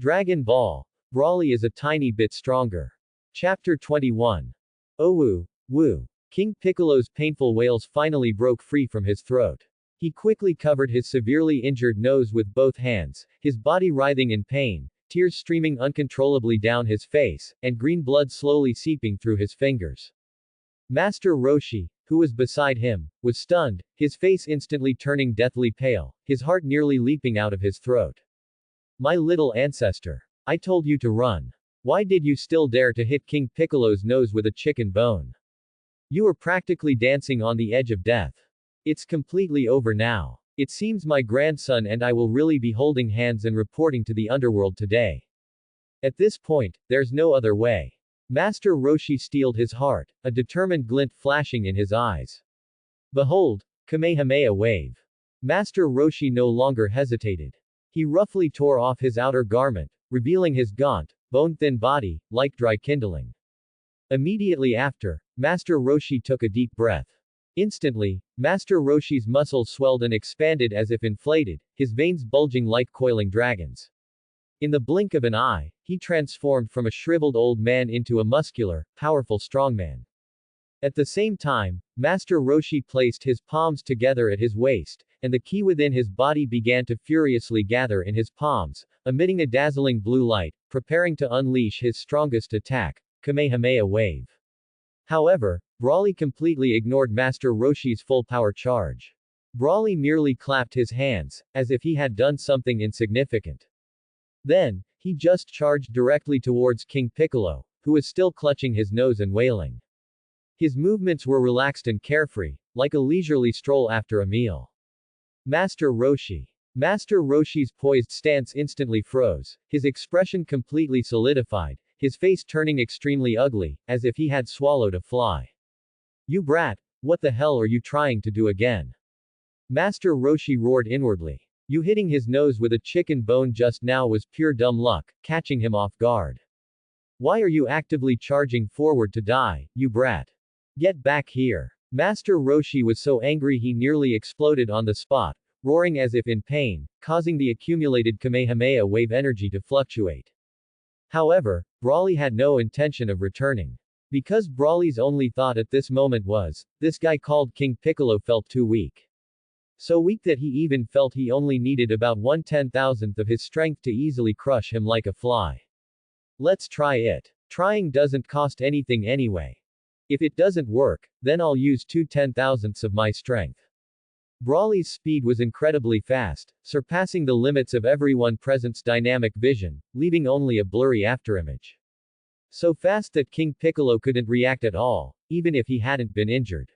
Dragon Ball. Broly is a tiny bit stronger. Chapter 21. Owu, Wu. King Piccolo's painful wails finally broke free from his throat. He quickly covered his severely injured nose with both hands, his body writhing in pain, tears streaming uncontrollably down his face, and green blood slowly seeping through his fingers. Master Roshi, who was beside him, was stunned, his face instantly turning deathly pale, his heart nearly leaping out of his throat. My little ancestor. I told you to run. Why did you still dare to hit King Piccolo's nose with a chicken bone? You were practically dancing on the edge of death. It's completely over now. It seems my grandson and I will really be holding hands and reporting to the underworld today. At this point, there's no other way. Master Roshi steeled his heart, a determined glint flashing in his eyes. Behold, Kamehameha wave. Master Roshi no longer hesitated. He roughly tore off his outer garment, revealing his gaunt, bone-thin body, like dry kindling. Immediately after, Master Roshi took a deep breath. Instantly, Master Roshi's muscles swelled and expanded as if inflated, his veins bulging like coiling dragons. In the blink of an eye, he transformed from a shriveled old man into a muscular, powerful strongman. At the same time, Master Roshi placed his palms together at his waist, and the ki within his body began to furiously gather in his palms, emitting a dazzling blue light, preparing to unleash his strongest attack, Kamehameha wave. However, Broly completely ignored Master Roshi's full power charge. Broly merely clapped his hands, as if he had done something insignificant. Then, he just charged directly towards King Piccolo, who was still clutching his nose and wailing. His movements were relaxed and carefree, like a leisurely stroll after a meal. Master Roshi. Master Roshi's poised stance instantly froze, his expression completely solidified, his face turning extremely ugly, as if he had swallowed a fly. You brat, what the hell are you trying to do again? Master Roshi roared inwardly. You hitting his nose with a chicken bone just now was pure dumb luck, catching him off guard. Why are you actively charging forward to die, you brat? Get back here. Master Roshi was so angry he nearly exploded on the spot, roaring as if in pain, causing the accumulated Kamehameha wave energy to fluctuate. However, Broly had no intention of returning. Because Broly's only thought at this moment was, this guy called King Piccolo felt too weak. So weak that he even felt he only needed about 1/10,000th of his strength to easily crush him like a fly. Let's try it. Trying doesn't cost anything anyway. If it doesn't work, then I'll use 2/10,000ths of my strength. Broly's speed was incredibly fast, surpassing the limits of everyone present's dynamic vision, leaving only a blurry afterimage. So fast that King Piccolo couldn't react at all, even if he hadn't been injured.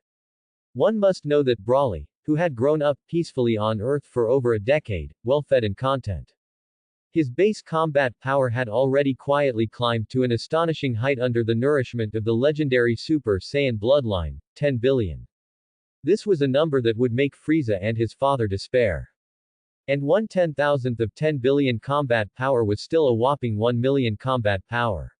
One must know that Broly, who had grown up peacefully on Earth for over a decade, well-fed and content. His base combat power had already quietly climbed to an astonishing height under the nourishment of the legendary Super Saiyan bloodline, 10 billion. This was a number that would make Frieza and his father despair. And 1/10,000th of 10 billion combat power was still a whopping 1 million combat power.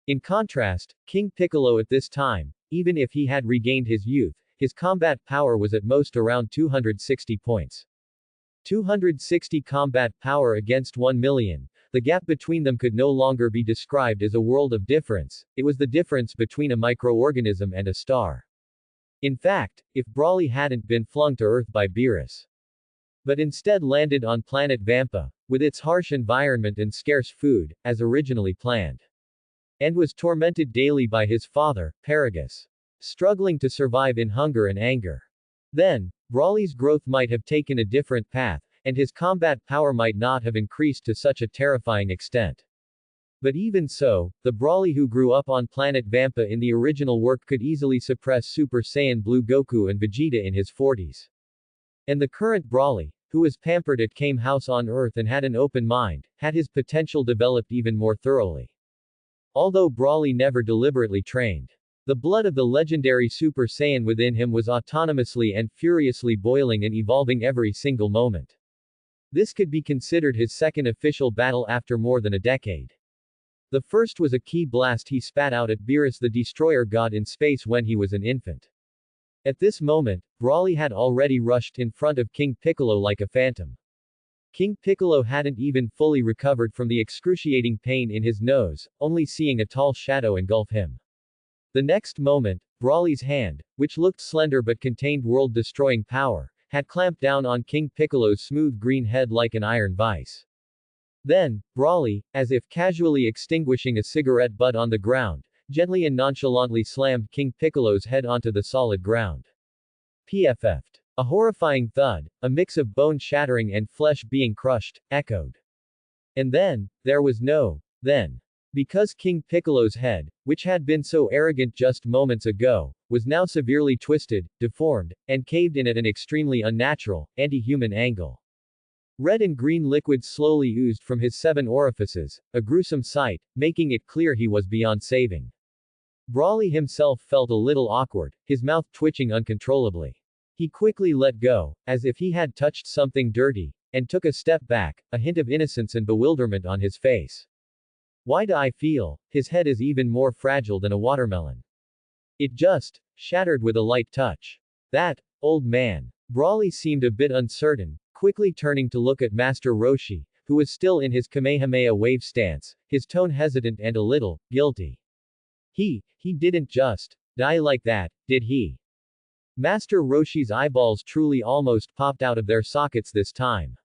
In contrast, King Piccolo at this time, even if he had regained his youth, his combat power was at most around 260 points. 260 combat power against 1 million, the gap between them could no longer be described as a world of difference, it was the difference between a microorganism and a star. In fact, if Broly hadn't been flung to Earth by Beerus, but instead landed on planet Vampa, with its harsh environment and scarce food, as originally planned, and was tormented daily by his father, Paragus, struggling to survive in hunger and anger, then, Broly's growth might have taken a different path, and his combat power might not have increased to such a terrifying extent. But even so, the Broly who grew up on planet Vampa in the original work could easily suppress Super Saiyan Blue Goku and Vegeta in his 40s. And the current Broly, who was pampered at Kame House on Earth and had an open mind, had his potential developed even more thoroughly. Although Broly never deliberately trained, the blood of the legendary Super Saiyan within him was autonomously and furiously boiling and evolving every single moment. This could be considered his second official battle after more than a decade. The first was a ki blast he spat out at Beerus the Destroyer God in space when he was an infant. At this moment, Broly had already rushed in front of King Piccolo like a phantom. King Piccolo hadn't even fully recovered from the excruciating pain in his nose, only seeing a tall shadow engulf him. The next moment, Brawly's hand, which looked slender but contained world-destroying power, had clamped down on King Piccolo's smooth green head like an iron vice. Then, Brawly, as if casually extinguishing a cigarette butt on the ground, gently and nonchalantly slammed King Piccolo's head onto the solid ground. PFF'd. A horrifying thud, a mix of bone shattering and flesh being crushed, echoed. And then, there was no then. Because King Piccolo's head, which had been so arrogant just moments ago, was now severely twisted, deformed, and caved in at an extremely unnatural, anti-human angle. Red and green liquids slowly oozed from his 7 orifices, a gruesome sight, making it clear he was beyond saving. Brawly himself felt a little awkward, his mouth twitching uncontrollably. He quickly let go, as if he had touched something dirty, and took a step back, a hint of innocence and bewilderment on his face. Why do I feel his head is even more fragile than a watermelon? It just shattered with a light touch. That old man. Brawly seemed a bit uncertain, quickly turning to look at Master Roshi, who was still in his Kamehameha wave stance, his tone hesitant and a little guilty. He didn't just die like that, did he? Master Roshi's eyeballs truly almost popped out of their sockets this time.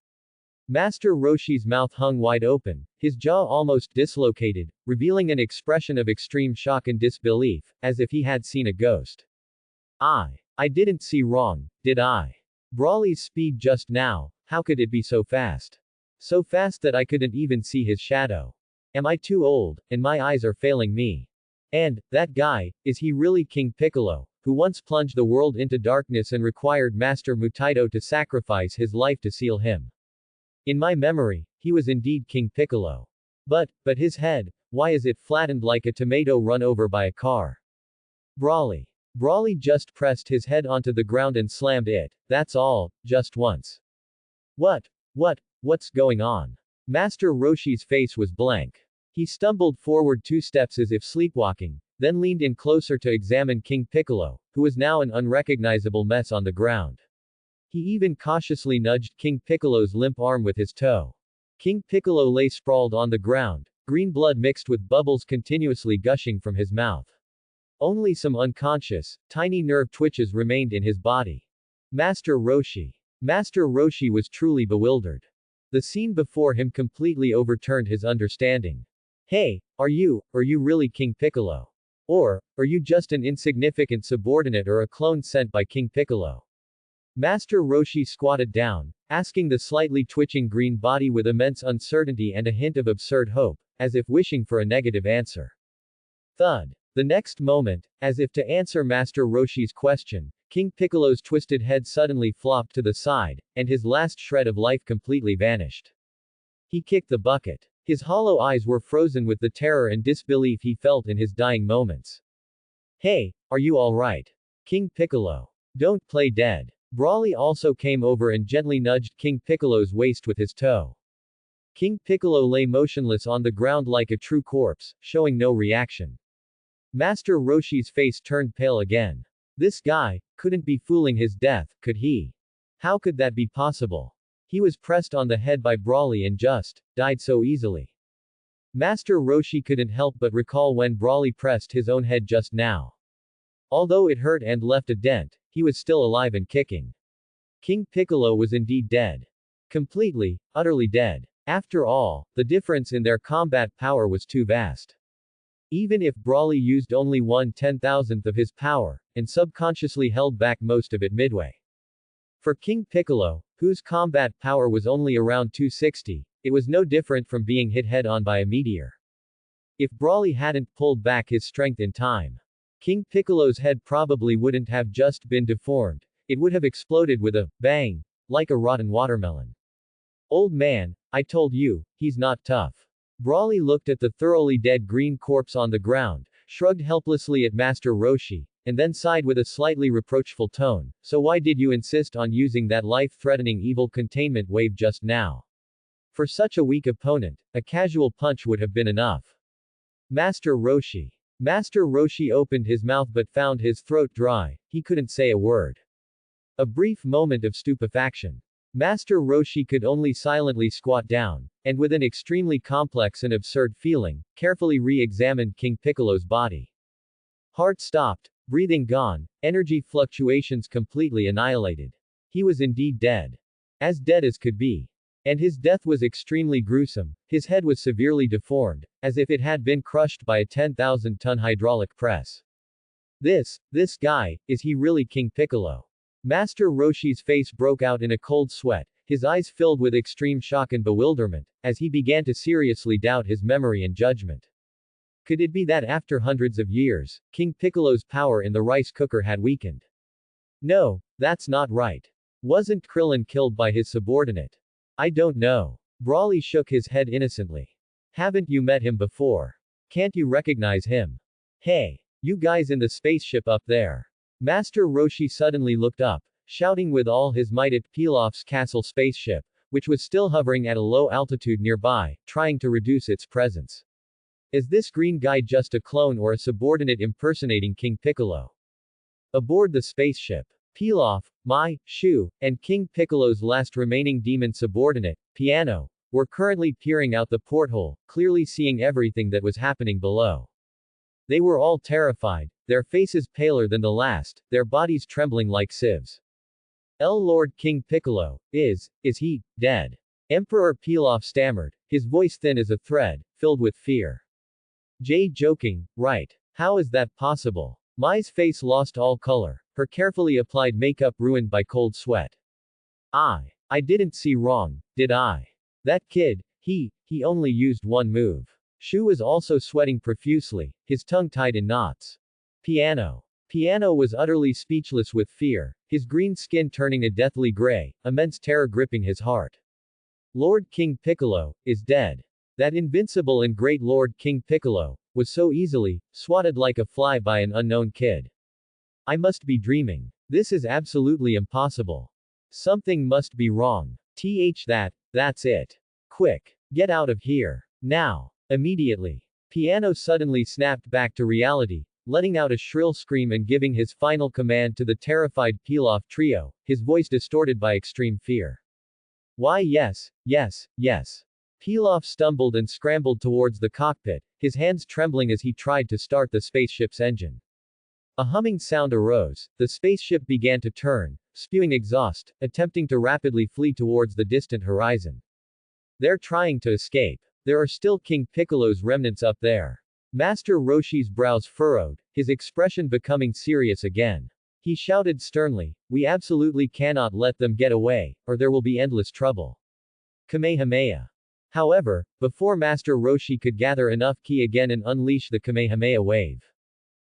Master Roshi's mouth hung wide open, his jaw almost dislocated, revealing an expression of extreme shock and disbelief, as if he had seen a ghost. I didn't see wrong, did I? Brawly's speed just now, how could it be so fast? So fast that I couldn't even see his shadow. Am I too old, and my eyes are failing me? And, that guy, is he really King Piccolo, who once plunged the world into darkness and required Master Mutaito to sacrifice his life to seal him? In my memory, he was indeed King Piccolo. But his head, why is it flattened like a tomato run over by a car? Brawly just pressed his head onto the ground and slammed it, that's all, just once. What's going on? Master Roshi's face was blank. He stumbled forward 2 steps as if sleepwalking, then leaned in closer to examine King Piccolo, who was now an unrecognizable mess on the ground. He even cautiously nudged King Piccolo's limp arm with his toe. King Piccolo lay sprawled on the ground, green blood mixed with bubbles continuously gushing from his mouth. Only some unconscious, tiny nerve twitches remained in his body. Master Roshi was truly bewildered. The scene before him completely overturned his understanding. Hey, are you really King Piccolo? Or, are you just an insignificant subordinate or a clone sent by King Piccolo? Master Roshi squatted down, asking the slightly twitching green body with immense uncertainty and a hint of absurd hope, as if wishing for a negative answer. Thud. The next moment, as if to answer Master Roshi's question, King Piccolo's twisted head suddenly flopped to the side, and his last shred of life completely vanished. He kicked the bucket. His hollow eyes were frozen with the terror and disbelief he felt in his dying moments. Hey, are you alright? King Piccolo. Don't play dead. Brawly also came over and gently nudged King Piccolo's waist with his toe. King Piccolo lay motionless on the ground like a true corpse, showing no reaction. Master Roshi's face turned pale again. This guy couldn't be fooling his death, could he? How could that be possible? He was pressed on the head by Brawly and just died so easily. Master Roshi couldn't help but recall when Brawly pressed his own head just now. Although it hurt and left a dent, he was still alive and kicking. King Piccolo was indeed dead. Completely, utterly dead. After all, the difference in their combat power was too vast. Even if Brawly used only 1/10,000th of his power, and subconsciously held back most of it midway. For King Piccolo, whose combat power was only around 260, it was no different from being hit head-on by a meteor. If Brawly hadn't pulled back his strength in time, King Piccolo's head probably wouldn't have just been deformed, it would have exploded with a bang, like a rotten watermelon. Old man, I told you, he's not tough. Brawly looked at the thoroughly dead green corpse on the ground, shrugged helplessly at Master Roshi, and then sighed with a slightly reproachful tone, so why did you insist on using that life-threatening evil containment wave just now? For such a weak opponent, a casual punch would have been enough. Master Roshi opened his mouth but found his throat dry, he couldn't say a word. A brief moment of stupefaction. Master Roshi could only silently squat down, and with an extremely complex and absurd feeling, carefully re-examined King Piccolo's body. Heart stopped, breathing gone, energy fluctuations completely annihilated. He was indeed dead. As dead as could be. And his death was extremely gruesome. His head was severely deformed, as if it had been crushed by a 10,000-ton hydraulic press. This guy, is he really King Piccolo? Master Roshi's face broke out in a cold sweat, his eyes filled with extreme shock and bewilderment, as he began to seriously doubt his memory and judgment. Could it be that after hundreds of years, King Piccolo's power in the rice cooker had weakened? No, that's not right. Wasn't Krillin killed by his subordinate? I don't know. Brawly shook his head innocently. Haven't you met him before? Can't you recognize him? Hey, you guys in the spaceship up there. Master Roshi suddenly looked up, shouting with all his might at Pilaf's castle spaceship, which was still hovering at a low altitude nearby, trying to reduce its presence. Is this green guy just a clone or a subordinate impersonating King Piccolo? Aboard the spaceship, Pilaf, Mai, Shu, and King Piccolo's last remaining demon subordinate, Piano, were currently peering out the porthole, clearly seeing everything that was happening below. They were all terrified, their faces paler than the last, their bodies trembling like sieves. Lord King Piccolo, is he, dead? Emperor Pilaf stammered, his voice thin as a thread, filled with fear. Joking, right. How is that possible? Mai's face lost all color, her carefully applied makeup ruined by cold sweat. I didn't see wrong, did I? That kid, he only used one move. Shu was also sweating profusely, his tongue tied in knots. Piano was utterly speechless with fear, his green skin turning a deathly gray, immense terror gripping his heart. Lord King Piccolo, is dead. That invincible and great Lord King Piccolo, was so easily, swatted like a fly by an unknown kid. I must be dreaming. This is absolutely impossible. Something must be wrong. That's it. Quick. Get out of here. Now. Immediately. Piano suddenly snapped back to reality, letting out a shrill scream and giving his final command to the terrified Pilaf trio, his voice distorted by extreme fear. Why yes. Pilaf stumbled and scrambled towards the cockpit, his hands trembling as he tried to start the spaceship's engine. A humming sound arose, the spaceship began to turn, spewing exhaust, attempting to rapidly flee towards the distant horizon. They're trying to escape. There are still King Piccolo's remnants up there. Master Roshi's brows furrowed, his expression becoming serious again. He shouted sternly, we absolutely cannot let them get away, or there will be endless trouble. Kamehameha. However, before Master Roshi could gather enough ki again and unleash the Kamehameha wave.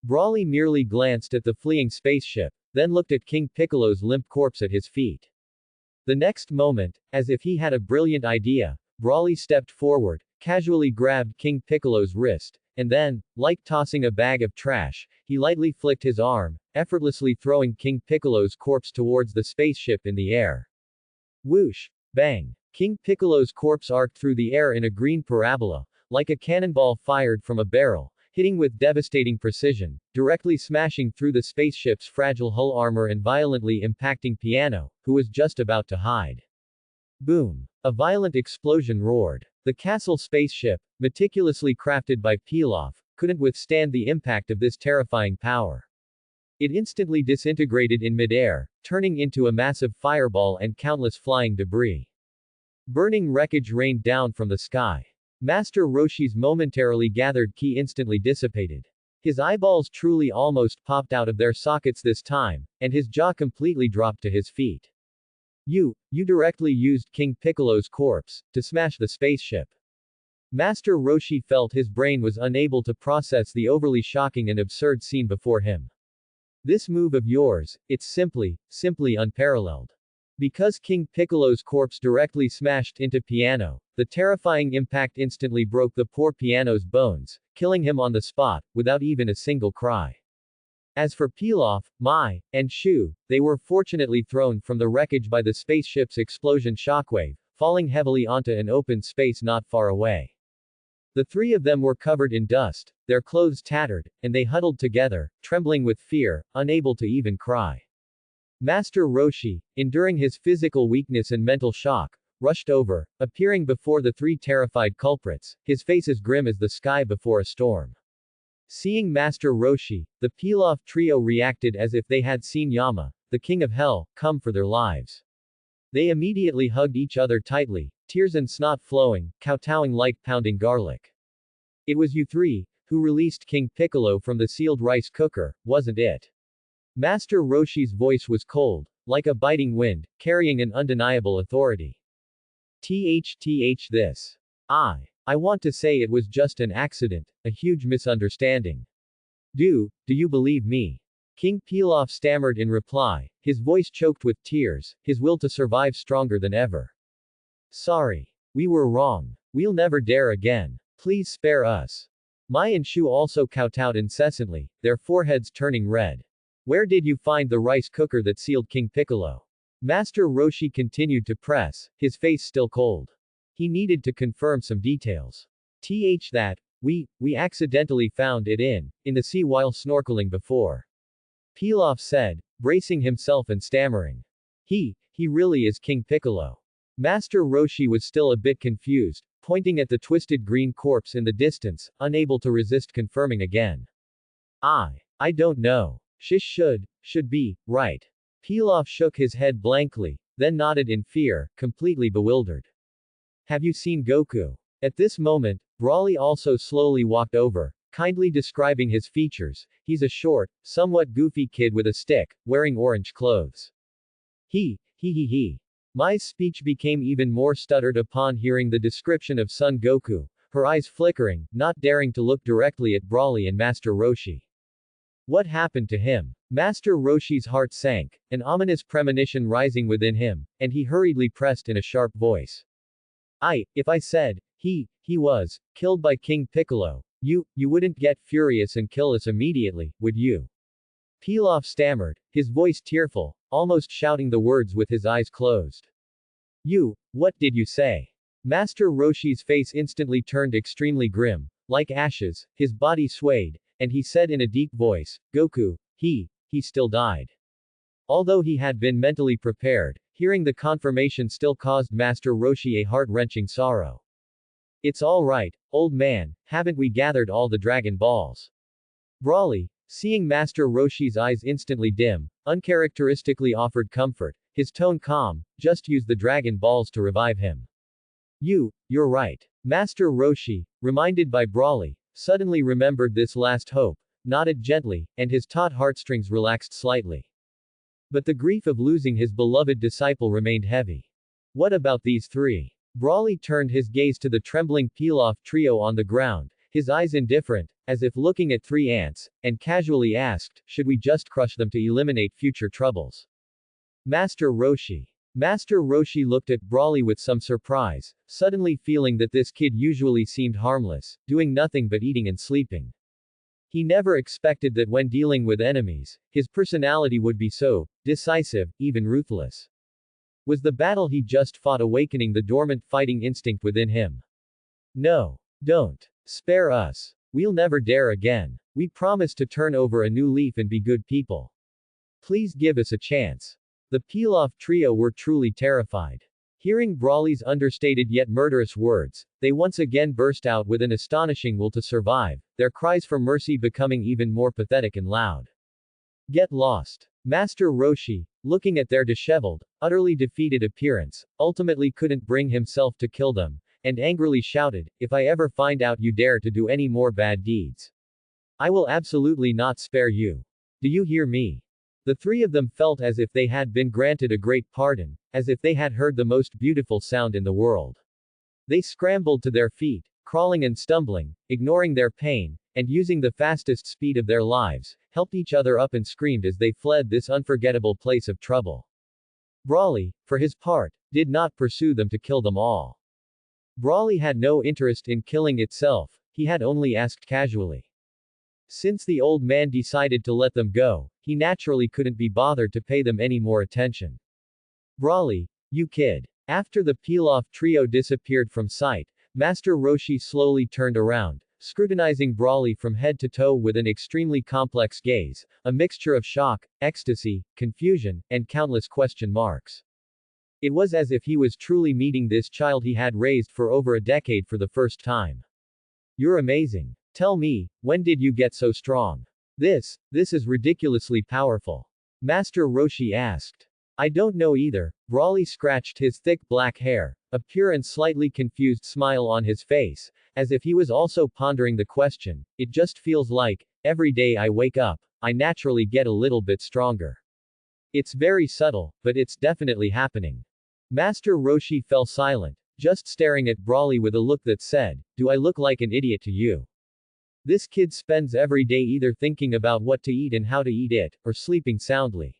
Brawly merely glanced at the fleeing spaceship, then looked at King Piccolo's limp corpse at his feet. The next moment, as if he had a brilliant idea, Brawly stepped forward, casually grabbed King Piccolo's wrist, and then, like tossing a bag of trash, he lightly flicked his arm, effortlessly throwing King Piccolo's corpse towards the spaceship in the air. Whoosh! Bang! King Piccolo's corpse arced through the air in a green parabola, like a cannonball fired from a barrel, hitting with devastating precision, directly smashing through the spaceship's fragile hull armor and violently impacting Piano, who was just about to hide. Boom! A violent explosion roared. The castle spaceship, meticulously crafted by Pilaf, couldn't withstand the impact of this terrifying power. It instantly disintegrated in midair, turning into a massive fireball and countless flying debris. Burning wreckage rained down from the sky. Master Roshi's momentarily gathered ki instantly dissipated. His eyeballs truly almost popped out of their sockets this time, and his jaw completely dropped to his feet. You directly used King Piccolo's corpse to smash the spaceship. Master Roshi felt his brain was unable to process the overly shocking and absurd scene before him. This move of yours, it's simply unparalleled. Because King Piccolo's corpse directly smashed into Piano, the terrifying impact instantly broke the poor Piano's bones, killing him on the spot, without even a single cry. As for Pilaf, Mai, and Shu, they were fortunately thrown from the wreckage by the spaceship's explosion shockwave, falling heavily onto an open space not far away. The three of them were covered in dust, their clothes tattered, and they huddled together, trembling with fear, unable to even cry. Master Roshi, enduring his physical weakness and mental shock, rushed over, appearing before the three terrified culprits, his face as grim as the sky before a storm. Seeing Master Roshi, the Pilaf trio reacted as if they had seen Yama, the king of hell, come for their lives. They immediately hugged each other tightly, tears and snot flowing, kowtowing like pounding garlic. It was you three, who released King Piccolo from the sealed rice cooker, wasn't it? Master Roshi's voice was cold, like a biting wind, carrying an undeniable authority. This. I want to say it was just an accident, a huge misunderstanding. Do you believe me? King Pilaf stammered in reply, his voice choked with tears, his will to survive stronger than ever. Sorry. We were wrong. We'll never dare again. Please spare us. Mai and Shu also kowtowed incessantly, their foreheads turning red. Where did you find the rice cooker that sealed King Piccolo? Master Roshi continued to press, his face still cold. He needed to confirm some details. That, we accidentally found it in the sea while snorkeling before. Pilaf said, bracing himself and stammering. He really is King Piccolo. Master Roshi was still a bit confused, pointing at the twisted green corpse in the distance, unable to resist confirming again. I don't know. Should be, right. Pilaf shook his head blankly, then nodded in fear, completely bewildered. Have you seen Goku? At this moment, Brawly also slowly walked over, kindly describing his features. He's a short, somewhat goofy kid with a stick, wearing orange clothes. He. Mai's speech became even more stuttered upon hearing the description of Son Goku, her eyes flickering, not daring to look directly at Brawly and Master Roshi. What happened to him? Master Roshi's heart sank, an ominous premonition rising within him, and he hurriedly pressed in a sharp voice. If I said, he was killed by King Piccolo, you wouldn't get furious and kill us immediately, would you? Pilaf stammered, his voice tearful, almost shouting the words with his eyes closed. What did you say? Master Roshi's face instantly turned extremely grim, like ashes, his body swayed, and he said in a deep voice, Goku, he still died. Although he had been mentally prepared, hearing the confirmation still caused Master Roshi a heart-wrenching sorrow. It's all right, old man, haven't we gathered all the Dragon Balls? Brawly, seeing Master Roshi's eyes instantly dim, uncharacteristically offered comfort, his tone calm, just use the Dragon Balls to revive him. You're right. Master Roshi, reminded by Brawly, suddenly remembered this last hope, nodded gently, and his taut heartstrings relaxed slightly. But the grief of losing his beloved disciple remained heavy. What about these three? Brawly turned his gaze to the trembling Pilaf trio on the ground, his eyes indifferent, as if looking at three ants, and casually asked, should we just crush them to eliminate future troubles? Master Roshi. Master Roshi looked at Brawly with some surprise, suddenly feeling that this kid usually seemed harmless, doing nothing but eating and sleeping. He never expected that when dealing with enemies, his personality would be so decisive, even ruthless. Was the battle he just fought awakening the dormant fighting instinct within him? No. Don't. Spare us. We'll never dare again. We promise to turn over a new leaf and be good people. Please give us a chance. The Pilaf trio were truly terrified. Hearing Brawly's understated yet murderous words, they once again burst out with an astonishing will to survive, their cries for mercy becoming even more pathetic and loud. Get lost. Master Roshi, looking at their disheveled, utterly defeated appearance, ultimately couldn't bring himself to kill them, and angrily shouted, if I ever find out you dare to do any more bad deeds, I will absolutely not spare you. Do you hear me? The three of them felt as if they had been granted a great pardon, as if they had heard the most beautiful sound in the world. They scrambled to their feet, crawling and stumbling, ignoring their pain, and using the fastest speed of their lives, helped each other up and screamed as they fled this unforgettable place of trouble. Brawly, for his part, did not pursue them to kill them all. Brawly had no interest in killing itself, he had only asked casually. Since the old man decided to let them go, he naturally couldn't be bothered to pay them any more attention. Brawly, you kid. After the Pilaf trio disappeared from sight, Master Roshi slowly turned around, scrutinizing Brawley from head to toe with an extremely complex gaze, a mixture of shock, ecstasy, confusion, and countless question marks. It was as if he was truly meeting this child he had raised for over a decade for the first time. You're amazing. Tell me, when did you get so strong? This is ridiculously powerful. Master Roshi asked. I don't know either. Brawley scratched his thick black hair, a pure and slightly confused smile on his face, as if he was also pondering the question. It just feels like, every day I wake up, I naturally get a little bit stronger. It's very subtle, but it's definitely happening. Master Roshi fell silent, just staring at Brawley with a look that said, do I look like an idiot to you? This kid spends every day either thinking about what to eat and how to eat it, or sleeping soundly.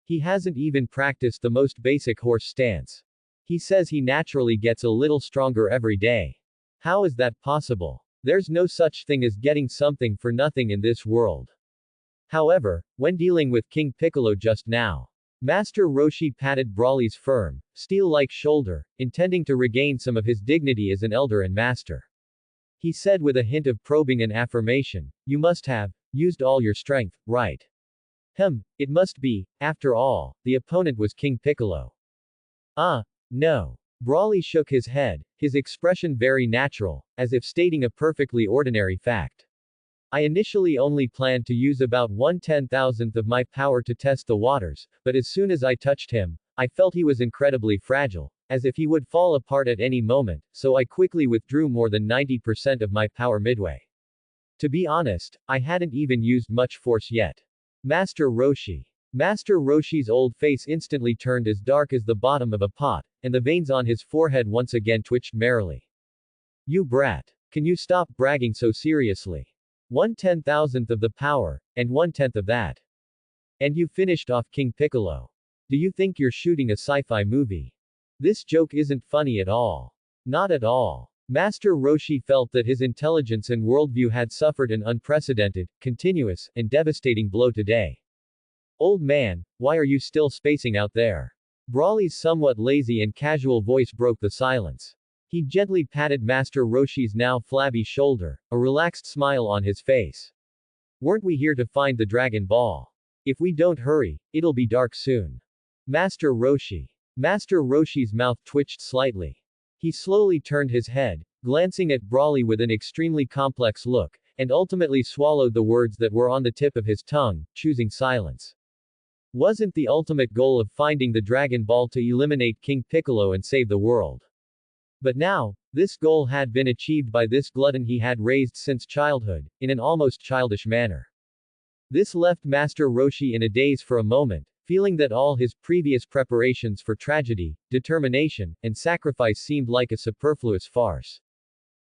He hasn't even practiced the most basic horse stance. He says he naturally gets a little stronger every day. How is that possible? There's no such thing as getting something for nothing in this world. However, when dealing with King Piccolo just now, Master Roshi patted Brawley's firm, steel-like shoulder, intending to regain some of his dignity as an elder and master. He said with a hint of probing and affirmation, you must have used all your strength, right? It must be, after all, the opponent was King Piccolo. No. Brawley shook his head, his expression very natural, as if stating a perfectly ordinary fact. I initially only planned to use about 1/10,000th of my power to test the waters, but as soon as I touched him, I felt he was incredibly fragile, as if he would fall apart at any moment, so I quickly withdrew more than 90% of my power midway. To be honest, I hadn't even used much force yet. Master Roshi. Master Roshi's old face instantly turned as dark as the bottom of a pot, and the veins on his forehead once again twitched merrily. You brat. Can you stop bragging so seriously? 1/10,000th of the power, and 1/10 of that. And you finished off King Piccolo. Do you think you're shooting a sci-fi movie? This joke isn't funny at all. Not at all. Master Roshi felt that his intelligence and worldview had suffered an unprecedented, continuous, and devastating blow today. Old man, why are you still spacing out there? Brawley's somewhat lazy and casual voice broke the silence. He gently patted Master Roshi's now flabby shoulder, a relaxed smile on his face. Weren't we here to find the Dragon Ball? If we don't hurry, it'll be dark soon. Master Roshi. Master Roshi's mouth twitched slightly. He slowly turned his head, glancing at Brawley with an extremely complex look, and ultimately swallowed the words that were on the tip of his tongue, choosing silence. Wasn't the ultimate goal of finding the Dragon Ball to eliminate King Piccolo and save the world? But now, this goal had been achieved by this glutton he had raised since childhood, in an almost childish manner. This left Master Roshi in a daze for a moment, feeling that all his previous preparations for tragedy, determination, and sacrifice seemed like a superfluous farce.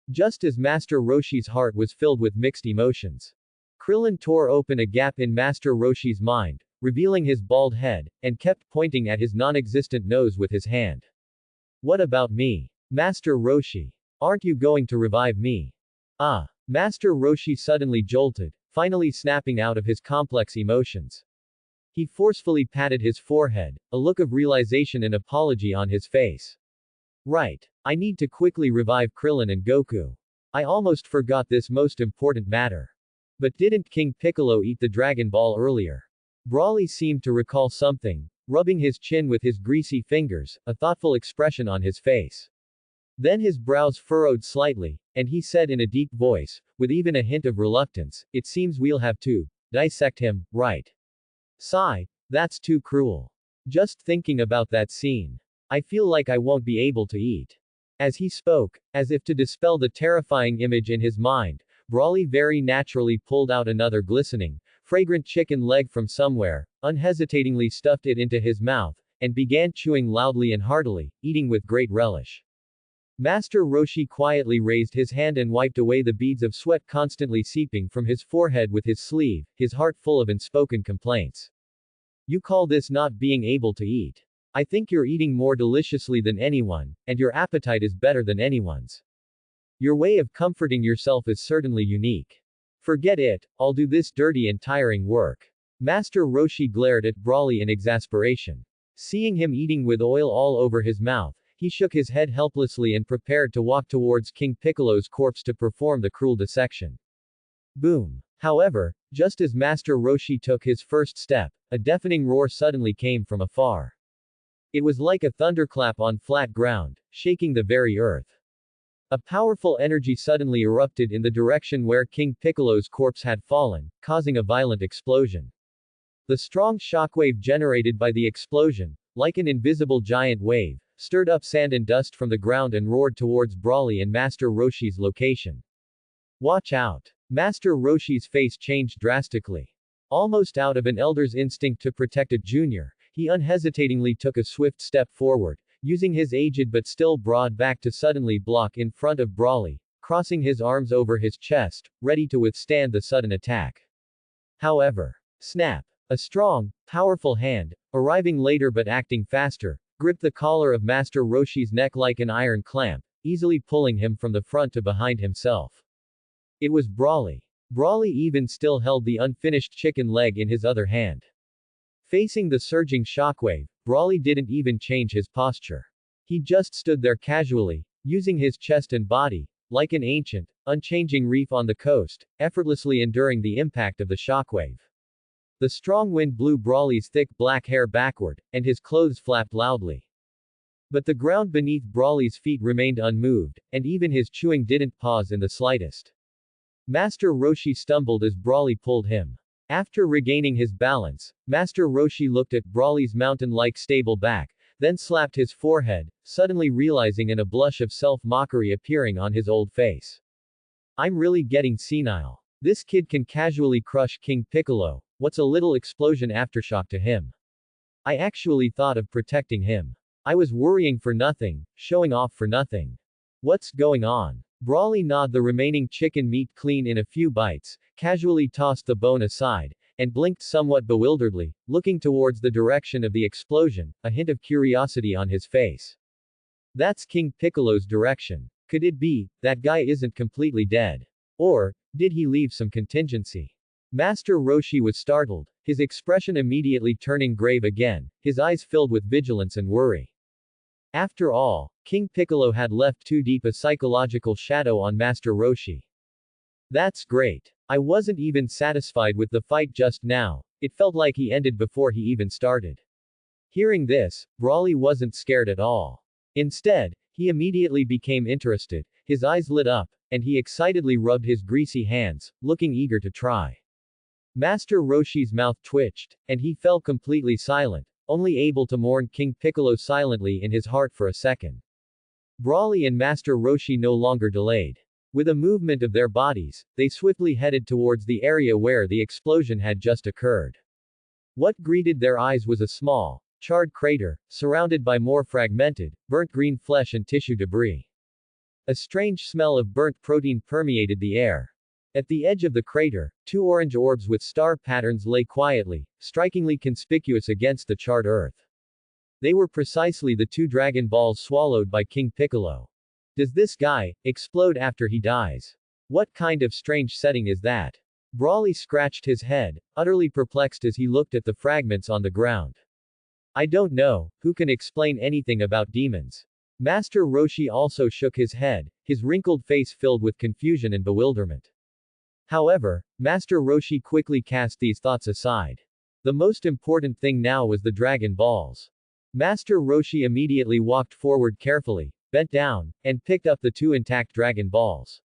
Just as Master Roshi's heart was filled with mixed emotions. Krillin tore open a gap in Master Roshi's mind, revealing his bald head, and kept pointing at his non-existent nose with his hand. What about me? Master Roshi. Aren't you going to revive me? Master Roshi suddenly jolted, finally snapping out of his complex emotions. He forcefully patted his forehead, a look of realization and apology on his face. Right. I need to quickly revive Krillin and Goku. I almost forgot this most important matter. But didn't King Piccolo eat the Dragon Ball earlier? Brawley seemed to recall something, rubbing his chin with his greasy fingers, a thoughtful expression on his face. Then his brows furrowed slightly, and he said in a deep voice, with even a hint of reluctance, it seems we'll have to dissect him, right? Sigh, that's too cruel. Just thinking about that scene. I feel like I won't be able to eat. As he spoke, as if to dispel the terrifying image in his mind, Brawley very naturally pulled out another glistening, fragrant chicken leg from somewhere, unhesitatingly stuffed it into his mouth, and began chewing loudly and heartily, eating with great relish. Master Roshi quietly raised his hand and wiped away the beads of sweat constantly seeping from his forehead with his sleeve, his heart full of unspoken complaints. You call this not being able to eat? I think you're eating more deliciously than anyone, and your appetite is better than anyone's. Your way of comforting yourself is certainly unique. Forget it, I'll do this dirty and tiring work. Master Roshi glared at Brawley in exasperation. Seeing him eating with oil all over his mouth, He shook his head helplessly and prepared to walk towards King Piccolo's corpse to perform the cruel dissection. Boom. However, just as Master Roshi took his first step, a deafening roar suddenly came from afar. It was like a thunderclap on flat ground, shaking the very earth. A powerful energy suddenly erupted in the direction where King Piccolo's corpse had fallen, causing a violent explosion. The strong shockwave generated by the explosion, like an invisible giant wave, stirred up sand and dust from the ground and roared towards Brawly and Master Roshi's location. Watch out! Master Roshi's face changed drastically. Almost out of an elder's instinct to protect a junior, he unhesitatingly took a swift step forward, using his aged but still broad back to suddenly block in front of Brawly, crossing his arms over his chest, ready to withstand the sudden attack. However, snap! A strong, powerful hand, arriving later but acting faster, gripped the collar of Master Roshi's neck like an iron clamp, easily pulling him from the front to behind himself. It was Brawly. Brawly even still held the unfinished chicken leg in his other hand. Facing the surging shockwave, Brawly didn't even change his posture. He just stood there casually, using his chest and body, like an ancient, unchanging reef on the coast, effortlessly enduring the impact of the shockwave. The strong wind blew Brawly's thick black hair backward, and his clothes flapped loudly. But the ground beneath Brawly's feet remained unmoved, and even his chewing didn't pause in the slightest. Master Roshi stumbled as Brawly pulled him. After regaining his balance, Master Roshi looked at Brawly's mountain-like stable back, then slapped his forehead, suddenly realizing and a blush of self-mockery appearing on his old face. I'm really getting senile. This kid can casually crush King Piccolo, what's a little explosion aftershock to him? I actually thought of protecting him. I was worrying for nothing, showing off for nothing. What's going on? Brawly gnawed the remaining chicken meat clean in a few bites, casually tossed the bone aside, and blinked somewhat bewilderedly, looking towards the direction of the explosion, a hint of curiosity on his face. That's King Piccolo's direction. Could it be, that guy isn't completely dead? Or, did he leave some contingency? Master Roshi was startled, his expression immediately turning grave again, his eyes filled with vigilance and worry. After all, King Piccolo had left too deep a psychological shadow on Master Roshi. That's great. I wasn't even satisfied with the fight just now, it felt like he ended before he even started. Hearing this, Brawly wasn't scared at all. Instead, he immediately became interested, his eyes lit up, and he excitedly rubbed his greasy hands, looking eager to try. Master Roshi's mouth twitched, and he fell completely silent, only able to mourn King Piccolo silently in his heart for a second. Brawly and Master Roshi no longer delayed. With a movement of their bodies, they swiftly headed towards the area where the explosion had just occurred. What greeted their eyes was a small, charred crater, surrounded by more fragmented, burnt green flesh and tissue debris. A strange smell of burnt protein permeated the air. At the edge of the crater, two orange orbs with star patterns lay quietly, strikingly conspicuous against the charred earth. They were precisely the two Dragon Balls swallowed by King Piccolo. Does this guy explode after he dies? What kind of strange setting is that? Brawly scratched his head, utterly perplexed as he looked at the fragments on the ground. I don't know, who can explain anything about demons? Master Roshi also shook his head, his wrinkled face filled with confusion and bewilderment. However, Master Roshi quickly cast these thoughts aside. The most important thing now was the Dragon Balls. Master Roshi immediately walked forward carefully, bent down, and picked up the two intact Dragon Balls.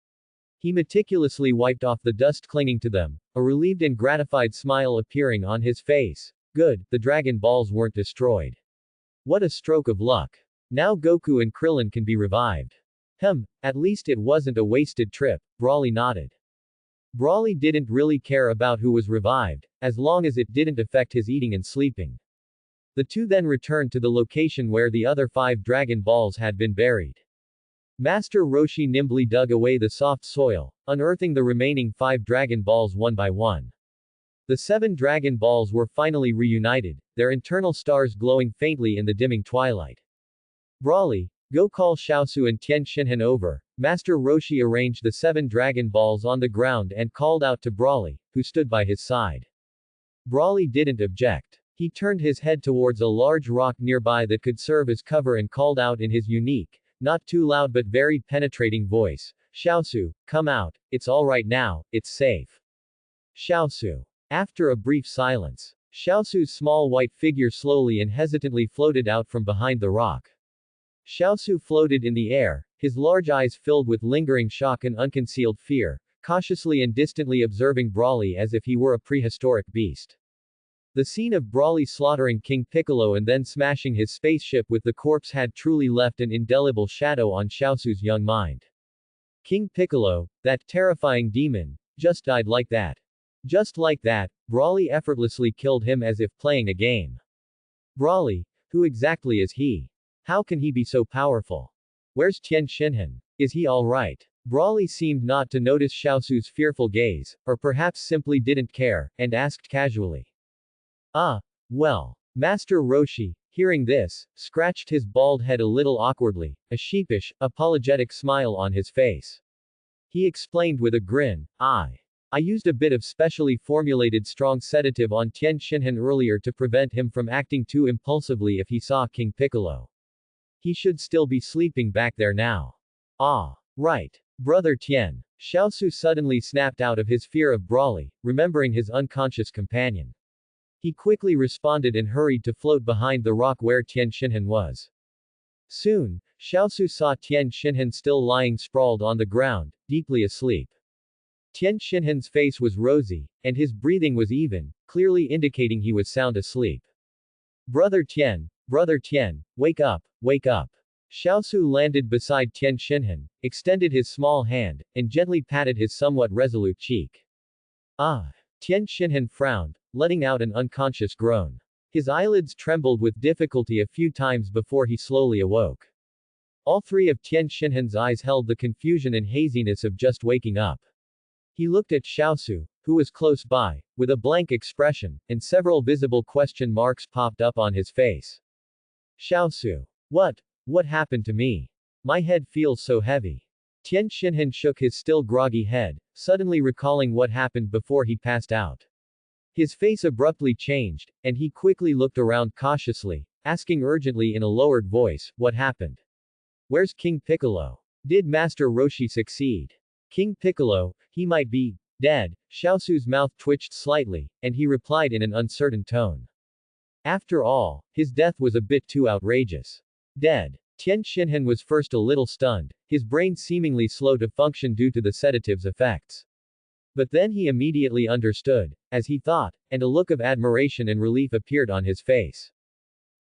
He meticulously wiped off the dust clinging to them, a relieved and gratified smile appearing on his face. Good, the Dragon Balls weren't destroyed. What a stroke of luck. Now Goku and Krillin can be revived. At least it wasn't a wasted trip, Brawly nodded. Brawly didn't really care about who was revived, as long as it didn't affect his eating and sleeping. The two then returned to the location where the other 5 Dragon Balls had been buried. Master Roshi nimbly dug away the soft soil, unearthing the remaining 5 Dragon Balls one by one. The 7 Dragon Balls were finally reunited, their internal stars glowing faintly in the dimming twilight. Brawly, go call Xiaosu and Tian Shinhan over. Master Roshi arranged the 7 Dragon Balls on the ground and called out to Brawly, who stood by his side. Brawly didn't object. He turned his head towards a large rock nearby that could serve as cover and called out in his unique, not too loud but very penetrating voice, Xiaosu, come out, it's all right now, it's safe. Xiaosu. After a brief silence, Xiaosu's small white figure slowly and hesitantly floated out from behind the rock. Xiaosu floated in the air, his large eyes filled with lingering shock and unconcealed fear, cautiously and distantly observing Brawly as if he were a prehistoric beast. The scene of Brawly slaughtering King Piccolo and then smashing his spaceship with the corpse had truly left an indelible shadow on Xiaosu's young mind. King Piccolo, that terrifying demon, just died like that. Just like that, Brawly effortlessly killed him as if playing a game. Brawly, who exactly is he? How can he be so powerful? Where's Tian Xinhan? Is he alright? Brawly seemed not to notice Xiaosu's fearful gaze, or perhaps simply didn't care, and asked casually. Ah, well. Master Roshi, hearing this, scratched his bald head a little awkwardly, a sheepish, apologetic smile on his face. He explained with a grin, I used a bit of specially formulated strong sedative on Tian Xinhan earlier to prevent him from acting too impulsively if he saw King Piccolo. He should still be sleeping back there now. Ah. Right. Brother Tian. Xiaosu suddenly snapped out of his fear of Brawly, remembering his unconscious companion. He quickly responded and hurried to float behind the rock where Tian Xinhan was. Soon, Xiaosu saw Tian Xinhan still lying sprawled on the ground, deeply asleep. Tian Xinhan's face was rosy, and his breathing was even, clearly indicating he was sound asleep. Brother Tian, wake up, wake up. Xiaosu landed beside Tian Xinhan, extended his small hand, and gently patted his somewhat resolute cheek. Ah! Tian Xinhan frowned, letting out an unconscious groan. His eyelids trembled with difficulty a few times before he slowly awoke. All three of Tian Xinhan's eyes held the confusion and haziness of just waking up. He looked at Xiaosu, who was close by, with a blank expression, and several visible question marks popped up on his face. Xiaosu. What happened to me? My head feels so heavy. Tian Xinhan shook his still groggy head, suddenly recalling what happened before he passed out. His face abruptly changed, and he quickly looked around cautiously, asking urgently in a lowered voice, what happened? Where's King Piccolo? Did Master Roshi succeed? King Piccolo, he might be dead. Xiaosu's mouth twitched slightly, and he replied in an uncertain tone. After all, his death was a bit too outrageous. Dead. Tian Xinhan was first a little stunned, his brain seemingly slow to function due to the sedative's effects. But then he immediately understood, as he thought, and a look of admiration and relief appeared on his face.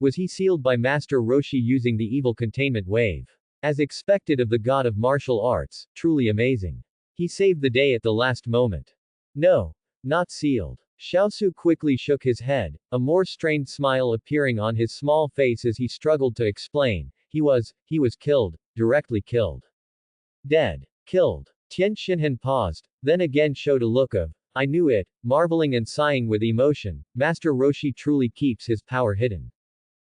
Was he sealed by Master Roshi using the evil containment wave? As expected of the god of martial arts, truly amazing. He saved the day at the last moment. No. Not sealed. Xiaosu quickly shook his head, a more strained smile appearing on his small face as he struggled to explain, he was killed, directly killed. Dead. Killed. Tian Xinhan paused, then again showed a look of, I knew it, marveling and sighing with emotion, Master Roshi truly keeps his power hidden.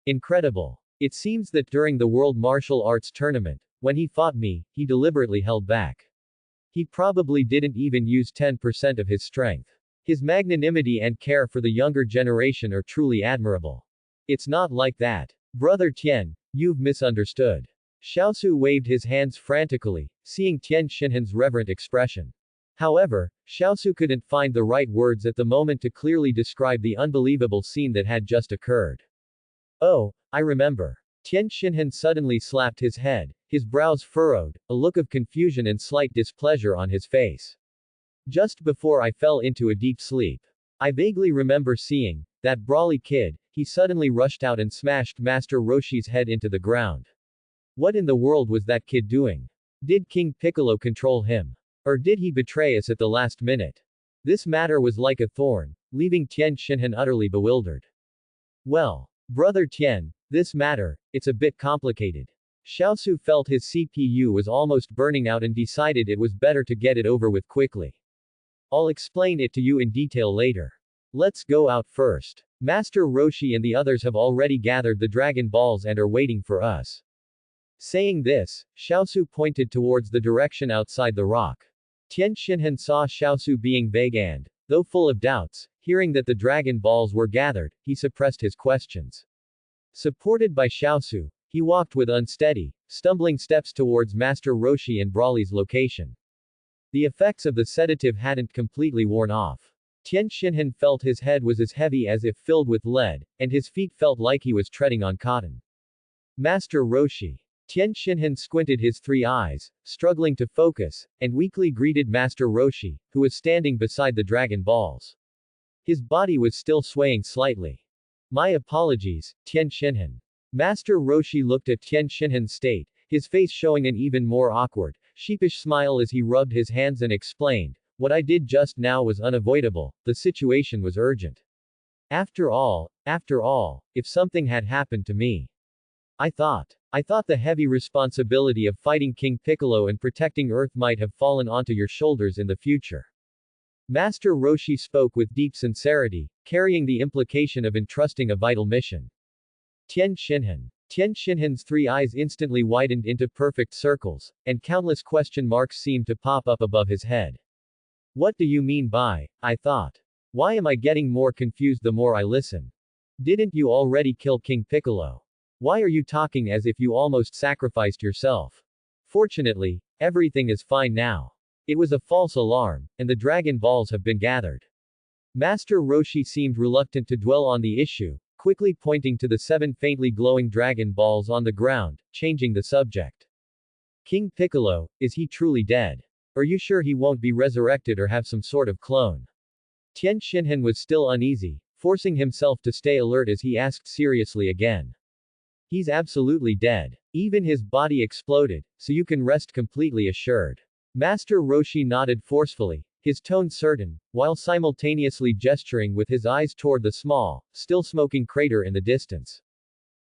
Incredible. It seems that during the World Martial Arts Tournament, when he fought me, he deliberately held back. He probably didn't even use 10% of his strength. His magnanimity and care for the younger generation are truly admirable. It's not like that. Brother Tian, you've misunderstood. Xiaosu waved his hands frantically, seeing Tian Xinhan's reverent expression. However, Xiaosu couldn't find the right words at the moment to clearly describe the unbelievable scene that had just occurred. Oh, I remember. Tian Xinhan suddenly slapped his head, his brows furrowed, a look of confusion and slight displeasure on his face. Just before I fell into a deep sleep, I vaguely remember seeing that Brawly kid. He suddenly rushed out and smashed Master Roshi's head into the ground. What in the world was that kid doing? Did King Piccolo control him? Or did he betray us at the last minute? This matter was like a thorn, leaving Tian Xinhan utterly bewildered. Well, Brother Tian, this matter, it's a bit complicated. Xiaosu felt his CPU was almost burning out and decided it was better to get it over with quickly. I'll explain it to you in detail later. Let's go out first. Master Roshi and the others have already gathered the Dragon Balls and are waiting for us. Saying this, Xiaosu pointed towards the direction outside the rock. Tian Xinhan saw Xiaosu being vague and, though full of doubts, Hearing that the Dragon Balls were gathered, he suppressed his questions. Supported by Xiaosu, he walked with unsteady, stumbling steps towards Master Roshi and Broly's location. The effects of the sedative hadn't completely worn off. Tian Xinhan felt his head was as heavy as if filled with lead, and his feet felt like he was treading on cotton. Master Roshi. Tian Xinhan squinted his 3 eyes, struggling to focus, and weakly greeted Master Roshi, who was standing beside the Dragon Balls. His body was still swaying slightly. My apologies, Tian Xinhan. Master Roshi looked at Tian Xinhan's state, his face showing an even more awkward, sheepish smile as he rubbed his hands and explained, what I did just now was unavoidable, the situation was urgent. After all, if something had happened to me. I thought the heavy responsibility of fighting King Piccolo and protecting Earth might have fallen onto your shoulders in the future. Master Roshi spoke with deep sincerity, carrying the implication of entrusting a vital mission. Tian Xinhan's 3 eyes instantly widened into perfect circles, and countless question marks seemed to pop up above his head. What do you mean by, I thought? Why am I getting more confused the more I listen? Didn't you already kill King Piccolo? Why are you talking as if you almost sacrificed yourself? Fortunately, everything is fine now. It was a false alarm, and the Dragon Balls have been gathered. Master Roshi seemed reluctant to dwell on the issue, quickly pointing to the 7 faintly glowing Dragon Balls on the ground, changing the subject. King Piccolo, is he truly dead? Are you sure he won't be resurrected or have some sort of clone? Tian Xinhan was still uneasy, forcing himself to stay alert as he asked seriously again. He's absolutely dead. Even his body exploded, so you can rest completely assured. Master Roshi nodded forcefully, his tone certain, while simultaneously gesturing with his eyes toward the small, still smoking crater in the distance.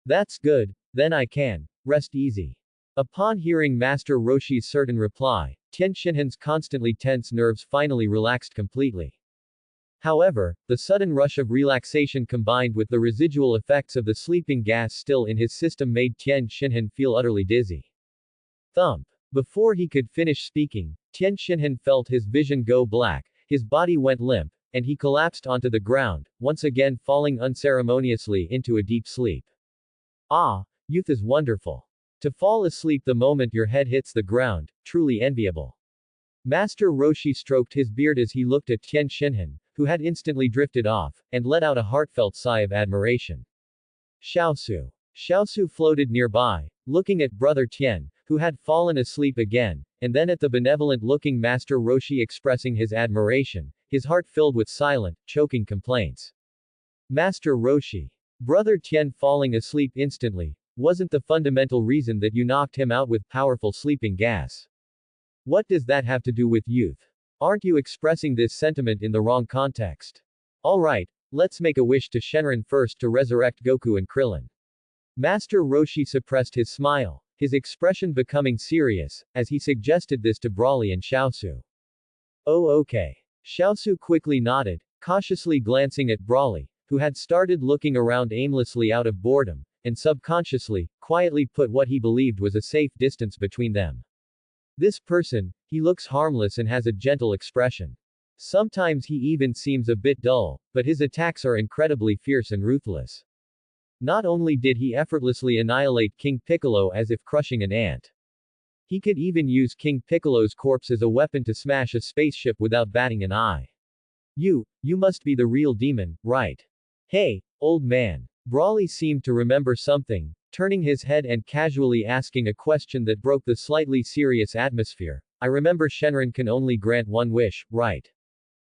That's good, then I can rest easy. Upon hearing Master Roshi's certain reply, Tian Xinhan's constantly tense nerves finally relaxed completely. However, the sudden rush of relaxation combined with the residual effects of the sleeping gas still in his system made Tian Xinhan feel utterly dizzy. Thump. Before he could finish speaking, Tian Xinhan felt his vision go black, his body went limp, and he collapsed onto the ground, once again falling unceremoniously into a deep sleep. Ah, youth is wonderful. To fall asleep the moment your head hits the ground, truly enviable. Master Roshi stroked his beard as he looked at Tian Xinhan, who had instantly drifted off, and let out a heartfelt sigh of admiration. Xiaosu floated nearby, looking at Brother Tian, who had fallen asleep again, and then at the benevolent-looking Master Roshi expressing his admiration, his heart filled with silent, choking complaints. Master Roshi. Brother Tian falling asleep instantly, wasn't the fundamental reason that you knocked him out with powerful sleeping gas. What does that have to do with youth? Aren't you expressing this sentiment in the wrong context? Alright, let's make a wish to Shenron first to resurrect Goku and Krillin. Master Roshi suppressed his smile, his expression becoming serious, as he suggested this to Broly and Xiaosu. Oh okay. Xiaosu quickly nodded, cautiously glancing at Broly, who had started looking around aimlessly out of boredom, and subconsciously, quietly put what he believed was a safe distance between them. This person, he looks harmless and has a gentle expression. Sometimes he even seems a bit dull, but his attacks are incredibly fierce and ruthless. Not only did he effortlessly annihilate King Piccolo as if crushing an ant. He could even use King Piccolo's corpse as a weapon to smash a spaceship without batting an eye. You must be the real demon, right? Hey, old man. Broly seemed to remember something, turning his head and casually asking a question that broke the slightly serious atmosphere. I remember Shenron can only grant one wish, right?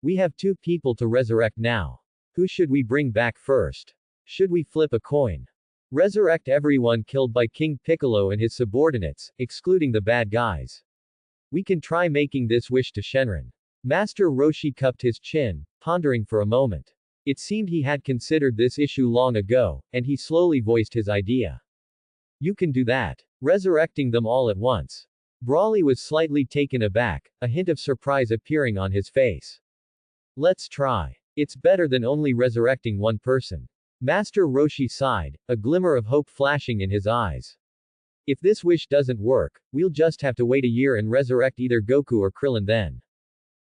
We have 2 people to resurrect now. Who should we bring back first? Should we flip a coin? Resurrect everyone killed by King Piccolo and his subordinates, excluding the bad guys. We can try making this wish to Shenron. Master Roshi cupped his chin, pondering for a moment. It seemed he had considered this issue long ago, and he slowly voiced his idea. You can do that. Resurrecting them all at once. Broly was slightly taken aback, a hint of surprise appearing on his face. Let's try. It's better than only resurrecting one person. Master Roshi sighed, a glimmer of hope flashing in his eyes. If this wish doesn't work, we'll just have to wait a year and resurrect either Goku or Krillin then.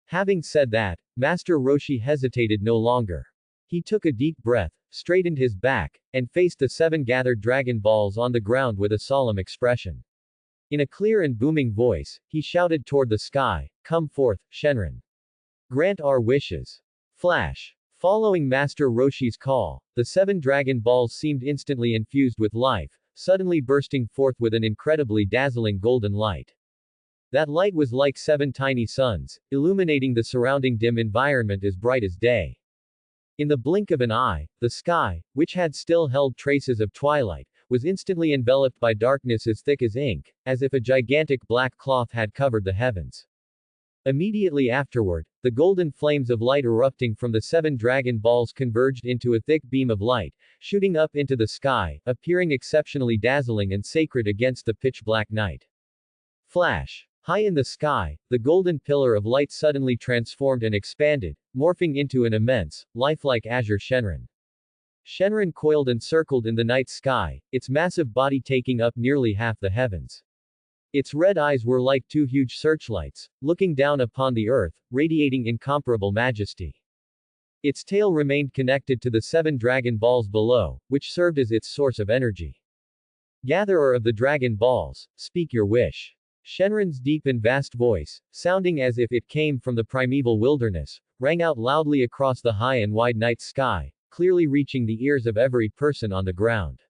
Having said that, Master Roshi hesitated no longer. He took a deep breath, straightened his back, and faced the 7 gathered Dragon Balls on the ground with a solemn expression. In a clear and booming voice, he shouted toward the sky, "Come forth, Shenron. Grant our wishes." Flash. Following Master Roshi's call, the 7 Dragon Balls seemed instantly infused with life, suddenly bursting forth with an incredibly dazzling golden light. That light was like 7 tiny suns, illuminating the surrounding dim environment as bright as day. In the blink of an eye, the sky, which had still held traces of twilight, was instantly enveloped by darkness as thick as ink, as if a gigantic black cloth had covered the heavens. Immediately afterward, the golden flames of light erupting from the 7 Dragon Balls converged into a thick beam of light, shooting up into the sky, appearing exceptionally dazzling and sacred against the pitch-black night. Flash. High in the sky, the golden pillar of light suddenly transformed and expanded, morphing into an immense, lifelike azure Shenron. Shenron coiled and circled in the night sky, its massive body taking up nearly half the heavens. Its red eyes were like 2 huge searchlights, looking down upon the earth, radiating incomparable majesty. Its tail remained connected to the 7 Dragon Balls below, which served as its source of energy. Gatherer of the Dragon Balls, speak your wish. Shenron's deep and vast voice, sounding as if it came from the primeval wilderness, rang out loudly across the high and wide night sky, clearly reaching the ears of every person on the ground.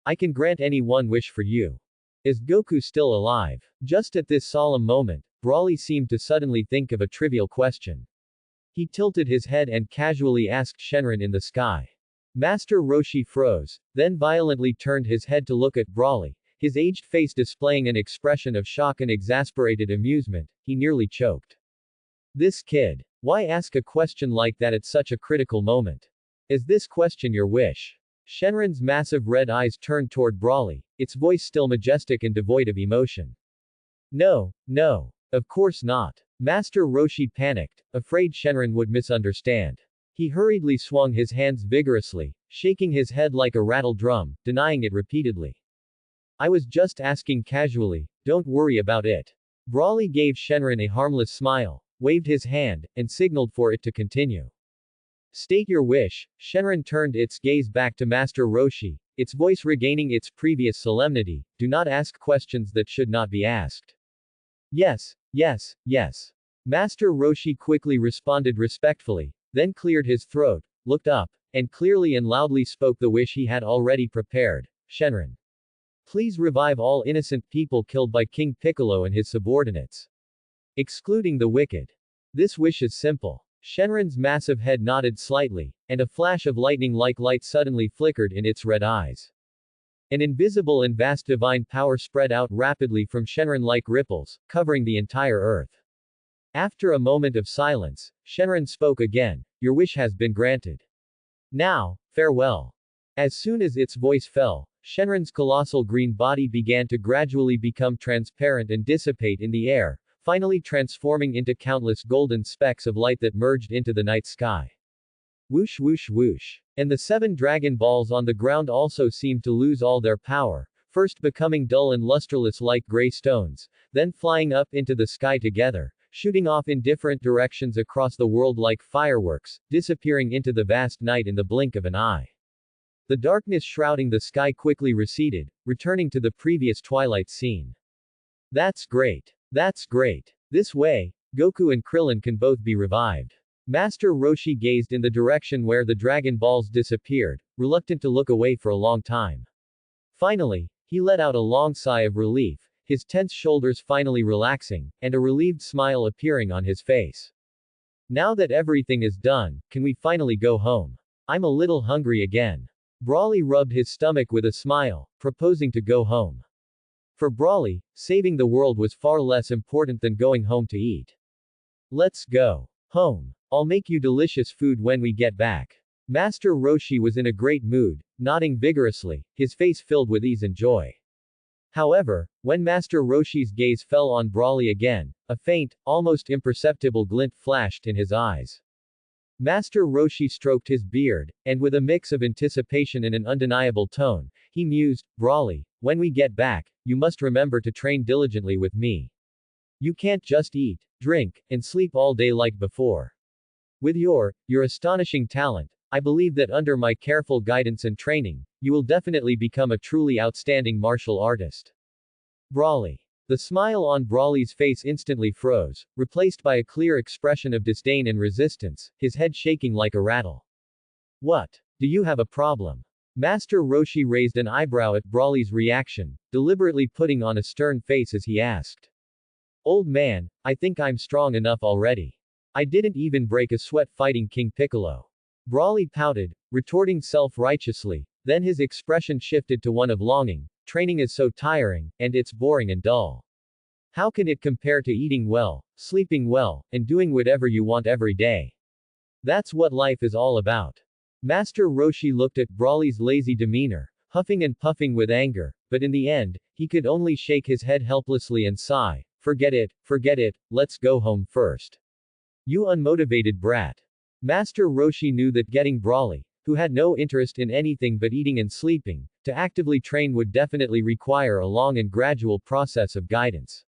I can grant any one wish for you. Is Goku still alive? Just at this solemn moment, Broly seemed to suddenly think of a trivial question. He tilted his head and casually asked Shenron in the sky. Master Roshi froze, then violently turned his head to look at Broly, his aged face displaying an expression of shock and exasperated amusement. He nearly choked. This kid. Why ask a question like that at such a critical moment? Is this question your wish? Shenron's massive red eyes turned toward Broly, its voice still majestic and devoid of emotion. No, no. Of course not. Master Roshi panicked, afraid Shenron would misunderstand. He hurriedly swung his hands vigorously, shaking his head like a rattled drum, denying it repeatedly. I was just asking casually, don't worry about it. Broly gave Shenron a harmless smile, waved his hand, and signaled for it to continue. State your wish. Shenron turned its gaze back to Master Roshi, its voice regaining its previous solemnity. Do not ask questions that should not be asked. Yes, yes, yes. Master Roshi quickly responded respectfully, then cleared his throat, looked up, and clearly and loudly spoke the wish he had already prepared. Shenron. Please revive all innocent people killed by King Piccolo and his subordinates. Excluding the wicked. This wish is simple. Shenron's massive head nodded slightly, and a flash of lightning-like light suddenly flickered in its red eyes. An invisible and vast divine power spread out rapidly from Shenron like ripples, covering the entire earth. After a moment of silence, Shenron spoke again. Your wish has been granted. Now, farewell. As soon as its voice fell, Shenron's colossal green body began to gradually become transparent and dissipate in the air, finally transforming into countless golden specks of light that merged into the night sky. Whoosh whoosh whoosh. And the 7 Dragon Balls on the ground also seemed to lose all their power, first becoming dull and lusterless like gray stones, then flying up into the sky together, shooting off in different directions across the world like fireworks, disappearing into the vast night in the blink of an eye. The darkness shrouding the sky quickly receded, returning to the previous twilight scene. That's great. That's great. This way, Goku and Krillin can both be revived. Master Roshi gazed in the direction where the Dragon Balls disappeared, reluctant to look away for a long time. Finally, he let out a long sigh of relief, his tense shoulders finally relaxing, and a relieved smile appearing on his face. Now that everything is done, can we finally go home? I'm a little hungry again. Broly rubbed his stomach with a smile, proposing to go home. For Broly, saving the world was far less important than going home to eat. Let's go home. I'll make you delicious food when we get back. Master Roshi was in a great mood, nodding vigorously, his face filled with ease and joy. However, when Master Roshi's gaze fell on Broly again, a faint, almost imperceptible glint flashed in his eyes. Master Roshi stroked his beard, and with a mix of anticipation and an undeniable tone, he mused, Broly, when we get back, you must remember to train diligently with me. You can't just eat, drink, and sleep all day like before. With your astonishing talent, I believe that under my careful guidance and training, you will definitely become a truly outstanding martial artist. Brawly. The smile on Brawly's face instantly froze, replaced by a clear expression of disdain and resistance, his head shaking like a rattle. What? Do you have a problem? Master Roshi raised an eyebrow at Brawly's reaction, deliberately putting on a stern face as he asked. Old man, I think I'm strong enough already. I didn't even break a sweat fighting King Piccolo. Brawly pouted, retorting self-righteously, then his expression shifted to one of longing. Training is so tiring, and it's boring and dull. How can it compare to eating well, sleeping well, and doing whatever you want every day? That's what life is all about. Master Roshi looked at Brawly's lazy demeanor, huffing and puffing with anger, but in the end, he could only shake his head helplessly and sigh, forget it, let's go home first. You unmotivated brat. Master Roshi knew that getting Brawly, who had no interest in anything but eating and sleeping, to actively train would definitely require a long and gradual process of guidance.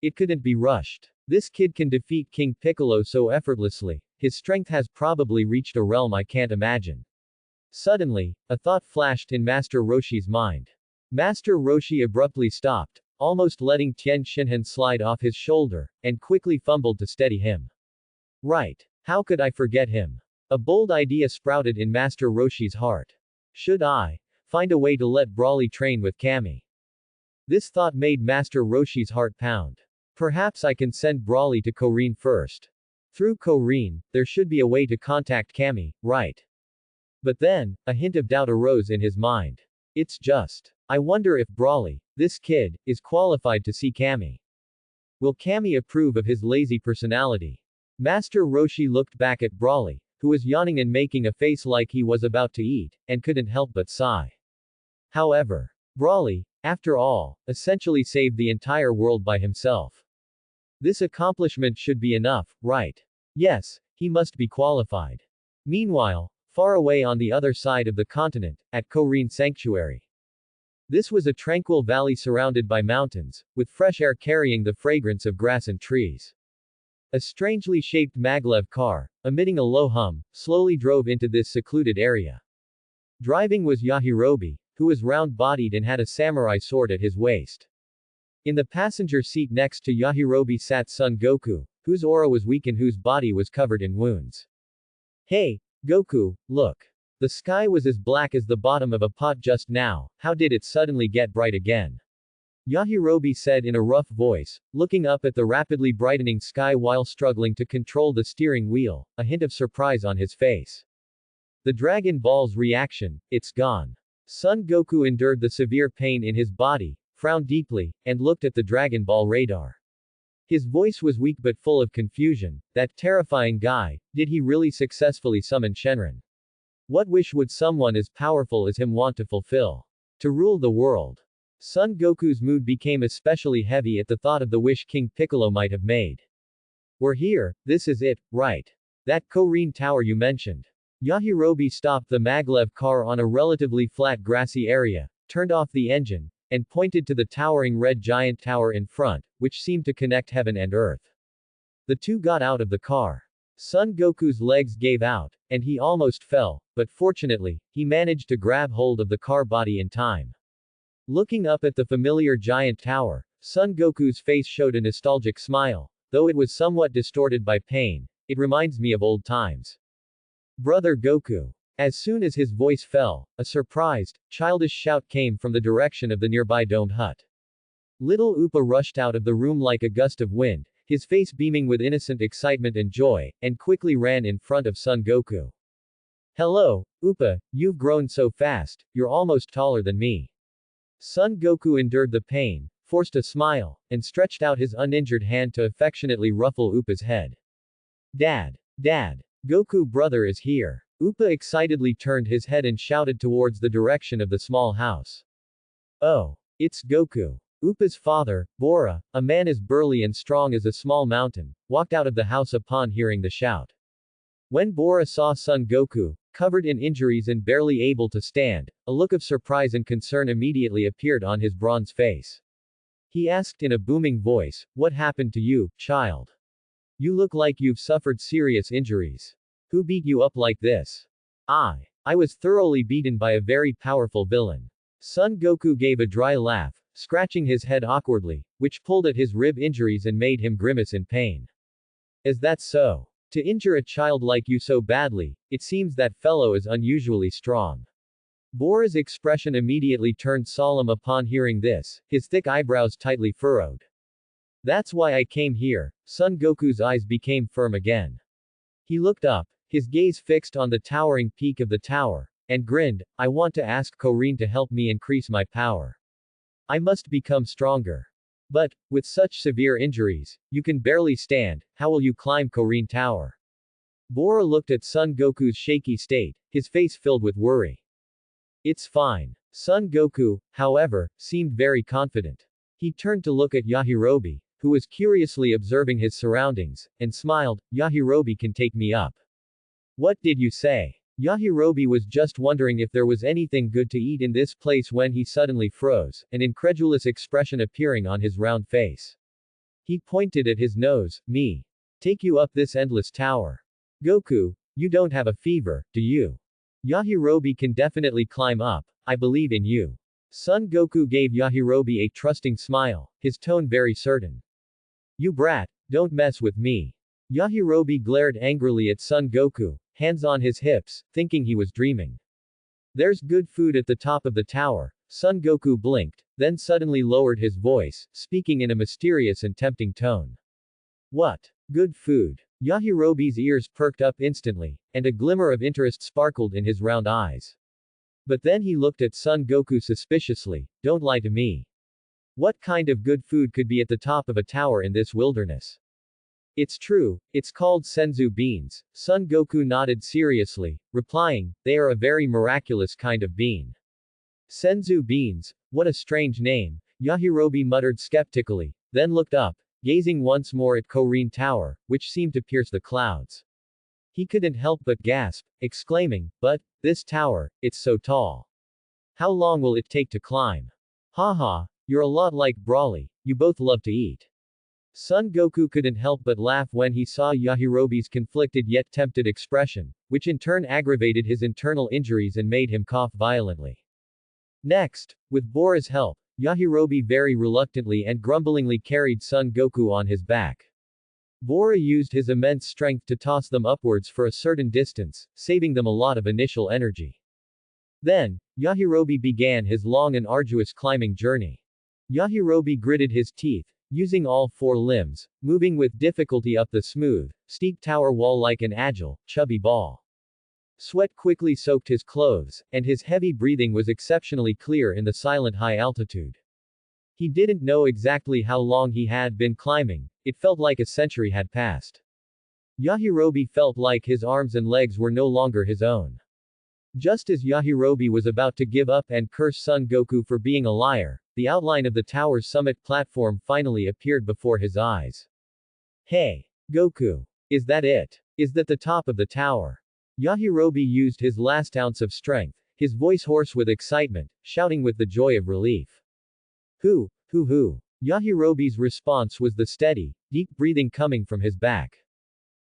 It couldn't be rushed. This kid can defeat King Piccolo so effortlessly, his strength has probably reached a realm I can't imagine. Suddenly, a thought flashed in Master Roshi's mind. Master Roshi abruptly stopped, almost letting Tien Shinhan slide off his shoulder, and quickly fumbled to steady him. Right. How could I forget him? A bold idea sprouted in Master Roshi's heart. Should I find a way to let Brawly train with Kami? This thought made Master Roshi's heart pound. Perhaps I can send Brawly to Korin first. Through Korin, there should be a way to contact Kami, right? But then, a hint of doubt arose in his mind. I wonder if Brawly, this kid, is qualified to see Kami. Will Kami approve of his lazy personality? Master Roshi looked back at Brawly, who was yawning and making a face like he was about to eat, and couldn't help but sigh. However, Brawly, after all, essentially saved the entire world by himself. This accomplishment should be enough, right? Yes, he must be qualified. Meanwhile, far away on the other side of the continent, at Korin Sanctuary. This was a tranquil valley surrounded by mountains, with fresh air carrying the fragrance of grass and trees. A strangely shaped maglev car, emitting a low hum, slowly drove into this secluded area. Driving was Yajirobe, who was round-bodied and had a samurai sword at his waist. In the passenger seat next to Yajirobe sat Son Goku, whose aura was weak and whose body was covered in wounds. Hey, Goku, look. The sky was as black as the bottom of a pot just now, how did it suddenly get bright again? Yajirobe said in a rough voice, looking up at the rapidly brightening sky while struggling to control the steering wheel, a hint of surprise on his face. The Dragon Ball's reaction, it's gone. Son Goku endured the severe pain in his body, frowned deeply, and looked at the Dragon Ball radar. His voice was weak but full of confusion. That terrifying guy, did he really successfully summon Shenron? What wish would someone as powerful as him want to fulfill? To rule the world. Son Goku's mood became especially heavy at the thought of the wish King Piccolo might have made. We're here, this is it, right? That Korin tower you mentioned. Yajirobe stopped the maglev car on a relatively flat grassy area, turned off the engine, and pointed to the towering red giant tower in front, which seemed to connect heaven and earth. The two got out of the car. Son Goku's legs gave out, and he almost fell, but fortunately, he managed to grab hold of the car body in time. Looking up at the familiar giant tower, Son Goku's face showed a nostalgic smile, though it was somewhat distorted by pain. It reminds me of old times. Brother Goku. As soon as his voice fell, a surprised, childish shout came from the direction of the nearby domed hut. Little Upa rushed out of the room like a gust of wind, his face beaming with innocent excitement and joy, and quickly ran in front of Son Goku. Hello, Upa, you've grown so fast, you're almost taller than me. Son Goku endured the pain, forced a smile, and stretched out his uninjured hand to affectionately ruffle Upa's head. Dad! Dad! Goku brother is here. Upa excitedly turned his head and shouted towards the direction of the small house. Oh! It's Goku. Upa's father, Bora, a man as burly and strong as a small mountain, walked out of the house upon hearing the shout. When Bora saw Son Goku, covered in injuries and barely able to stand, a look of surprise and concern immediately appeared on his bronze face. He asked in a booming voice, "What happened to you, child?" You look like you've suffered serious injuries. Who beat you up like this? I was thoroughly beaten by a very powerful villain. Son Goku gave a dry laugh, scratching his head awkwardly, which pulled at his rib injuries and made him grimace in pain. Is that so? To injure a child like you so badly, it seems that fellow is unusually strong. Bora's expression immediately turned solemn upon hearing this, his thick eyebrows tightly furrowed. That's why I came here. Son Goku's eyes became firm again. He looked up, his gaze fixed on the towering peak of the tower, and grinned. I want to ask Korin to help me increase my power. I must become stronger. But, with such severe injuries, you can barely stand, how will you climb Korin Tower? Bora looked at Son Goku's shaky state, his face filled with worry. It's fine. Son Goku, however, seemed very confident. He turned to look at Yajirobe, who was curiously observing his surroundings, and smiled. Yajirobe can take me up. What did you say? Yajirobe was just wondering if there was anything good to eat in this place when he suddenly froze, an incredulous expression appearing on his round face. He pointed at his nose. Me. Take you up this endless tower. Goku, you don't have a fever, do you? Yajirobe can definitely climb up. I believe in you. Son Goku gave Yajirobe a trusting smile, his tone very certain. You brat, don't mess with me. Yajirobe glared angrily at Son Goku, hands on his hips, thinking he was dreaming. There's good food at the top of the tower. Son Goku blinked, then suddenly lowered his voice, speaking in a mysterious and tempting tone. What? Good food? Yajirobe's ears perked up instantly, and a glimmer of interest sparkled in his round eyes. But then he looked at Son Goku suspiciously. Don't lie to me. What kind of good food could be at the top of a tower in this wilderness? It's true, it's called senzu beans. Son Goku nodded seriously, replying, they are a very miraculous kind of bean. Senzu beans, what a strange name, Yajirobe muttered skeptically, then looked up, gazing once more at Korin Tower, which seemed to pierce the clouds. He couldn't help but gasp, exclaiming, but, this tower, it's so tall. How long will it take to climb? Haha, you're a lot like Broly, you both love to eat. Son Goku couldn't help but laugh when he saw Yajirobe's conflicted yet tempted expression, which in turn aggravated his internal injuries and made him cough violently. Next, with Bora's help, Yajirobe very reluctantly and grumblingly carried Son Goku on his back. Bora used his immense strength to toss them upwards for a certain distance, saving them a lot of initial energy. Then, Yajirobe began his long and arduous climbing journey. Yajirobe gritted his teeth, using all four limbs, moving with difficulty up the smooth, steep tower wall like an agile, chubby ball. Sweat quickly soaked his clothes, and his heavy breathing was exceptionally clear in the silent high altitude. He didn't know exactly how long he had been climbing, it felt like a century had passed. Yajirobe felt like his arms and legs were no longer his own. Just as Yajirobe was about to give up and curse Son Goku for being a liar, the outline of the tower's summit platform finally appeared before his eyes. Hey! Goku! Is that it? Is that the top of the tower? Yajirobe used his last ounce of strength, his voice hoarse with excitement, shouting with the joy of relief. Who? Yajirobe's response was the steady, deep breathing coming from his back.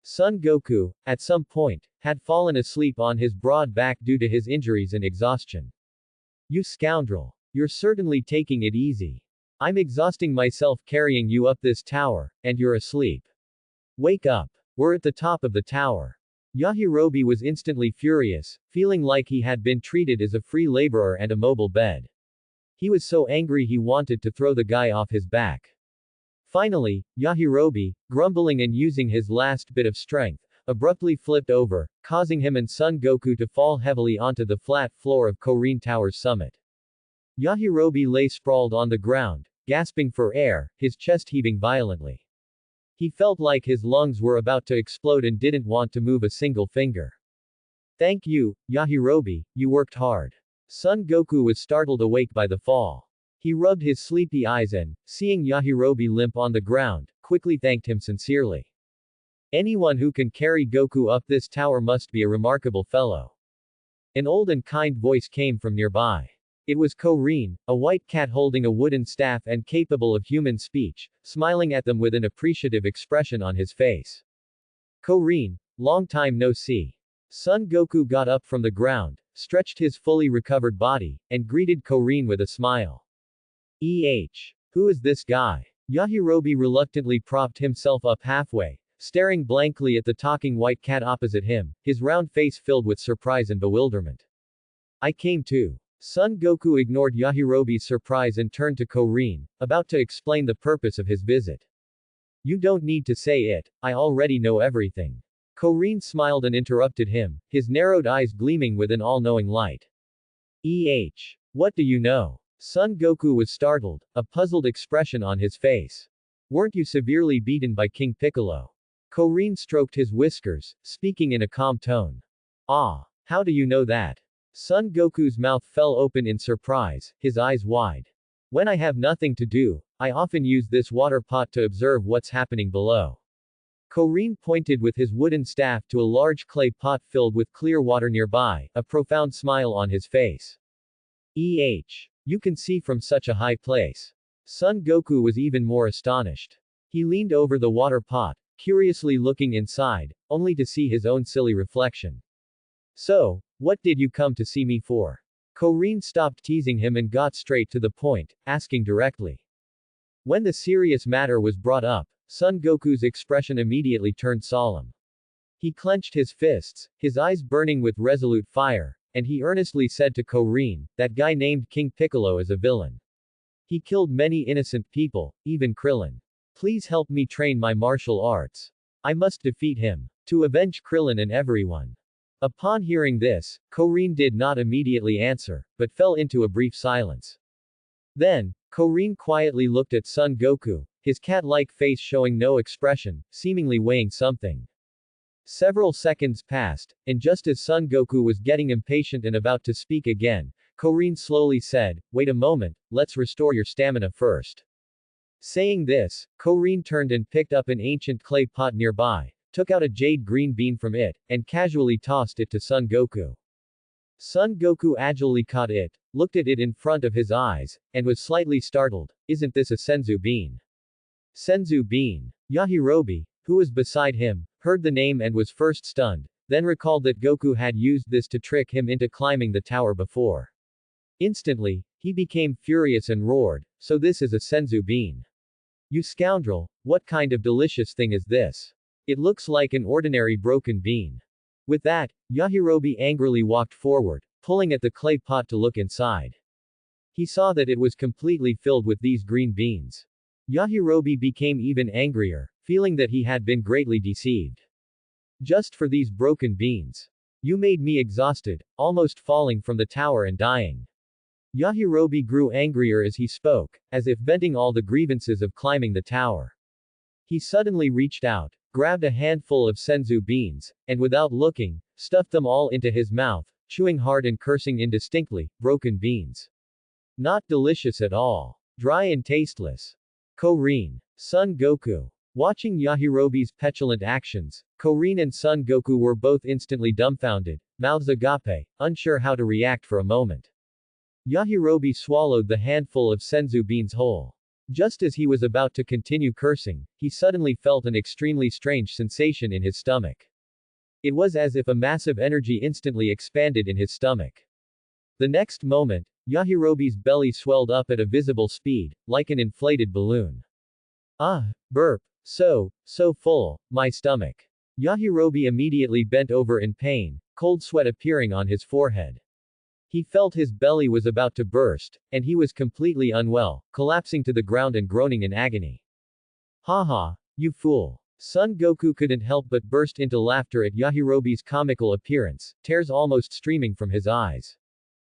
Son Goku, at some point, had fallen asleep on his broad back due to his injuries and exhaustion. You scoundrel! You're certainly taking it easy. I'm exhausting myself carrying you up this tower, and you're asleep. Wake up. We're at the top of the tower. Yajirobe was instantly furious, feeling like he had been treated as a free laborer and a mobile bed. He was so angry he wanted to throw the guy off his back. Finally, Yajirobe, grumbling and using his last bit of strength, abruptly flipped over, causing him and Son Goku to fall heavily onto the flat floor of Korin Tower's summit. Yajirobe lay sprawled on the ground, gasping for air, his chest heaving violently. He felt like his lungs were about to explode and didn't want to move a single finger. Thank you, Yajirobe, you worked hard. Son Goku was startled awake by the fall. He rubbed his sleepy eyes and, seeing Yajirobe limp on the ground, quickly thanked him sincerely. Anyone who can carry Goku up this tower must be a remarkable fellow. An old and kind voice came from nearby. It was Korin, a white cat holding a wooden staff and capable of human speech, smiling at them with an appreciative expression on his face. Korin, long time no see. Son Goku got up from the ground, stretched his fully recovered body, and greeted Korin with a smile. Who is this guy? Yajirobe reluctantly propped himself up halfway, staring blankly at the talking white cat opposite him, his round face filled with surprise and bewilderment. I came too. Son Goku ignored Yajirobe's surprise and turned to Korin, about to explain the purpose of his visit. You don't need to say it, I already know everything. Korin smiled and interrupted him, his narrowed eyes gleaming with an all-knowing light. What do you know? Son Goku was startled, a puzzled expression on his face. Weren't you severely beaten by King Piccolo? Korin stroked his whiskers, speaking in a calm tone. Ah, how do you know that? Son Goku's mouth fell open in surprise, his eyes wide. When I have nothing to do, I often use this water pot to observe what's happening below. Korin pointed with his wooden staff to a large clay pot filled with clear water nearby, a profound smile on his face. You can see from such a high place. Son Goku was even more astonished. He leaned over the water pot, curiously looking inside, only to see his own silly reflection. So, what did you come to see me for? Korin stopped teasing him and got straight to the point, asking directly. When the serious matter was brought up, Son Goku's expression immediately turned solemn. He clenched his fists, his eyes burning with resolute fire, and he earnestly said to Korin, that guy named King Piccolo is a villain. He killed many innocent people, even Krillin. Please help me train my martial arts. I must defeat him. To avenge Krillin and everyone. Upon hearing this, Korin did not immediately answer, but fell into a brief silence. Then, Korin quietly looked at Son Goku, his cat-like face showing no expression, seemingly weighing something. Several seconds passed, and just as Son Goku was getting impatient and about to speak again, Korin slowly said, wait a moment, let's restore your stamina first. Saying this, Korin turned and picked up an ancient clay pot nearby, took out a jade green bean from it, and casually tossed it to Son Goku. Son Goku agilely caught it, looked at it in front of his eyes, and was slightly startled. Isn't this a senzu bean? Senzu bean. Yajirobe, who was beside him, heard the name and was first stunned, then recalled that Goku had used this to trick him into climbing the tower before. Instantly, he became furious and roared, so this is a senzu bean. You scoundrel, what kind of delicious thing is this? It looks like an ordinary broken bean. With that, Yajirobe angrily walked forward, pulling at the clay pot to look inside. He saw that it was completely filled with these green beans. Yajirobe became even angrier, feeling that he had been greatly deceived. Just for these broken beans. You made me exhausted, almost falling from the tower and dying. Yajirobe grew angrier as he spoke, as if venting all the grievances of climbing the tower. He suddenly reached out, grabbed a handful of senzu beans, and without looking, stuffed them all into his mouth, chewing hard and cursing indistinctly, broken beans. Not delicious at all. Dry and tasteless. Korin. Son Goku. Watching Yajirobe's petulant actions, Korin and Son Goku were both instantly dumbfounded, mouths agape, unsure how to react for a moment. Yajirobe swallowed the handful of senzu beans whole. Just as he was about to continue cursing, he suddenly felt an extremely strange sensation in his stomach. It was as if a massive energy instantly expanded in his stomach. The next moment, Yajirobe's belly swelled up at a visible speed, like an inflated balloon. Ah, burp. So full, my stomach. Yajirobe immediately bent over in pain, cold sweat appearing on his forehead. He felt his belly was about to burst, and he was completely unwell, collapsing to the ground and groaning in agony. Haha, you fool. Son Goku couldn't help but burst into laughter at Yajirobe's comical appearance, tears almost streaming from his eyes.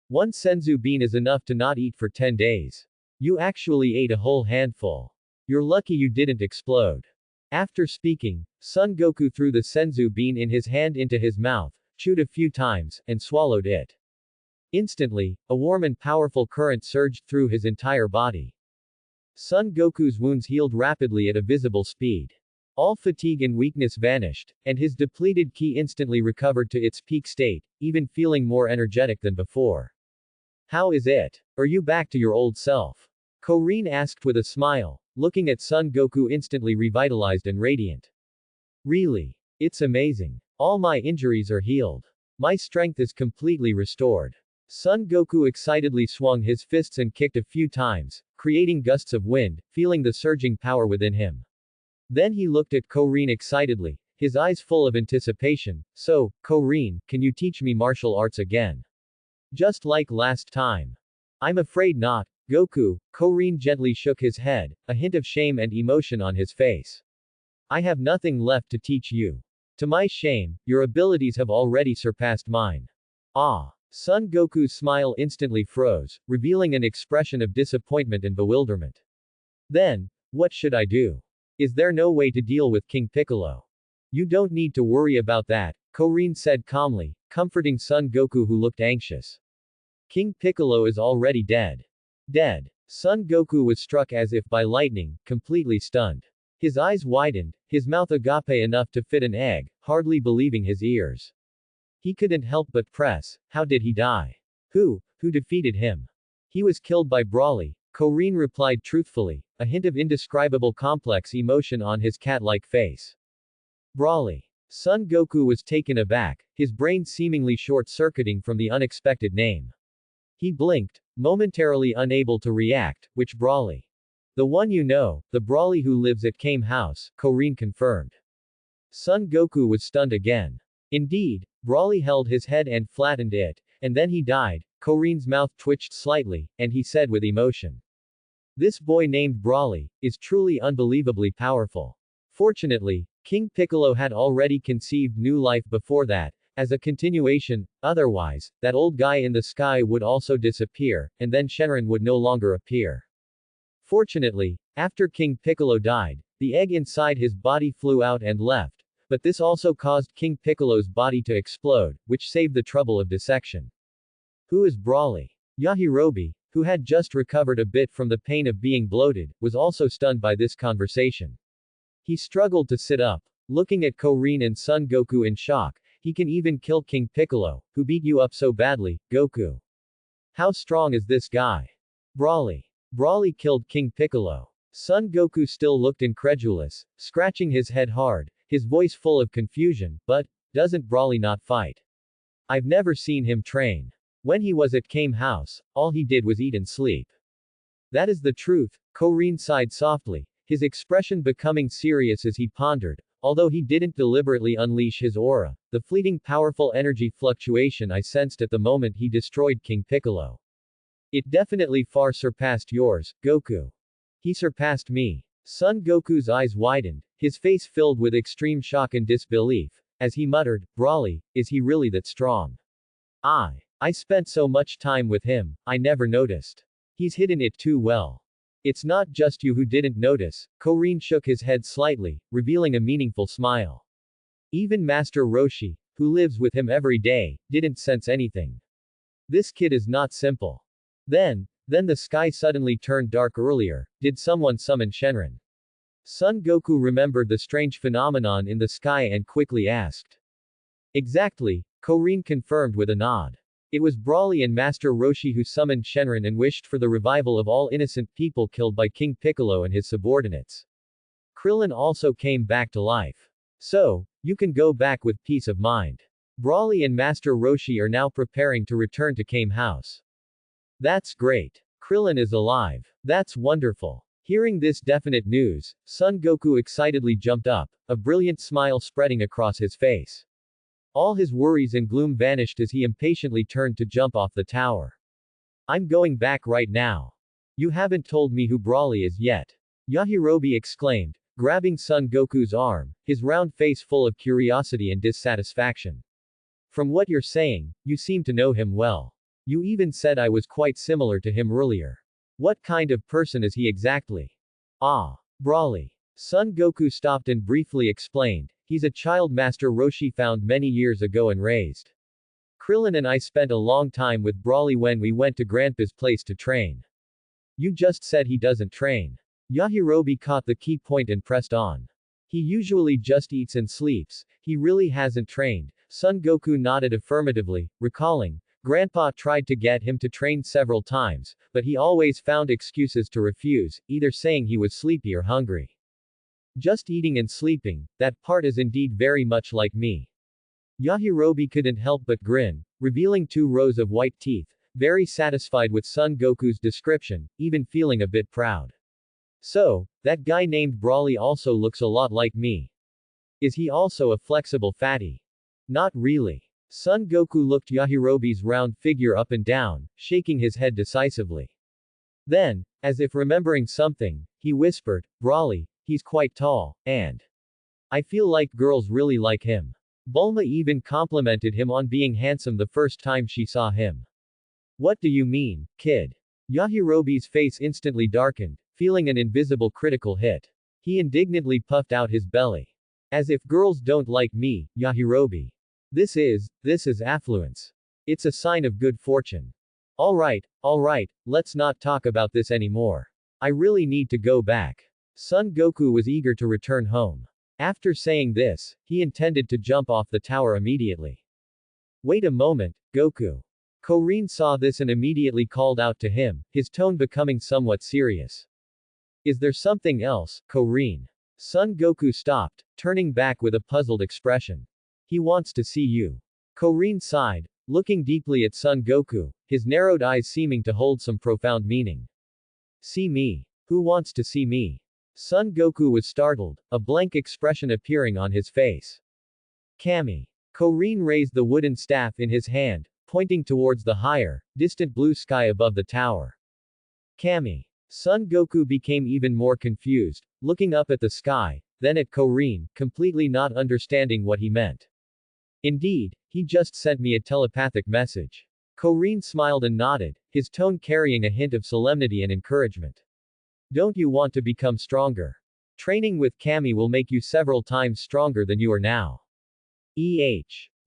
One senzu bean is enough to not eat for 10 days. You actually ate a whole handful. You're lucky you didn't explode. After speaking, Son Goku threw the senzu bean in his hand into his mouth, chewed a few times, and swallowed it. Instantly, a warm and powerful current surged through his entire body. Son Goku's wounds healed rapidly at a visible speed. All fatigue and weakness vanished, and his depleted ki instantly recovered to its peak state, even feeling more energetic than before. How is it? Are you back to your old self? Korin asked with a smile, looking at Son Goku instantly revitalized and radiant. Really? It's amazing. All my injuries are healed. My strength is completely restored. Son Goku excitedly swung his fists and kicked a few times, creating gusts of wind, feeling the surging power within him. Then he looked at Korin excitedly, his eyes full of anticipation. So, Korin, can you teach me martial arts again? Just like last time. I'm afraid not, Goku. Korin gently shook his head, a hint of shame and emotion on his face. I have nothing left to teach you. To my shame, your abilities have already surpassed mine. Ah. Son Goku's smile instantly froze, revealing an expression of disappointment and bewilderment. Then, what should I do? Is there no way to deal with King Piccolo? You don't need to worry about that, Korin said calmly, comforting Son Goku who looked anxious. King Piccolo is already dead. Dead. Son Goku was struck as if by lightning, completely stunned. His eyes widened, his mouth agape enough to fit an egg, hardly believing his ears. He couldn't help but press, how did he die? Who defeated him? He was killed by Brawly, Korin replied truthfully, a hint of indescribable complex emotion on his cat-like face. Brawly. Son Goku was taken aback, his brain seemingly short-circuiting from the unexpected name. He blinked, momentarily unable to react. Which Brawly? The one you know, the Brawly who lives at Kame House, Korin confirmed. Son Goku was stunned again. Indeed, Brawly held his head and flattened it, and then he died. Korin's mouth twitched slightly, and he said with emotion. This boy named Brawly is truly unbelievably powerful. Fortunately, King Piccolo had already conceived new life before that, as a continuation, otherwise, that old guy in the sky would also disappear, and then Shenron would no longer appear. Fortunately, after King Piccolo died, the egg inside his body flew out and left, but this also caused King Piccolo's body to explode, which saved the trouble of dissection. Who is Brawly? Yajirobe, who had just recovered a bit from the pain of being bloated, was also stunned by this conversation. He struggled to sit up, looking at Korin and Son Goku in shock. He can even kill King Piccolo, who beat you up so badly, Goku. How strong is this guy? Brawly. Brawly killed King Piccolo. Son Goku still looked incredulous, scratching his head hard, his voice full of confusion, but, doesn't Brawly not fight? I've never seen him train. When he was at Kame House, all he did was eat and sleep. That is the truth, Korin sighed softly, his expression becoming serious as he pondered. Although he didn't deliberately unleash his aura, the fleeting powerful energy fluctuation I sensed at the moment he destroyed King Piccolo. It definitely far surpassed yours, Goku. He surpassed me. Son Goku's eyes widened, his face filled with extreme shock and disbelief, as he muttered, Brawly, is he really that strong? I spent so much time with him, I never noticed. He's hidden it too well. It's not just you who didn't notice, Korin shook his head slightly, revealing a meaningful smile. Even Master Roshi, who lives with him every day, didn't sense anything. This kid is not simple. Then the sky suddenly turned dark earlier. Did someone summon Shenron? Son Goku remembered the strange phenomenon in the sky and quickly asked. Exactly, Korin confirmed with a nod. It was Brawly and Master Roshi who summoned Shenron and wished for the revival of all innocent people killed by King Piccolo and his subordinates. Krillin also came back to life. So, you can go back with peace of mind. Brawly and Master Roshi are now preparing to return to Kame House. That's great. Krillin is alive. That's wonderful. Hearing this definite news, Son Goku excitedly jumped up, a brilliant smile spreading across his face. All his worries and gloom vanished as he impatiently turned to jump off the tower. I'm going back right now. You haven't told me who Brawly is yet. Yajirobe exclaimed, grabbing Son Goku's arm, his round face full of curiosity and dissatisfaction. From what you're saying, you seem to know him well. You even said I was quite similar to him earlier. What kind of person is he exactly? Brawly. Son Goku stopped and briefly explained, he's a child Master Roshi found many years ago and raised. Krillin and I spent a long time with Brawly when we went to Grandpa's place to train. You just said he doesn't train. Yajirobe caught the key point and pressed on. He usually just eats and sleeps, he really hasn't trained. Son Goku nodded affirmatively, recalling, Grandpa tried to get him to train several times, but he always found excuses to refuse, either saying he was sleepy or hungry. Just eating and sleeping, that part is indeed very much like me. Yajirobe couldn't help but grin, revealing 2 rows of white teeth, very satisfied with Son Goku's description, even feeling a bit proud. So, that guy named Broly also looks a lot like me. Is he also a flexible fatty? Not really. Son Goku looked Yajirobe's round figure up and down, shaking his head decisively. Then, as if remembering something, he whispered, Broly, he's quite tall, and I feel like girls really like him. Bulma even complimented him on being handsome the first time she saw him. What do you mean, kid? Yajirobe's face instantly darkened, feeling an invisible critical hit. He indignantly puffed out his belly. As if girls don't like me, Yajirobe. This is affluence. It's a sign of good fortune. Alright, let's not talk about this anymore. I really need to go back. Son Goku was eager to return home. After saying this, he intended to jump off the tower immediately. Wait a moment, Goku. Korin saw this and immediately called out to him, his tone becoming somewhat serious. Is there something else, Korin? Son Goku stopped, turning back with a puzzled expression. He wants to see you. Korin sighed, looking deeply at Son Goku, his narrowed eyes seeming to hold some profound meaning. See me? Who wants to see me? Son Goku was startled, a blank expression appearing on his face. Kami. Korin raised the wooden staff in his hand, pointing towards the higher, distant blue sky above the tower. Kami. Son Goku became even more confused, looking up at the sky, then at Korin, completely not understanding what he meant. Indeed, he just sent me a telepathic message. Korin smiled and nodded, his tone carrying a hint of solemnity and encouragement. Don't you want to become stronger? Training with Kami will make you several times stronger than you are now.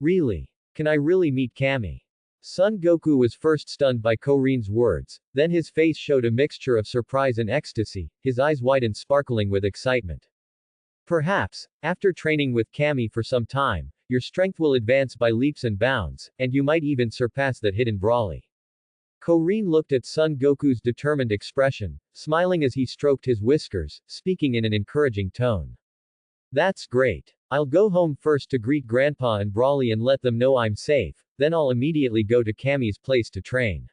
Really? Can I really meet Kami? Son Goku was first stunned by Korin's words, then his face showed a mixture of surprise and ecstasy, his eyes wide and sparkling with excitement. Perhaps, after training with Kami for some time, your strength will advance by leaps and bounds, and you might even surpass that hidden Broly. Korin looked at Son Goku's determined expression, smiling as he stroked his whiskers, speaking in an encouraging tone. That's great. I'll go home first to greet Grandpa and Broly and let them know I'm safe, then I'll immediately go to Kami's place to train.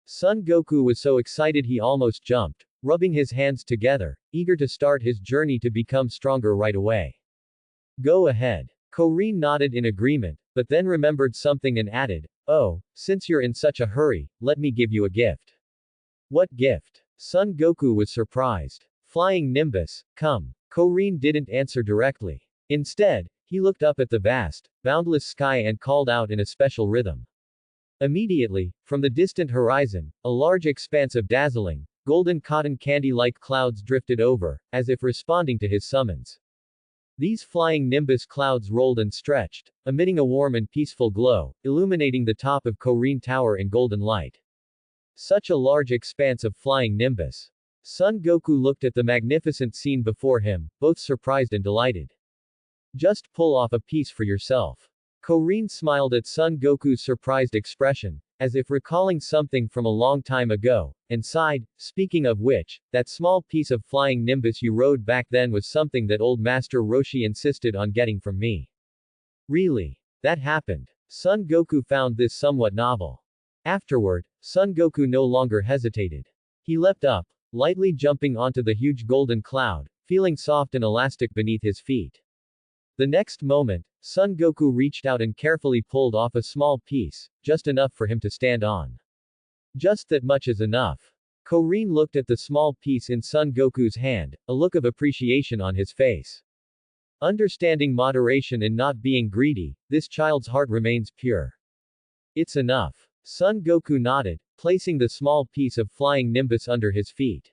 Son Goku was so excited he almost jumped, rubbing his hands together, eager to start his journey to become stronger right away. Go ahead. Korin nodded in agreement, but then remembered something and added, oh, since you're in such a hurry, let me give you a gift. What gift? Son Goku was surprised. Flying Nimbus, come. Korin didn't answer directly. Instead, he looked up at the vast, boundless sky and called out in a special rhythm. Immediately, from the distant horizon, a large expanse of dazzling, golden cotton candy-like clouds drifted over, as if responding to his summons. These flying nimbus clouds rolled and stretched, emitting a warm and peaceful glow, illuminating the top of Korin Tower in golden light. Such a large expanse of flying nimbus. Son Goku looked at the magnificent scene before him, both surprised and delighted. Just pull off a piece for yourself. Korin smiled at Son Goku's surprised expression, as if recalling something from a long time ago, and sighed, speaking of which, that small piece of flying nimbus you rode back then was something that old Master Roshi insisted on getting from me. Really? That happened. Son Goku found this somewhat novel. Afterward, Son Goku no longer hesitated. He leapt up, lightly jumping onto the huge golden cloud, feeling soft and elastic beneath his feet. The next moment, Son Goku reached out and carefully pulled off a small piece, just enough for him to stand on. Just that much is enough. Korin looked at the small piece in Son Goku's hand, a look of appreciation on his face. Understanding moderation and not being greedy, this child's heart remains pure. It's enough. Son Goku nodded, placing the small piece of flying nimbus under his feet.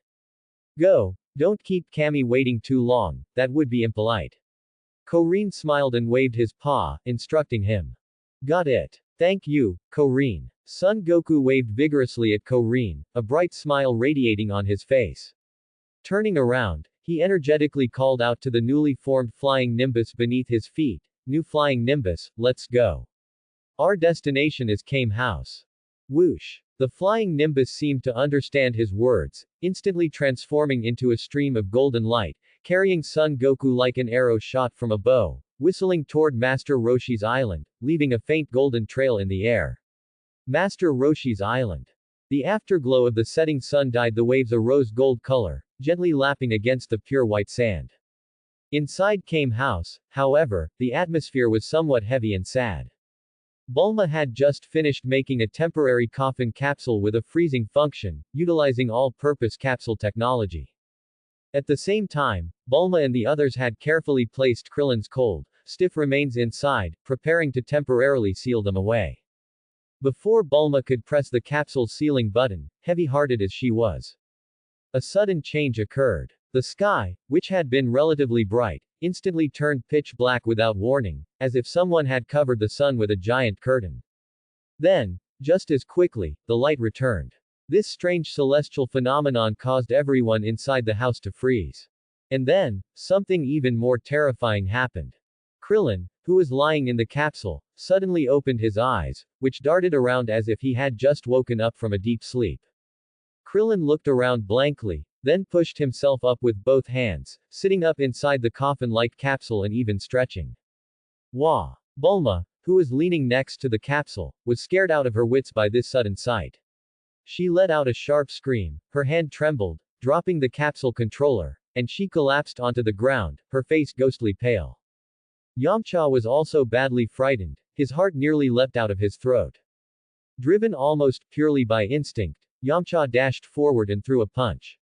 Go. Don't keep Kami waiting too long, that would be impolite. Korin smiled and waved his paw, instructing him. Got it. Thank you, Korin. Son Goku waved vigorously at Korin, a bright smile radiating on his face. Turning around, he energetically called out to the newly formed flying nimbus beneath his feet, New flying nimbus, let's go. Our destination is Kame House. Whoosh. The flying nimbus seemed to understand his words, instantly transforming into a stream of golden light, carrying Son Goku like an arrow shot from a bow, whistling toward Master Roshi's island, leaving a faint golden trail in the air. Master Roshi's island. The afterglow of the setting sun dyed the waves a rose-gold color, gently lapping against the pure white sand. Inside Kame House, however, the atmosphere was somewhat heavy and sad. Bulma had just finished making a temporary coffin capsule with a freezing function, utilizing all-purpose capsule technology. At the same time, Bulma and the others had carefully placed Krillin's cold, stiff remains inside, preparing to temporarily seal them away. Before Bulma could press the capsule's sealing button, heavy-hearted as she was, a sudden change occurred. The sky, which had been relatively bright, instantly turned pitch black without warning, as if someone had covered the sun with a giant curtain. Then, just as quickly, the light returned. This strange celestial phenomenon caused everyone inside the house to freeze. And then, something even more terrifying happened. Krillin, who was lying in the capsule, suddenly opened his eyes, which darted around as if he had just woken up from a deep sleep. Krillin looked around blankly, then pushed himself up with both hands, sitting up inside the coffin-like capsule and even stretching. Wah! Bulma, who was leaning next to the capsule, was scared out of her wits by this sudden sight. She let out a sharp scream, her hand trembled, dropping the capsule controller, and she collapsed onto the ground, her face ghostly pale. Yamcha was also badly frightened, his heart nearly leapt out of his throat. Driven almost purely by instinct, Yamcha dashed forward and threw a punch.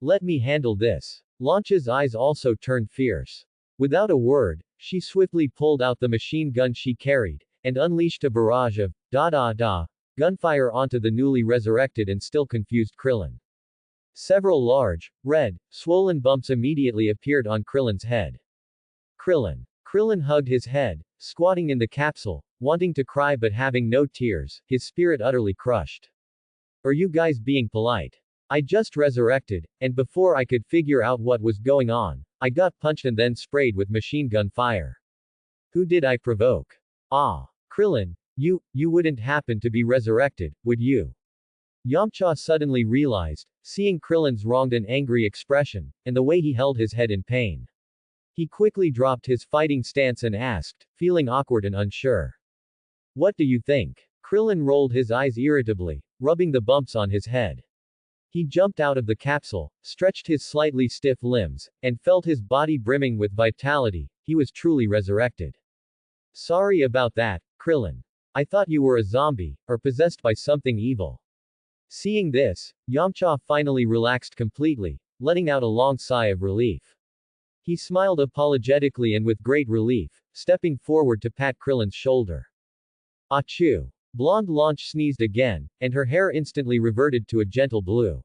Let me handle this. Launch's eyes also turned fierce. Without a word, she swiftly pulled out the machine gun she carried, and unleashed a barrage of da-da-da gunfire onto the newly resurrected and still confused Krillin. Several large, red, swollen bumps immediately appeared on Krillin's head. Krillin hugged his head, squatting in the capsule, wanting to cry but having no tears, his spirit utterly crushed. Are you guys being polite? I just resurrected, and before I could figure out what was going on, I got punched and then sprayed with machine gun fire. Who did I provoke? Ah. Krillin, you wouldn't happen to be resurrected, would you? Yamcha suddenly realized, seeing Krillin's wronged and angry expression, and the way he held his head in pain. He quickly dropped his fighting stance and asked, feeling awkward and unsure. What do you think? Krillin rolled his eyes irritably, rubbing the bumps on his head. He jumped out of the capsule, stretched his slightly stiff limbs, and felt his body brimming with vitality. He was truly resurrected. Sorry about that, Krillin. I thought you were a zombie, or possessed by something evil. Seeing this, Yamcha finally relaxed completely, letting out a long sigh of relief. He smiled apologetically and with great relief, stepping forward to pat Krillin's shoulder. Achoo! Blonde Launch sneezed again, and her hair instantly reverted to a gentle blue.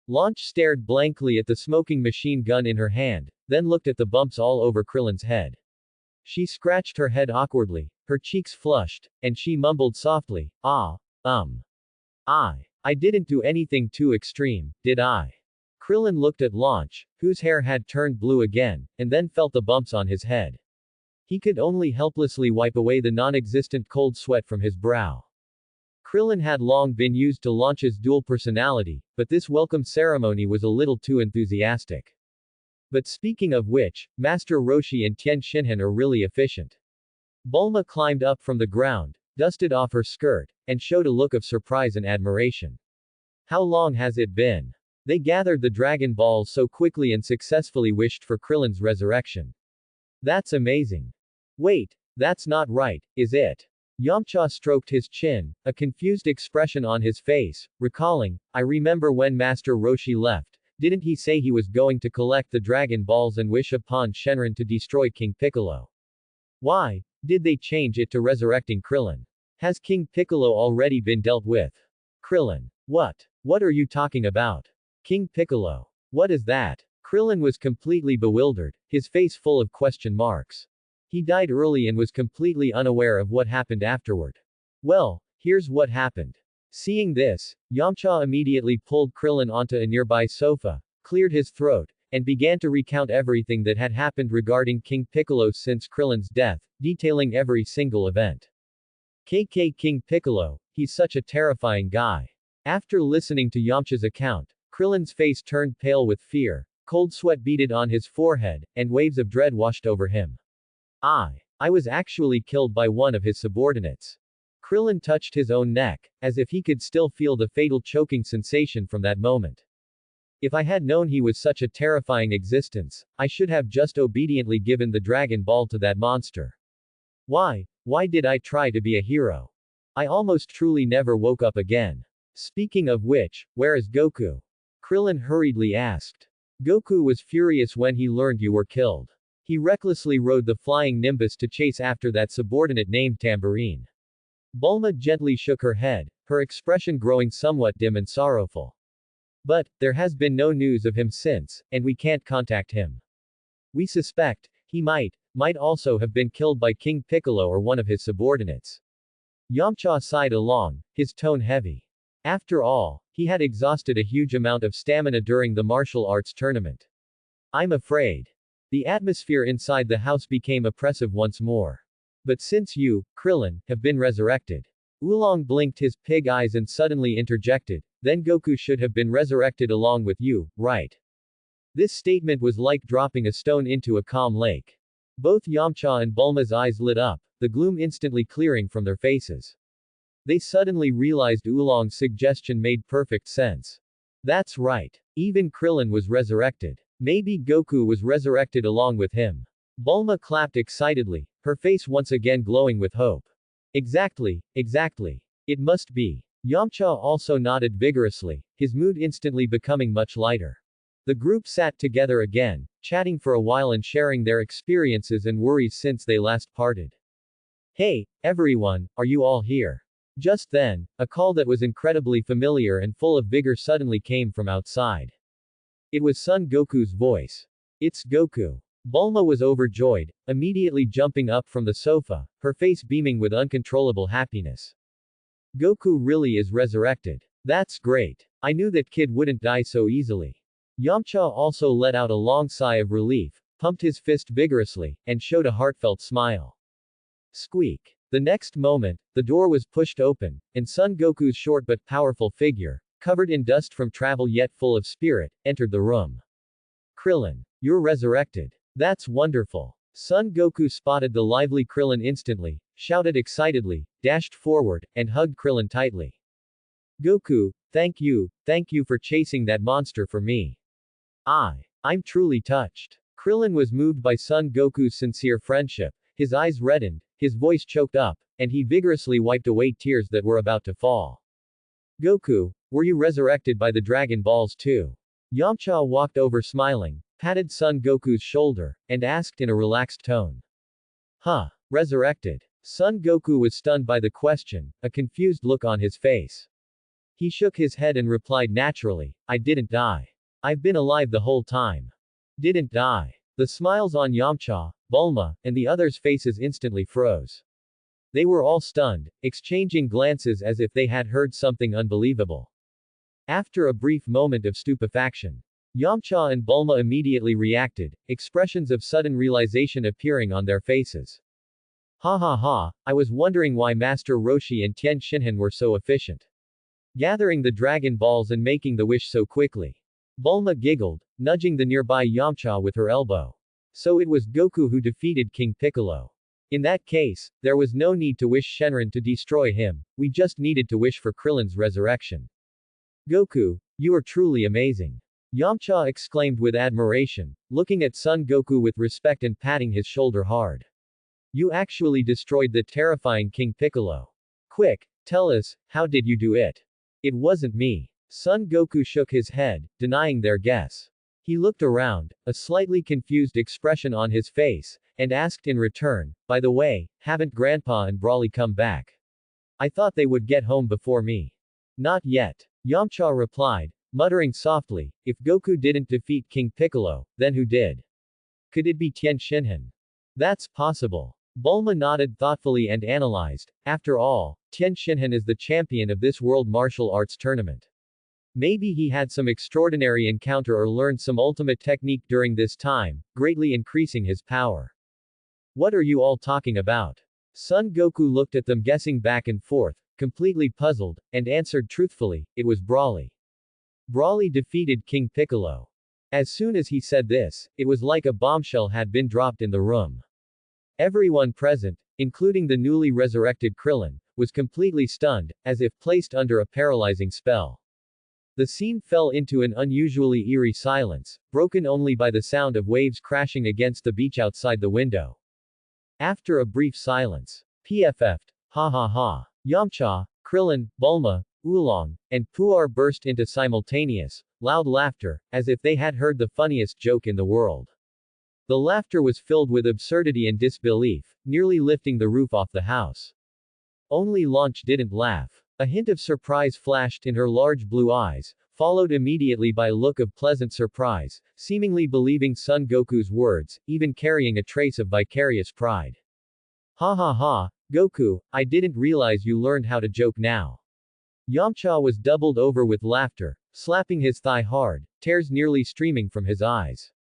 Launch stared blankly at the smoking machine gun in her hand, then looked at the bumps all over Krillin's head. She scratched her head awkwardly, her cheeks flushed, and she mumbled softly, I didn't do anything too extreme, did I? Krillin looked at Launch, whose hair had turned blue again, and then felt the bumps on his head. He could only helplessly wipe away the non-existent cold sweat from his brow. Krillin had long been used to Launch's dual personality, but this welcome ceremony was a little too enthusiastic. But speaking of which, Master Roshi and Tien Shinhan are really efficient. Bulma climbed up from the ground, dusted off her skirt, and showed a look of surprise and admiration. How long has it been? They gathered the Dragon Balls so quickly and successfully wished for Krillin's resurrection. That's amazing. Wait, that's not right, is it? Yamcha stroked his chin, a confused expression on his face, recalling, I remember when Master Roshi left, didn't he say he was going to collect the Dragon Balls and wish upon Shenron to destroy King Piccolo? Why did they change it to resurrecting Krillin? Has King Piccolo already been dealt with? Krillin. What are you talking about? King Piccolo. What is that? Krillin was completely bewildered, his face full of question marks. He died early and was completely unaware of what happened afterward. Well, here's what happened. Seeing this, Yamcha immediately pulled Krillin onto a nearby sofa, cleared his throat, and began to recount everything that had happened regarding King Piccolo since Krillin's death, detailing every single event. King Piccolo, he's such a terrifying guy. After listening to Yamcha's account, Krillin's face turned pale with fear, cold sweat beaded on his forehead, and waves of dread washed over him. I was actually killed by one of his subordinates. Krillin touched his own neck, as if he could still feel the fatal choking sensation from that moment. If I had known he was such a terrifying existence, I should have just obediently given the Dragon Ball to that monster. Why did I try to be a hero? I almost truly never woke up again. Speaking of which, where is Goku? Krillin hurriedly asked. Goku was furious when he learned you were killed. He recklessly rode the flying Nimbus to chase after that subordinate named Tambourine. Bulma gently shook her head, her expression growing somewhat dim and sorrowful. But, there has been no news of him since, and we can't contact him. We suspect, he might also have been killed by King Piccolo or one of his subordinates. Yamcha sighed along, his tone heavy. After all, he had exhausted a huge amount of stamina during the martial arts tournament. I'm afraid. The atmosphere inside the house became oppressive once more. But since you, Krillin, have been resurrected. Oolong blinked his pig eyes and suddenly interjected, then Goku should have been resurrected along with you, right? This statement was like dropping a stone into a calm lake. Both Yamcha and Bulma's eyes lit up, the gloom instantly clearing from their faces. They suddenly realized Oolong's suggestion made perfect sense. That's right. Even Krillin was resurrected. Maybe Goku was resurrected along with him. Bulma clapped excitedly, her face once again glowing with hope. Exactly. It must be. Yamcha also nodded vigorously, his mood instantly becoming much lighter. The group sat together again, chatting for a while and sharing their experiences and worries since they last parted. Hey, everyone, are you all here? Just then, a call that was incredibly familiar and full of vigor suddenly came from outside. It was Son Goku's voice. It's Goku. Bulma was overjoyed, immediately jumping up from the sofa, her face beaming with uncontrollable happiness. Goku really is resurrected. That's great. I knew that kid wouldn't die so easily. Yamcha also let out a long sigh of relief, pumped his fist vigorously, and showed a heartfelt smile. Squeak. The next moment, the door was pushed open, and Son Goku's short but powerful figure, covered in dust from travel yet full of spirit, entered the room. Krillin. You're resurrected. That's wonderful. Son Goku spotted the lively Krillin instantly, shouted excitedly, dashed forward, and hugged Krillin tightly. Goku, thank you for chasing that monster for me. I'm truly touched. Krillin was moved by Son Goku's sincere friendship, his eyes reddened, his voice choked up, and he vigorously wiped away tears that were about to fall. Goku, were you resurrected by the Dragon Balls too? Yamcha walked over smiling, patted Son Goku's shoulder, and asked in a relaxed tone. Huh? Resurrected? Son Goku was stunned by the question, a confused look on his face. He shook his head and replied naturally, I didn't die. I've been alive the whole time. Didn't die. The smiles on Yamcha, Bulma, and the others' faces instantly froze. They were all stunned, exchanging glances as if they had heard something unbelievable. After a brief moment of stupefaction, Yamcha and Bulma immediately reacted, expressions of sudden realization appearing on their faces. Ha ha ha, I was wondering why Master Roshi and Tien Shinhan were so efficient. Gathering the Dragon Balls and making the wish so quickly. Bulma giggled, nudging the nearby Yamcha with her elbow. So it was Goku who defeated King Piccolo. In that case, there was no need to wish Shenron to destroy him, we just needed to wish for Krillin's resurrection. Goku, you are truly amazing. Yamcha exclaimed with admiration, looking at Son Goku with respect and patting his shoulder hard. You actually destroyed the terrifying King Piccolo. Quick, tell us, how did you do it? It wasn't me. Son Goku shook his head, denying their guess. He looked around, a slightly confused expression on his face, and asked in return, by the way, haven't Grandpa and Broly come back? I thought they would get home before me. Not yet. Yamcha replied, muttering softly, if Goku didn't defeat King Piccolo, then who did? Could it be Tien Shinhan? That's possible. Bulma nodded thoughtfully and analyzed, after all, Tien Shinhan is the champion of this world martial arts tournament. Maybe he had some extraordinary encounter or learned some ultimate technique during this time, greatly increasing his power. What are you all talking about? Son Goku looked at them guessing back and forth, completely puzzled, and answered truthfully, it was Brawly. Brawly defeated King Piccolo. As soon as he said this, it was like a bombshell had been dropped in the room. Everyone present, including the newly resurrected Krillin, was completely stunned, as if placed under a paralyzing spell. The scene fell into an unusually eerie silence, broken only by the sound of waves crashing against the beach outside the window. After a brief silence, PFF'd, ha ha ha. Yamcha, Krillin, Bulma, Oolong, and Puar burst into simultaneous, loud laughter, as if they had heard the funniest joke in the world. The laughter was filled with absurdity and disbelief, nearly lifting the roof off the house. Only Launch didn't laugh. A hint of surprise flashed in her large blue eyes, followed immediately by a look of pleasant surprise, seemingly believing Son Goku's words, even carrying a trace of vicarious pride. Ha ha ha, Goku, I didn't realize you learned how to joke now. Yamcha was doubled over with laughter, slapping his thigh hard, tears nearly streaming from his eyes.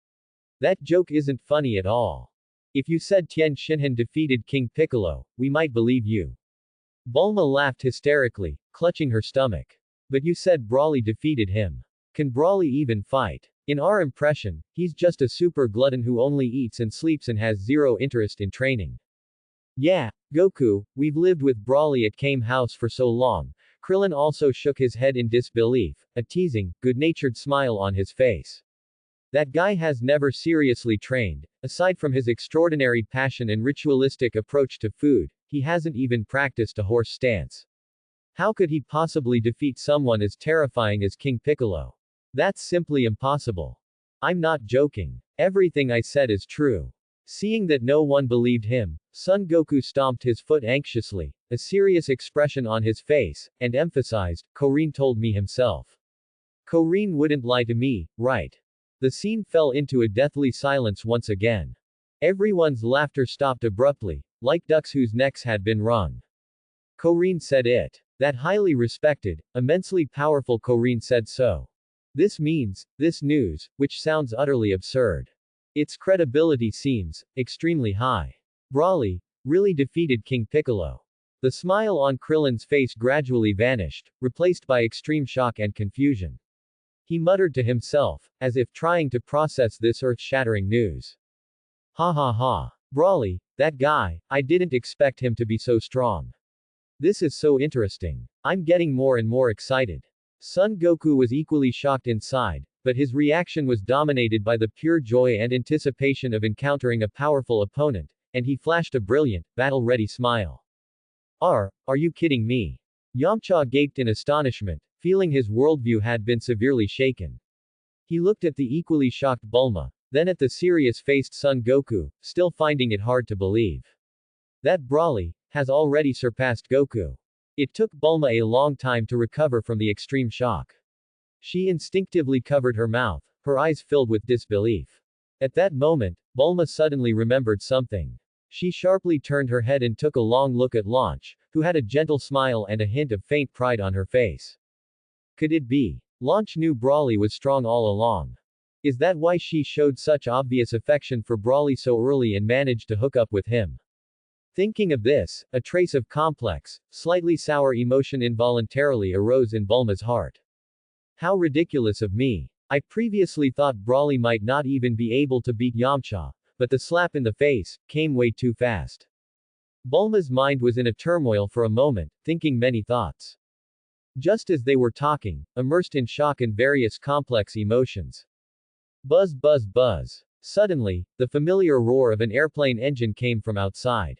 That joke isn't funny at all. If you said Tien Shinhan defeated King Piccolo, we might believe you. Bulma laughed hysterically, clutching her stomach. But you said Brawly defeated him. Can Brawly even fight? In our impression, he's just a super glutton who only eats and sleeps and has zero interest in training. Yeah, Goku, we've lived with Brawly at Kame House for so long. Krillin also shook his head in disbelief, a teasing, good-natured smile on his face. That guy has never seriously trained. Aside from his extraordinary passion and ritualistic approach to food, he hasn't even practiced a horse stance. How could he possibly defeat someone as terrifying as King Piccolo? That's simply impossible. I'm not joking. Everything I said is true. Seeing that no one believed him, Son Goku stomped his foot anxiously, a serious expression on his face, and emphasized, Korin told me himself. Korin wouldn't lie to me, right? The scene fell into a deathly silence once again. Everyone's laughter stopped abruptly, like ducks whose necks had been wrung. Korin said it. That highly respected, immensely powerful Korin said so. This means, this news, which sounds utterly absurd. Its credibility seems extremely high. Brawly really defeated King Piccolo. The smile on Krillin's face gradually vanished, replaced by extreme shock and confusion. He muttered to himself, as if trying to process this earth-shattering news. Ha ha ha. Brawly, that guy, I didn't expect him to be so strong. This is so interesting. I'm getting more and more excited. Son Goku was equally shocked inside, but his reaction was dominated by the pure joy and anticipation of encountering a powerful opponent, and he flashed a brilliant, battle-ready smile. Are you kidding me? Yamcha gaped in astonishment, feeling his worldview had been severely shaken. He looked at the equally shocked Bulma, then at the serious-faced Son Goku, still finding it hard to believe. That Brawly has already surpassed Goku. It took Bulma a long time to recover from the extreme shock. She instinctively covered her mouth, her eyes filled with disbelief. At that moment, Bulma suddenly remembered something. She sharply turned her head and took a long look at Launch, who had a gentle smile and a hint of faint pride on her face. Could it be? Launch knew Brawly was strong all along. Is that why she showed such obvious affection for Brawly so early and managed to hook up with him? Thinking of this, a trace of complex, slightly sour emotion involuntarily arose in Bulma's heart. How ridiculous of me. I previously thought Brawly might not even be able to beat Yamcha, but the slap in the face came way too fast. Bulma's mind was in a turmoil for a moment, thinking many thoughts. Just as they were talking, immersed in shock and various complex emotions. Buzz buzz buzz. Suddenly, the familiar roar of an airplane engine came from outside.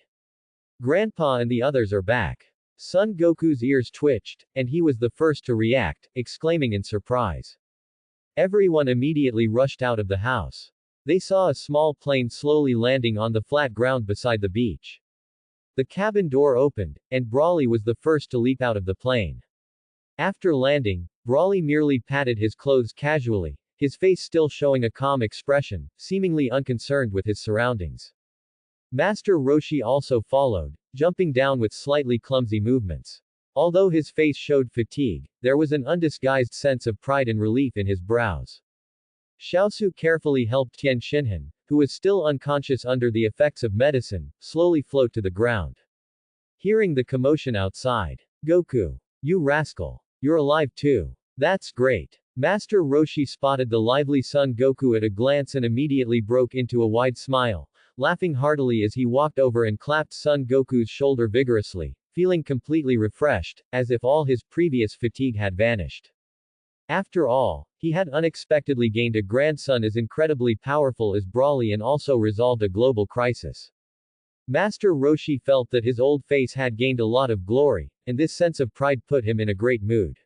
Grandpa and the others are back. Son Goku's ears twitched, and he was the first to react, exclaiming in surprise. Everyone immediately rushed out of the house. They saw a small plane slowly landing on the flat ground beside the beach. The cabin door opened, and Brawly was the first to leap out of the plane. After landing, Brawly merely patted his clothes casually, his face still showing a calm expression, seemingly unconcerned with his surroundings. Master Roshi also followed, jumping down with slightly clumsy movements. Although his face showed fatigue, there was an undisguised sense of pride and relief in his brows. Xiaosu carefully helped Tien Shinhan, who was still unconscious under the effects of medicine, slowly float to the ground. hearing the commotion outside. Goku. You rascal. You're alive too. That's great. Master Roshi spotted the lively Son Goku at a glance and immediately broke into a wide smile, laughing heartily as he walked over and clapped Son Goku's shoulder vigorously, feeling completely refreshed, as if all his previous fatigue had vanished. After all, he had unexpectedly gained a grandson as incredibly powerful as Broly and also resolved a global crisis. Master Roshi felt that his old face had gained a lot of glory, and this sense of pride put him in a great mood.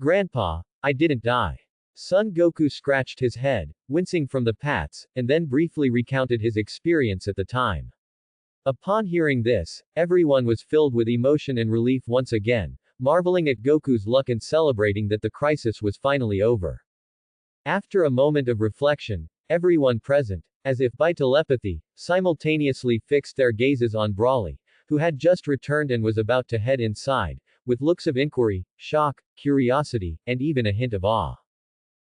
Grandpa, I didn't die. Son Goku scratched his head, wincing from the pats, and then briefly recounted his experience at the time. Upon hearing this, everyone was filled with emotion and relief once again, marveling at Goku's luck and celebrating that the crisis was finally over. After a moment of reflection, everyone present, as if by telepathy, simultaneously fixed their gazes on Broly, who had just returned and was about to head inside, with looks of inquiry, shock, curiosity, and even a hint of awe.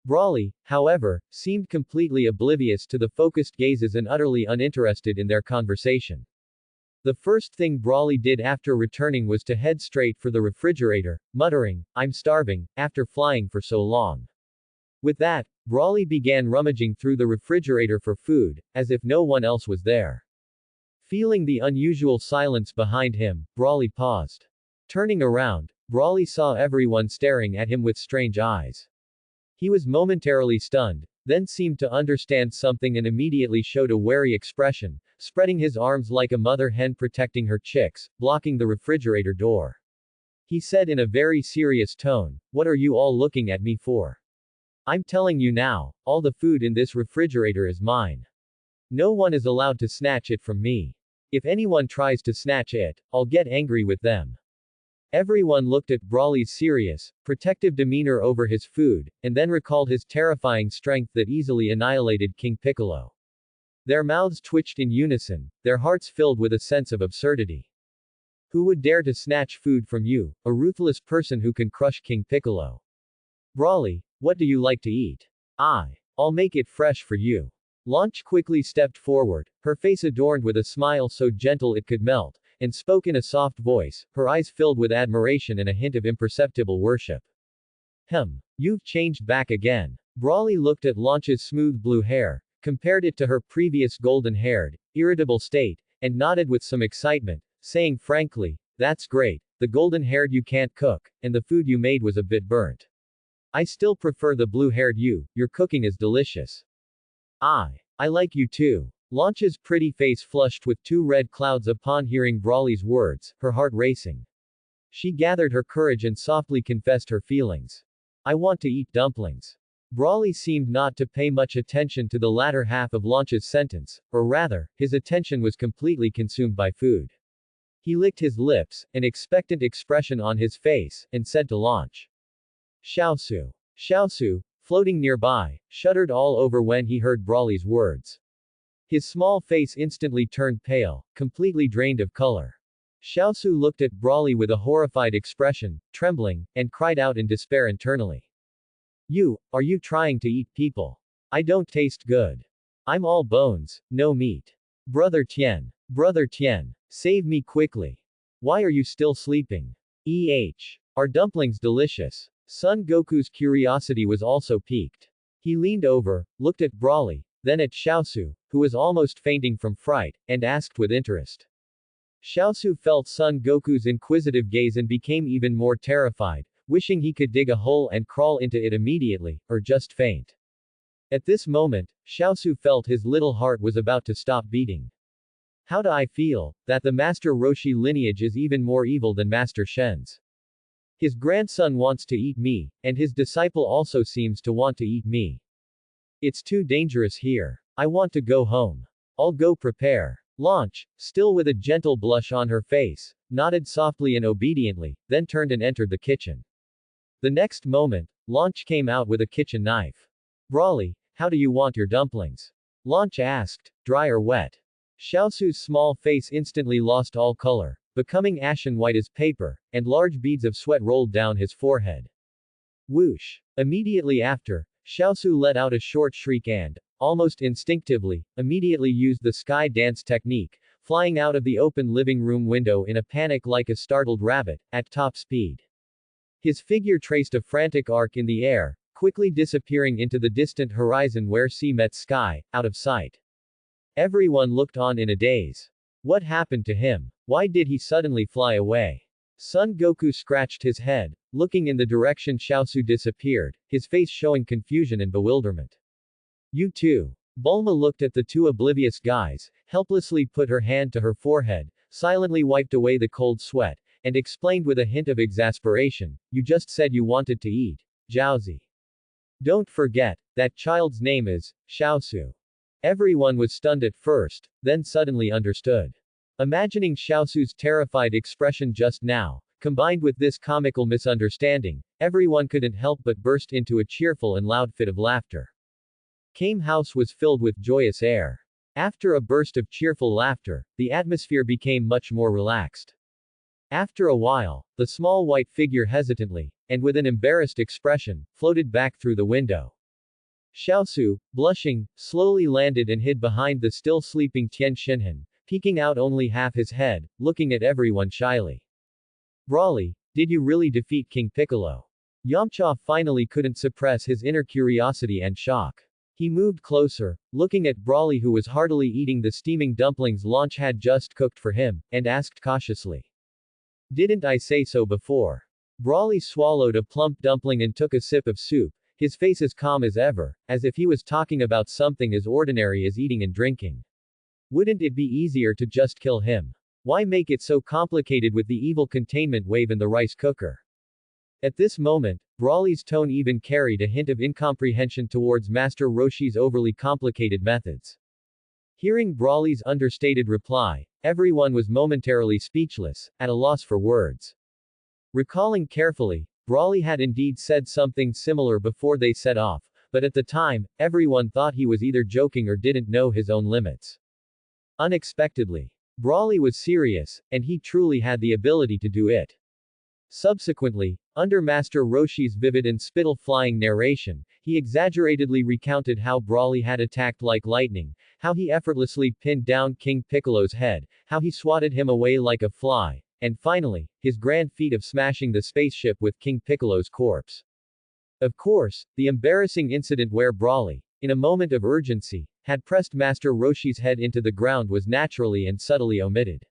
Broly, however, seemed completely oblivious to the focused gazes and utterly uninterested in their conversation. The first thing Broly did after returning was to head straight for the refrigerator, muttering, "I'm starving," after flying for so long. With that, Broly began rummaging through the refrigerator for food, as if no one else was there. Feeling the unusual silence behind him, Broly paused. Turning around, Broly saw everyone staring at him with strange eyes. He was momentarily stunned, then seemed to understand something and immediately showed a wary expression, spreading his arms like a mother hen protecting her chicks, blocking the refrigerator door. He said in a very serious tone, "What are you all looking at me for? I'm telling you now, all the food in this refrigerator is mine. No one is allowed to snatch it from me. If anyone tries to snatch it, I'll get angry with them." Everyone looked at Broly's serious, protective demeanor over his food, and then recalled his terrifying strength that easily annihilated King Piccolo. Their mouths twitched in unison, their hearts filled with a sense of absurdity. Who would dare to snatch food from you, a ruthless person who can crush King Piccolo? Broly, what do you like to eat? I'll make it fresh for you. Launch quickly stepped forward, her face adorned with a smile so gentle it could melt, and spoke in a soft voice, her eyes filled with admiration and a hint of imperceptible worship. You've changed back again. Broly looked at Launch's smooth blue hair, compared it to her previous golden-haired, irritable state, and nodded with some excitement, saying frankly, "That's great, the golden-haired you can't cook, and the food you made was a bit burnt. I still prefer the blue-haired you, your cooking is delicious." I like you too. Launch's pretty face flushed with two red clouds upon hearing Broly's words, her heart racing. She gathered her courage and softly confessed her feelings. "I want to eat dumplings." Broly seemed not to pay much attention to the latter half of Launch's sentence, or rather, his attention was completely consumed by food. He licked his lips, an expectant expression on his face, and said to Launch. "Xiaosu." Xiaosu, floating nearby, shuddered all over when he heard Broly's words. His small face instantly turned pale, completely drained of color. Xiaosu looked at Broly with a horrified expression, trembling, and cried out in despair internally. Are you trying to eat people? I don't taste good. I'm all bones, no meat. Brother Tien, save me quickly. Why are you still sleeping? Are dumplings delicious? Son Goku's curiosity was also piqued. He leaned over, looked at Broly, then at Xiaosu, who was almost fainting from fright, and asked with interest. Xiaosu felt Son Goku's inquisitive gaze and became even more terrified, wishing he could dig a hole and crawl into it immediately, or just faint. At this moment, Xiaosu felt his little heart was about to stop beating. How do I feel that the Master Roshi lineage is even more evil than Master Shen's? His grandson wants to eat me, and his disciple also seems to want to eat me. It's too dangerous here. I want to go home. I'll go prepare. Launch, still with a gentle blush on her face, nodded softly and obediently, then turned and entered the kitchen. The next moment, Launch came out with a kitchen knife. Broly, how do you want your dumplings? Launch asked, dry or wet? Xiaosu's small face instantly lost all color, becoming ashen white as paper, and large beads of sweat rolled down his forehead. Whoosh! Immediately after, Xiaosu let out a short shriek and, almost instinctively, immediately used the sky dance technique, flying out of the open living room window in a panic like a startled rabbit, at top speed. His figure traced a frantic arc in the air, quickly disappearing into the distant horizon where sea met sky, out of sight. Everyone looked on in a daze. What happened to him? Why did he suddenly fly away? Son Goku scratched his head, looking in the direction Xiaosu disappeared, his face showing confusion and bewilderment. You too. Bulma looked at the two oblivious guys, helplessly put her hand to her forehead, silently wiped away the cold sweat, and explained with a hint of exasperation, you just said you wanted to eat. Jiaozi. Don't forget, that child's name is Xiaosu. Everyone was stunned at first, then suddenly understood. Imagining Xiaosu's terrified expression just now, combined with this comical misunderstanding, everyone couldn't help but burst into a cheerful and loud fit of laughter. Kame House was filled with joyous air. After a burst of cheerful laughter, the atmosphere became much more relaxed. After a while, the small white figure hesitantly, and with an embarrassed expression, floated back through the window. Xiaosu, blushing, slowly landed and hid behind the still sleeping Tian Xinhan, peeking out only half his head, looking at everyone shyly. Broly, did you really defeat King Piccolo? Yamcha finally couldn't suppress his inner curiosity and shock. He moved closer, looking at Broly who was heartily eating the steaming dumplings Launch had just cooked for him, and asked cautiously. Didn't I say so before? Broly swallowed a plump dumpling and took a sip of soup, his face as calm as ever, as if he was talking about something as ordinary as eating and drinking. Wouldn't it be easier to just kill him? Why make it so complicated with the evil containment wave and the rice cooker? At this moment, Broly's tone even carried a hint of incomprehension towards Master Roshi's overly complicated methods. Hearing Broly's understated reply, everyone was momentarily speechless, at a loss for words. Recalling carefully, Broly had indeed said something similar before they set off, but at the time, everyone thought he was either joking or didn't know his own limits. Unexpectedly, Broly was serious, and he truly had the ability to do it. Subsequently, under Master Roshi's vivid and spittle-flying narration, he exaggeratedly recounted how Broly had attacked like lightning, how he effortlessly pinned down King Piccolo's head, how he swatted him away like a fly, and finally, his grand feat of smashing the spaceship with King Piccolo's corpse. Of course, the embarrassing incident where Broly, in a moment of urgency, had pressed Master Roshi's head into the ground was naturally and subtly omitted.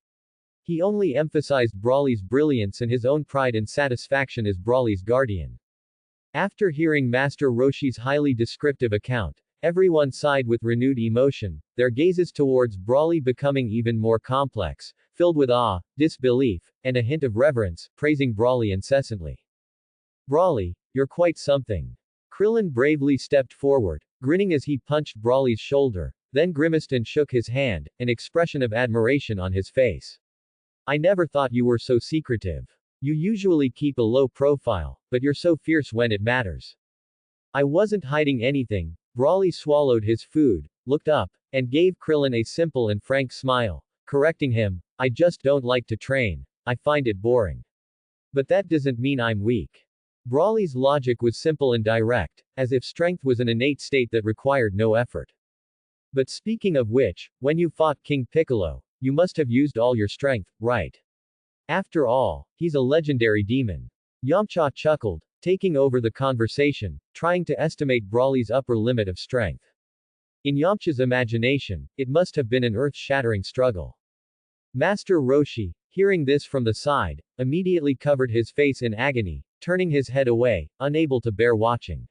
He only emphasized Broly's brilliance and his own pride and satisfaction as Broly's guardian. After hearing Master Roshi's highly descriptive account, everyone sighed with renewed emotion, their gazes towards Broly becoming even more complex, filled with awe, disbelief, and a hint of reverence, praising Broly incessantly. Broly, you're quite something. Krillin bravely stepped forward, grinning as he punched Broly's shoulder, then grimaced and shook his hand, an expression of admiration on his face. I never thought you were so secretive. You usually keep a low profile, but you're so fierce when it matters. I wasn't hiding anything. Broly swallowed his food, looked up, and gave Krillin a simple and frank smile, correcting him, I just don't like to train. I find it boring. But that doesn't mean I'm weak. Broly's logic was simple and direct, as if strength was an innate state that required no effort. But speaking of which, when you fought King Piccolo, you must have used all your strength, right? After all, he's a legendary demon. Yamcha chuckled, taking over the conversation, trying to estimate Broly's upper limit of strength. In Yamcha's imagination, it must have been an earth-shattering struggle. Master Roshi, hearing this from the side, immediately covered his face in agony, turning his head away, unable to bear watching.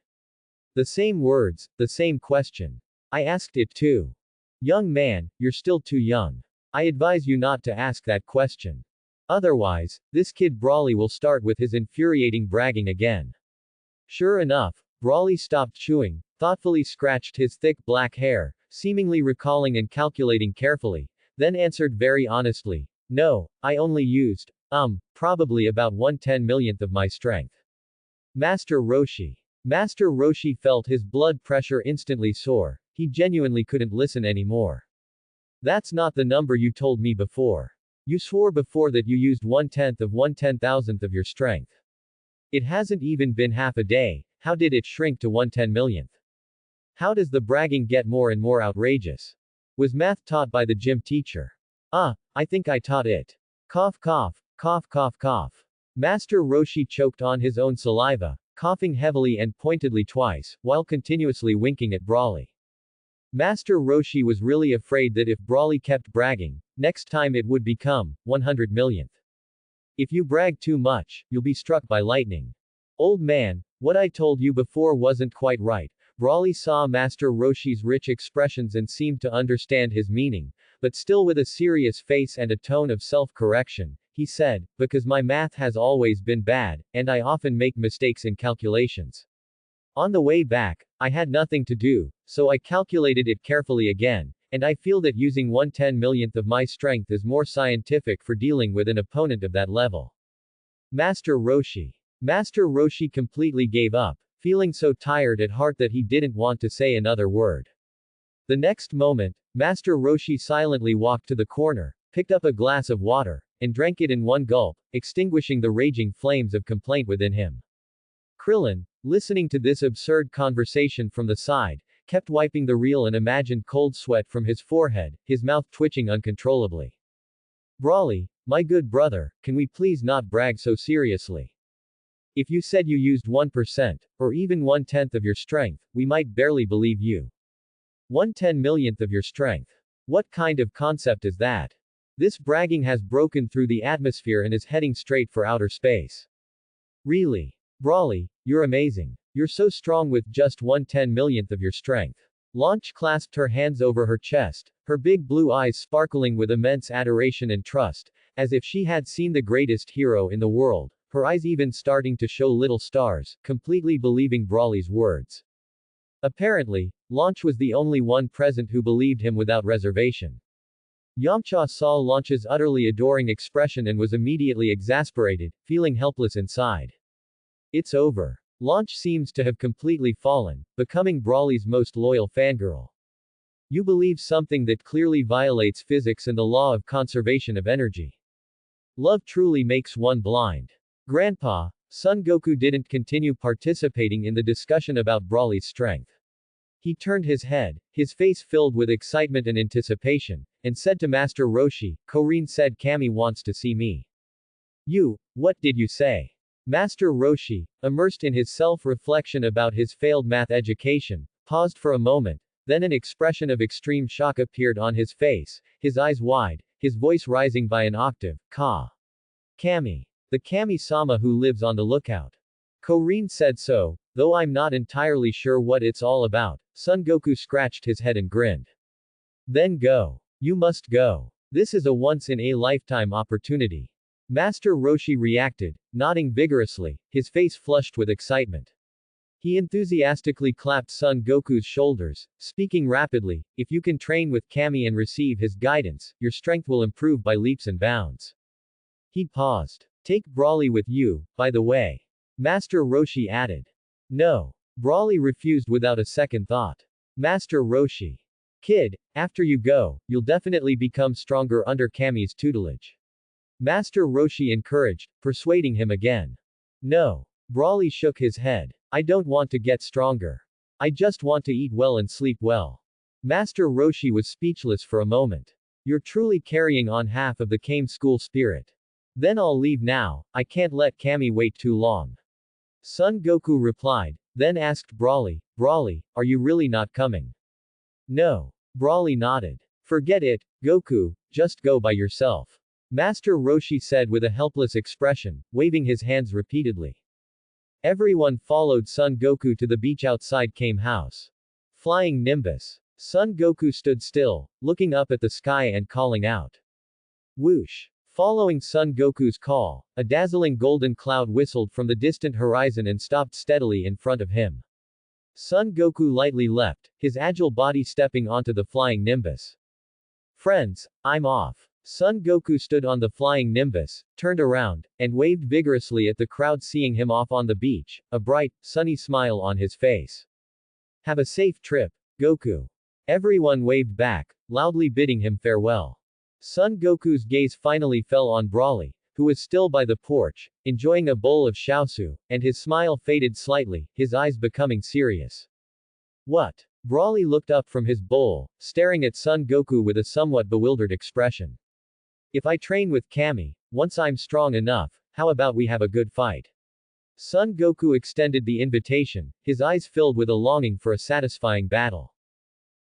The same words, the same question. I asked it too. Young man, you're still too young. I advise you not to ask that question. Otherwise, this kid Broly will start with his infuriating bragging again. Sure enough, Broly stopped chewing, thoughtfully scratched his thick black hair, seemingly recalling and calculating carefully, then answered very honestly, no, I only used, probably about 1/10 millionth of my strength. Master Roshi. Master Roshi felt his blood pressure instantly soar, he genuinely couldn't listen anymore. That's not the number you told me before. You swore before that you used 1/10 of 1/10,000th of your strength. It hasn't even been half a day, how did it shrink to 1/10 millionth? How does the bragging get more and more outrageous? Was math taught by the gym teacher? Ah, I think I taught it. Cough cough, cough cough cough. Master Roshi choked on his own saliva, coughing heavily and pointedly twice, while continuously winking at Brawley. Master Roshi was really afraid that if Brawley kept bragging, next time it would become 100 millionth. If you brag too much, you'll be struck by lightning. Old man, what I told you before wasn't quite right. Brawley saw Master Roshi's rich expressions and seemed to understand his meaning, but still with a serious face and a tone of self-correction, he said, because my math has always been bad, and I often make mistakes in calculations. On the way back, I had nothing to do, so I calculated it carefully again, and I feel that using 1/10 millionth of my strength is more scientific for dealing with an opponent of that level. Master Roshi. Master Roshi completely gave up, feeling so tired at heart that he didn't want to say another word. The next moment, Master Roshi silently walked to the corner, picked up a glass of water, and drank it in one gulp, extinguishing the raging flames of complaint within him. Krillin, listening to this absurd conversation from the side, kept wiping the real and imagined cold sweat from his forehead, his mouth twitching uncontrollably. Brawley, my good brother, can we please not brag so seriously? If you said you used 1%, or even 1/10 of your strength, we might barely believe you. 1/10 millionth of your strength. What kind of concept is that? This bragging has broken through the atmosphere and is heading straight for outer space. Really? Brawley, you're amazing. You're so strong with just 1/10 millionth of your strength. Launch clasped her hands over her chest, her big blue eyes sparkling with immense adoration and trust, as if she had seen the greatest hero in the world, her eyes even starting to show little stars, completely believing Brawley's words. Apparently, Launch was the only one present who believed him without reservation. Yamcha saw Launch's utterly adoring expression and was immediately exasperated, feeling helpless inside. It's over. Launch seems to have completely fallen, becoming Brawley's most loyal fangirl. You believe something that clearly violates physics and the law of conservation of energy. Love truly makes one blind. Grandpa, Son Goku didn't continue participating in the discussion about Brawley's strength. He turned his head, his face filled with excitement and anticipation, and said to Master Roshi, Korin said Kami wants to see me. What did you say? Master Roshi, immersed in his self-reflection about his failed math education, paused for a moment, then an expression of extreme shock appeared on his face, his eyes wide, his voice rising by an octave, Kami. The Kami-sama who lives on the lookout. Korin said so, though I'm not entirely sure what it's all about. Son Goku scratched his head and grinned. Then go. You must go. This is a once-in-a-lifetime opportunity. Master Roshi reacted, nodding vigorously, his face flushed with excitement. He enthusiastically clapped Son Goku's shoulders, speaking rapidly, if you can train with Kami and receive his guidance, your strength will improve by leaps and bounds. He paused. Take Brawley with you, by the way. Master Roshi added. No. Brawley refused without a second thought. Master Roshi. Kid, after you go, you'll definitely become stronger under Kami's tutelage. Master Roshi encouraged, persuading him again. No. Brawley shook his head. I don't want to get stronger. I just want to eat well and sleep well. Master Roshi was speechless for a moment. You're truly carrying on half of the Kame school spirit. Then I'll leave now, I can't let Kami wait too long. Son Goku replied, then asked Brawley, Brawley, are you really not coming? No. Brawley nodded. Forget it, Goku, just go by yourself. Master Roshi said with a helpless expression, waving his hands repeatedly. Everyone followed Son Goku to the beach outside Kame House. Flying Nimbus. Son Goku stood still, looking up at the sky and calling out. Whoosh. Following Son Goku's call, a dazzling golden cloud whistled from the distant horizon and stopped steadily in front of him. Son Goku lightly leapt, his agile body stepping onto the flying Nimbus. Friends, I'm off. Son Goku stood on the flying Nimbus, turned around, and waved vigorously at the crowd seeing him off on the beach, a bright, sunny smile on his face. Have a safe trip, Goku. Everyone waved back, loudly bidding him farewell. Son Goku's gaze finally fell on Brawley, who was still by the porch, enjoying a bowl of shaosu, and his smile faded slightly, his eyes becoming serious. What? Brawley looked up from his bowl, staring at Son Goku with a somewhat bewildered expression. If I train with Kami, once I'm strong enough, how about we have a good fight? Son Goku extended the invitation, his eyes filled with a longing for a satisfying battle.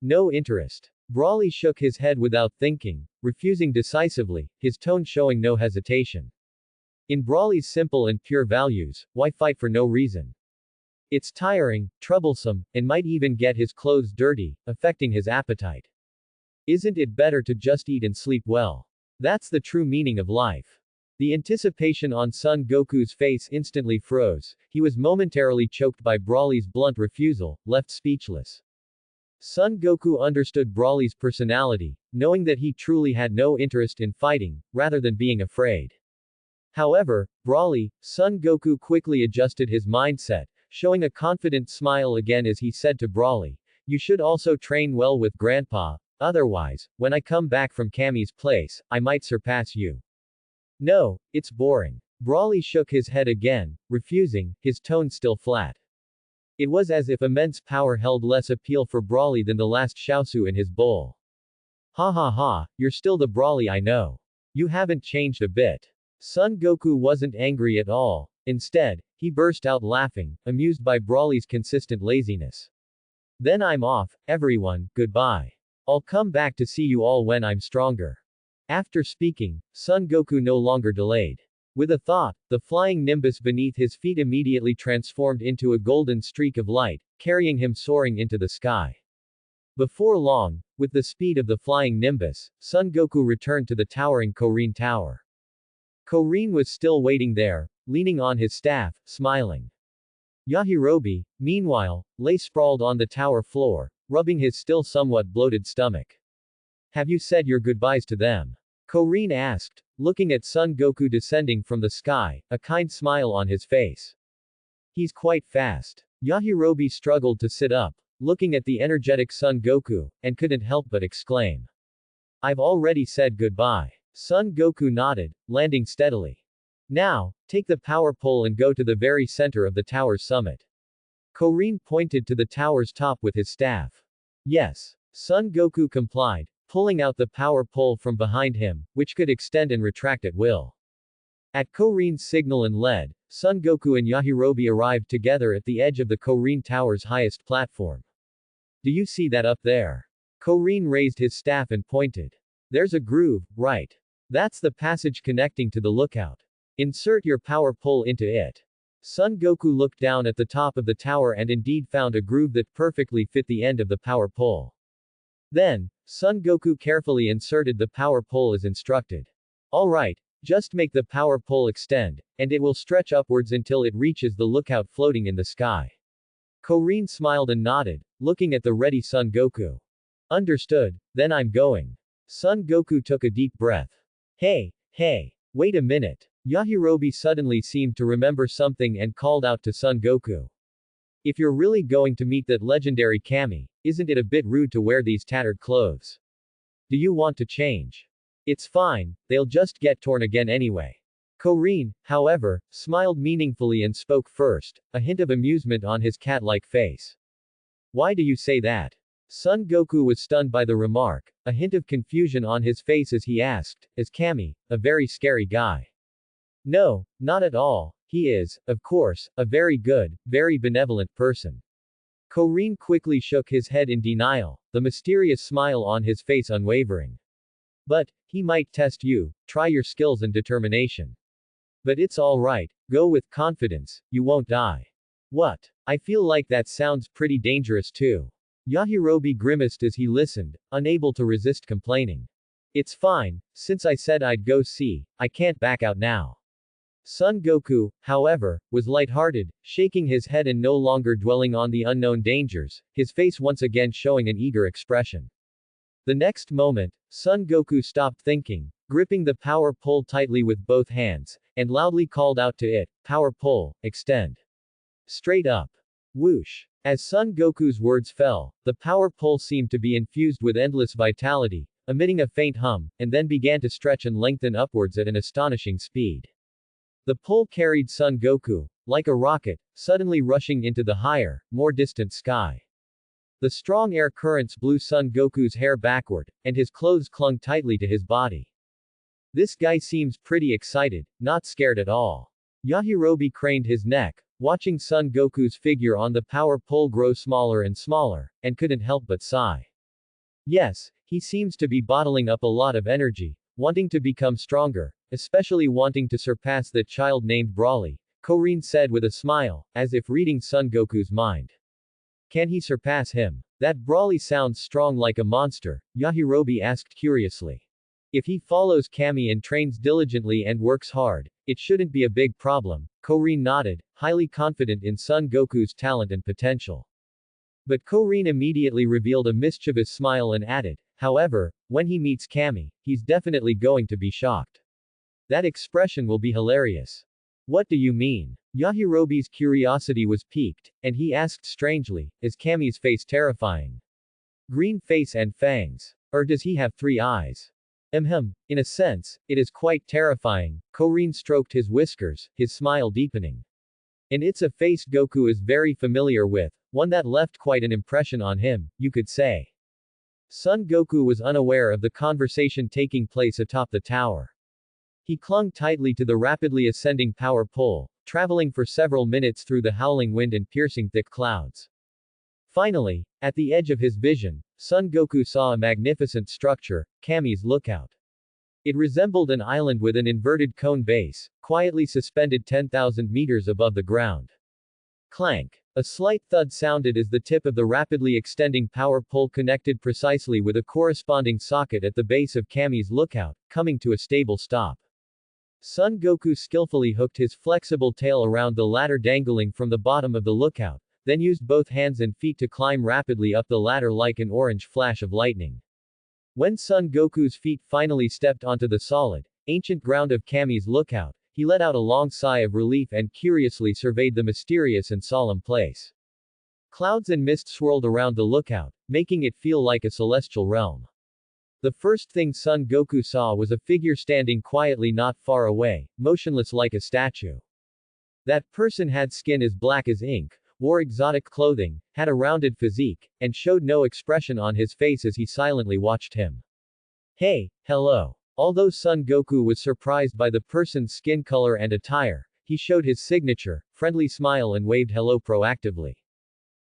No interest. Broly shook his head without thinking, refusing decisively, his tone showing no hesitation. In Broly's simple and pure values, why fight for no reason? It's tiring, troublesome, and might even get his clothes dirty, affecting his appetite. Isn't it better to just eat and sleep well? That's the true meaning of life. The anticipation on Son Goku's face instantly froze, he was momentarily choked by Broly's blunt refusal, left speechless. Son Goku understood Broly's personality, knowing that he truly had no interest in fighting, rather than being afraid. However, Son Goku quickly adjusted his mindset, showing a confident smile again as he said to Broly, "You should also train well with Grandpa, otherwise, when I come back from Kami's place, I might surpass you." "No, it's boring." Broly shook his head again, refusing, his tone still flat. It was as if immense power held less appeal for Broly than the last Xiaosu in his bowl. "Ha ha ha, you're still the Broly I know. You haven't changed a bit." Son Goku wasn't angry at all. Instead, he burst out laughing, amused by Broly's consistent laziness. "Then I'm off, everyone, goodbye. I'll come back to see you all when I'm stronger." After speaking, Son Goku no longer delayed. With a thought, the flying nimbus beneath his feet immediately transformed into a golden streak of light, carrying him soaring into the sky. Before long, with the speed of the flying nimbus, Son Goku returned to the towering Korin Tower. Korin was still waiting there, leaning on his staff, smiling. Yajirobe, meanwhile, lay sprawled on the tower floor, rubbing his still somewhat bloated stomach. "Have you said your goodbyes to them?" Korin asked, looking at Son Goku descending from the sky, a kind smile on his face. "He's quite fast." Yajirobe struggled to sit up, looking at the energetic Son Goku, and couldn't help but exclaim. "I've already said goodbye." Son Goku nodded, landing steadily. "Now, take the power pole and go to the very center of the tower's summit." Korin pointed to the tower's top with his staff. "Yes." Son Goku complied, pulling out the power pole from behind him, which could extend and retract at will. At Korin's signal and lead, Son Goku and Yajirobe arrived together at the edge of the Korin Tower's highest platform. "Do you see that up there?" Korin raised his staff and pointed. "There's a groove, right? That's the passage connecting to the lookout. Insert your power pole into it." Son Goku looked down at the top of the tower and indeed found a groove that perfectly fit the end of the power pole. Then, Son Goku carefully inserted the power pole as instructed. "Alright, just make the power pole extend, and it will stretch upwards until it reaches the lookout floating in the sky." Korin smiled and nodded, looking at the ready Son Goku. "Understood, then I'm going." Son Goku took a deep breath. Hey, wait a minute." Yajirobe suddenly seemed to remember something and called out to Son Goku. "If you're really going to meet that legendary Kami, isn't it a bit rude to wear these tattered clothes? Do you want to change?" "It's fine, they'll just get torn again anyway." Korin, however, smiled meaningfully and spoke first, a hint of amusement on his cat-like face. "Why do you say that?" Son Goku was stunned by the remark, a hint of confusion on his face as he asked, "Is Kami a very scary guy?" "No, not at all. He is, of course, a very good, very benevolent person." Korin quickly shook his head in denial, the mysterious smile on his face unwavering. "But, he might test you, try your skills and determination. But it's alright, go with confidence, you won't die." "What? I feel like that sounds pretty dangerous too." Yajirobe grimaced as he listened, unable to resist complaining. "It's fine, since I said I'd go see, I can't back out now." Son Goku, however, was lighthearted, shaking his head and no longer dwelling on the unknown dangers, his face once again showing an eager expression. The next moment, Son Goku stopped thinking, gripping the power pole tightly with both hands, and loudly called out to it, "Power pole, extend. Straight up." Whoosh. As Son Goku's words fell, the power pole seemed to be infused with endless vitality, emitting a faint hum, and then began to stretch and lengthen upwards at an astonishing speed. The pole carried Son Goku, like a rocket, suddenly rushing into the higher, more distant sky. The strong air currents blew Son Goku's hair backward, and his clothes clung tightly to his body. This guy seems pretty excited, not scared at all. Yajirobe craned his neck, watching Son Goku's figure on the power pole grow smaller and smaller, and couldn't help but sigh. Yes, he seems to be bottling up a lot of energy, wanting to become stronger, especially wanting to surpass that child named Broly, Korin said with a smile, as if reading Son Goku's mind. Can he surpass him? That Broly sounds strong like a monster, Yajirobe asked curiously. If he follows Kami and trains diligently and works hard, it shouldn't be a big problem, Korin nodded, highly confident in Son Goku's talent and potential. But Korin immediately revealed a mischievous smile and added, however, when he meets Kami, he's definitely going to be shocked. That expression will be hilarious. What do you mean? Yajirobe's curiosity was piqued, and he asked strangely, is Kami's face terrifying? Green face and fangs. Or does he have 3 eyes? In a sense, it is quite terrifying, Korin stroked his whiskers, his smile deepening. And it's a face Goku is very familiar with, one that left quite an impression on him, you could say. Son Goku was unaware of the conversation taking place atop the tower. He clung tightly to the rapidly ascending power pole, traveling for several minutes through the howling wind and piercing thick clouds. Finally, at the edge of his vision, Son Goku saw a magnificent structure, Kami's lookout. It resembled an island with an inverted cone base, quietly suspended 10,000 meters above the ground. Clank. A slight thud sounded as the tip of the rapidly extending power pole connected precisely with a corresponding socket at the base of Kami's lookout, coming to a stable stop. Son Goku skillfully hooked his flexible tail around the ladder dangling from the bottom of the lookout, then used both hands and feet to climb rapidly up the ladder like an orange flash of lightning. When Son Goku's feet finally stepped onto the solid, ancient ground of Kami's lookout, he let out a long sigh of relief and curiously surveyed the mysterious and solemn place. Clouds and mist swirled around the lookout, making it feel like a celestial realm. The first thing Son Goku saw was a figure standing quietly not far away, motionless like a statue. That person had skin as black as ink, wore exotic clothing, had a rounded physique, and showed no expression on his face as he silently watched him. Hey, hello. Although Son Goku was surprised by the person's skin color and attire, he showed his signature, friendly smile and waved hello proactively.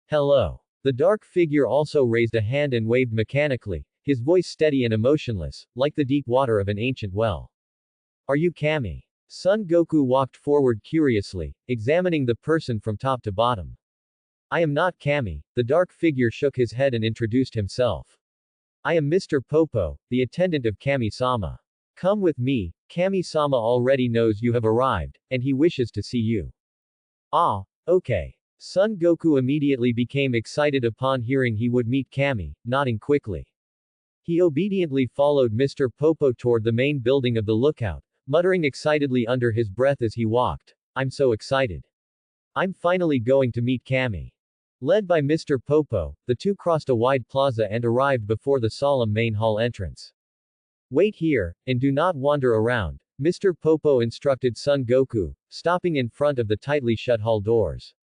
Hello. The dark figure also raised a hand and waved mechanically, his voice steady and emotionless, like the deep water of an ancient well. Are you Kami? Son Goku walked forward curiously, examining the person from top to bottom. I am not Kami, the dark figure shook his head and introduced himself. I am Mr. Popo, the attendant of Kami-sama. Come with me, Kami-sama already knows you have arrived, and he wishes to see you. Ah, okay. Son Goku immediately became excited upon hearing he would meet Kami, nodding quickly. He obediently followed Mr. Popo toward the main building of the lookout, muttering excitedly under his breath as he walked. I'm so excited. I'm finally going to meet Kami. Led by Mr. Popo, the two crossed a wide plaza and arrived before the solemn main hall entrance. Wait here, and do not wander around, Mr. Popo instructed Son Goku, stopping in front of the tightly shut hall doors.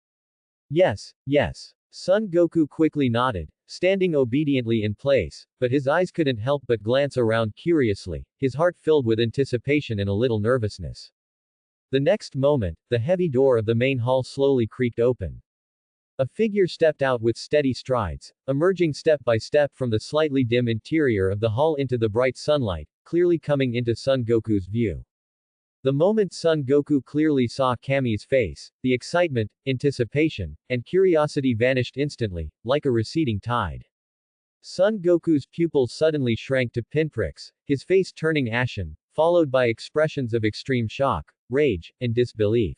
Yes, yes. Son Goku quickly nodded, standing obediently in place, but his eyes couldn't help but glance around curiously, his heart filled with anticipation and a little nervousness. The next moment, the heavy door of the main hall slowly creaked open. A figure stepped out with steady strides, emerging step by step from the slightly dim interior of the hall into the bright sunlight, clearly coming into Son Goku's view. The moment Son Goku clearly saw Kami's face, the excitement, anticipation, and curiosity vanished instantly, like a receding tide. Son Goku's pupils suddenly shrank to pinpricks, his face turning ashen, followed by expressions of extreme shock, rage, and disbelief.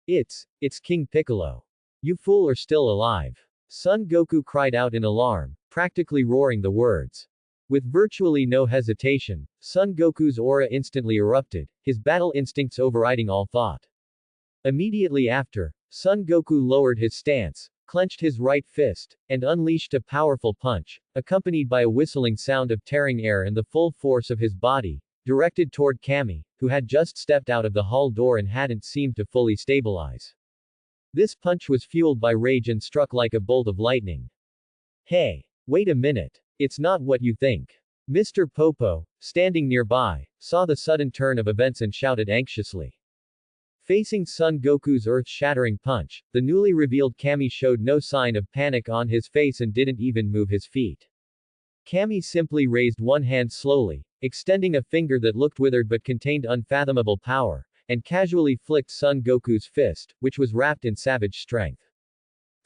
It's King Piccolo. You fool are still alive. Son Goku cried out in alarm, practically roaring the words. With virtually no hesitation, Son Goku's aura instantly erupted, his battle instincts overriding all thought. Immediately after, Son Goku lowered his stance, clenched his right fist, and unleashed a powerful punch, accompanied by a whistling sound of tearing air and the full force of his body, directed toward Kami, who had just stepped out of the hall door and hadn't seemed to fully stabilize. This punch was fueled by rage and struck like a bolt of lightning. Hey! Wait a minute. It's not what you think. Mr. Popo, standing nearby, saw the sudden turn of events and shouted anxiously. Facing Son Goku's earth-shattering punch, the newly revealed Kami showed no sign of panic on his face and didn't even move his feet. Kami simply raised one hand slowly, extending a finger that looked withered but contained unfathomable power, and casually flicked Son Goku's fist, which was wrapped in savage strength.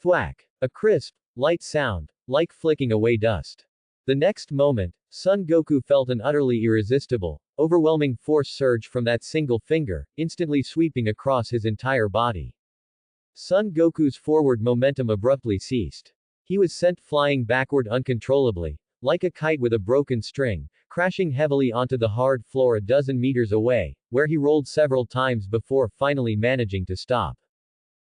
Thwack! A crisp, light sound, like flicking away dust. The next moment, Son Goku felt an utterly irresistible, overwhelming force surge from that single finger, instantly sweeping across his entire body. Son Goku's forward momentum abruptly ceased. He was sent flying backward uncontrollably, like a kite with a broken string, crashing heavily onto the hard floor a dozen meters away, where he rolled several times before finally managing to stop.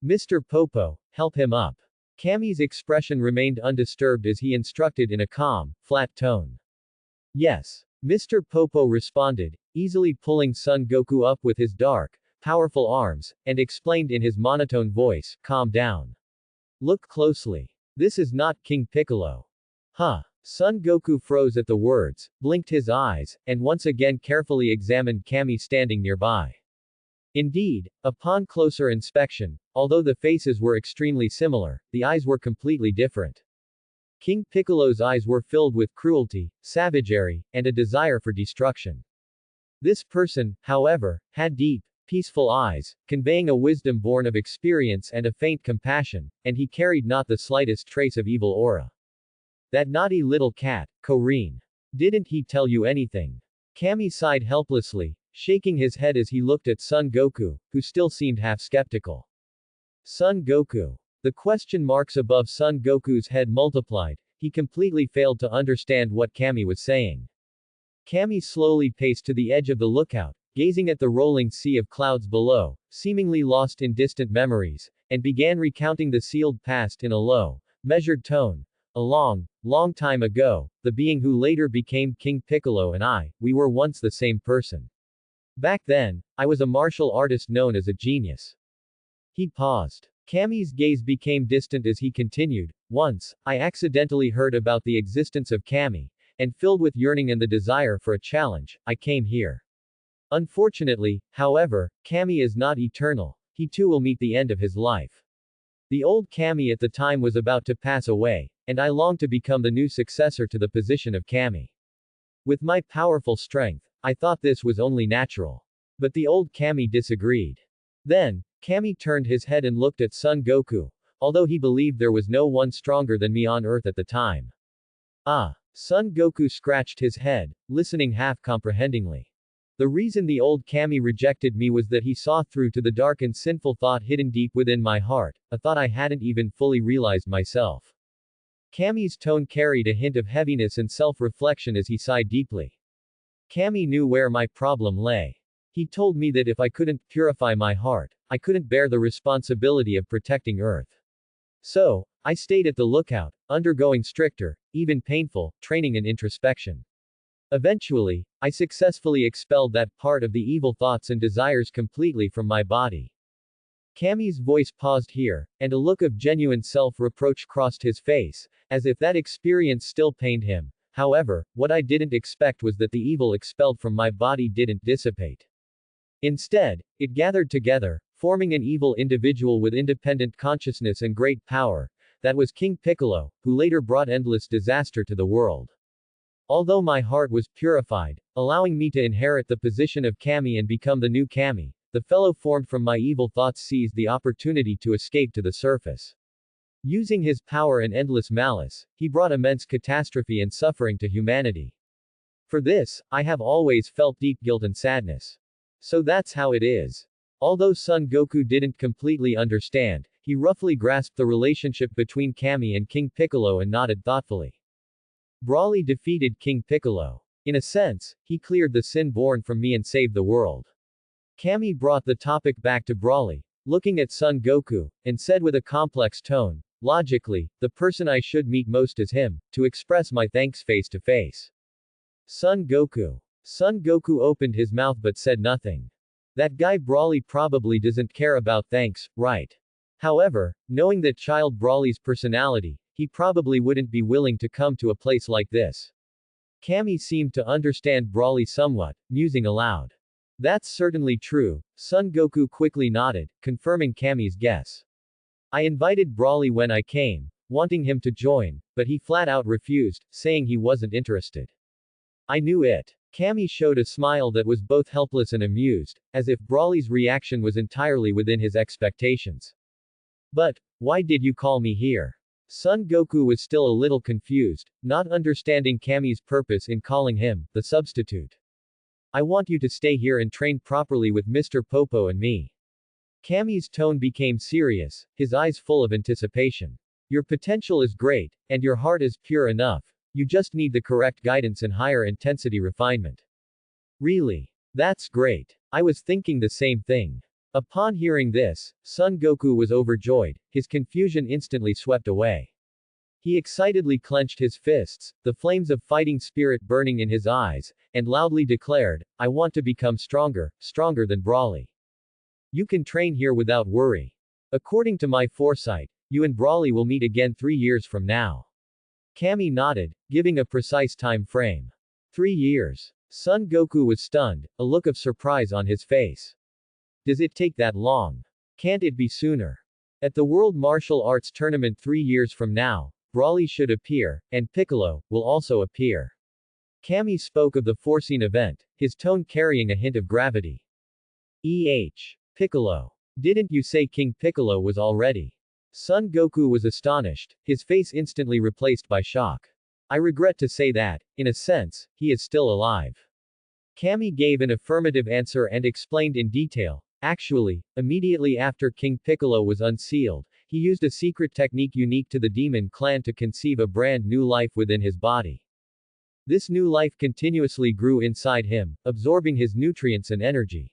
Mr. Popo, help him up. Kami's expression remained undisturbed as he instructed in a calm, flat tone. Yes. Mr. Popo responded, easily pulling Son Goku up with his dark, powerful arms, and explained in his monotone voice, calm down. Look closely. This is not King Piccolo. Huh. Son Goku froze at the words, blinked his eyes, and once again carefully examined Kami standing nearby. Indeed, upon closer inspection, although the faces were extremely similar, the eyes were completely different. King Piccolo's eyes were filled with cruelty, savagery, and a desire for destruction. This person, however, had deep, peaceful eyes, conveying a wisdom born of experience and a faint compassion, and he carried not the slightest trace of evil aura. That naughty little cat, Korine. Didn't he tell you anything? Kami sighed helplessly, shaking his head as he looked at Son Goku, who still seemed half skeptical. Son Goku. The question marks above Son Goku's head multiplied, he completely failed to understand what Kami was saying. Kami slowly paced to the edge of the lookout, gazing at the rolling sea of clouds below, seemingly lost in distant memories, and began recounting the sealed past in a low, measured tone. A long, long time ago, the being who later became King Piccolo and we were once the same person. Back then, I was a martial artist known as a genius. He paused. Kami's gaze became distant as he continued, once, I accidentally heard about the existence of Kami, and filled with yearning and the desire for a challenge, I came here. Unfortunately, however, Kami is not eternal, he too will meet the end of his life. The old Kami at the time was about to pass away, and I longed to become the new successor to the position of Kami. With my powerful strength, I thought this was only natural. But the old Kami disagreed. Then, Kami turned his head and looked at Son Goku, although he believed there was no one stronger than me on Earth at the time. Son Goku scratched his head, listening half-comprehendingly. The reason the old Kami rejected me was that he saw through to the dark and sinful thought hidden deep within my heart, a thought I hadn't even fully realized myself. Kami's tone carried a hint of heaviness and self-reflection as he sighed deeply. Kami knew where my problem lay. He told me that if I couldn't purify my heart, I couldn't bear the responsibility of protecting Earth. So, I stayed at the lookout, undergoing stricter, even painful, training and introspection. Eventually, I successfully expelled that part of the evil thoughts and desires completely from my body. Kami's voice paused here, and a look of genuine self-reproach crossed his face, as if that experience still pained him. However, what I didn't expect was that the evil expelled from my body didn't dissipate. Instead, it gathered together, forming an evil individual with independent consciousness and great power. That was King Piccolo, who later brought endless disaster to the world. Although my heart was purified, allowing me to inherit the position of Kami and become the new Kami, the fellow formed from my evil thoughts seized the opportunity to escape to the surface. Using his power and endless malice, he brought immense catastrophe and suffering to humanity. For this, I have always felt deep guilt and sadness. So that's how it is. Although Son Goku didn't completely understand, he roughly grasped the relationship between Kami and King Piccolo and nodded thoughtfully. Broly defeated King Piccolo. In a sense, he cleared the sin born from me and saved the world. Kami brought the topic back to Broly, looking at Son Goku, and said with a complex tone, logically, the person I should meet most is him, to express my thanks face to face. Son Goku. Son Goku opened his mouth but said nothing. That guy Broly probably doesn't care about thanks, right? However, knowing that child Broly's personality, he probably wouldn't be willing to come to a place like this. Kami seemed to understand Brawly somewhat, musing aloud. That's certainly true. Son Goku quickly nodded, confirming Kami's guess. I invited Brawly when I came, wanting him to join, but he flat out refused, saying he wasn't interested. I knew it. Kami showed a smile that was both helpless and amused, as if Brawly's reaction was entirely within his expectations. But, why did you call me here? Son Goku was still a little confused, not understanding Kami's purpose in calling him the substitute. I want you to stay here and train properly with Mr. Popo and me. Kami's tone became serious, his eyes full of anticipation. Your potential is great, and your heart is pure enough. You just need the correct guidance and higher intensity refinement. Really? That's great. I was thinking the same thing. Upon hearing this, Son Goku was overjoyed, his confusion instantly swept away. He excitedly clenched his fists, the flames of fighting spirit burning in his eyes, and loudly declared, I want to become stronger, stronger than Brawly. You can train here without worry. According to my foresight, you and Brawly will meet again 3 years from now. Kami nodded, giving a precise time frame. 3 years. Son Goku was stunned, a look of surprise on his face. Does it take that long? Can't it be sooner? At the World Martial Arts Tournament 3 years from now, Brawly should appear, and Piccolo will also appear. Kami spoke of the foreseen event, his tone carrying a hint of gravity. Piccolo. Didn't you say King Piccolo was already? Son Goku was astonished, his face instantly replaced by shock. I regret to say that, in a sense, he is still alive. Kami gave an affirmative answer and explained in detail. Actually, immediately after King Piccolo was unsealed, he used a secret technique unique to the demon clan to conceive a brand new life within his body. This new life continuously grew inside him, absorbing his nutrients and energy.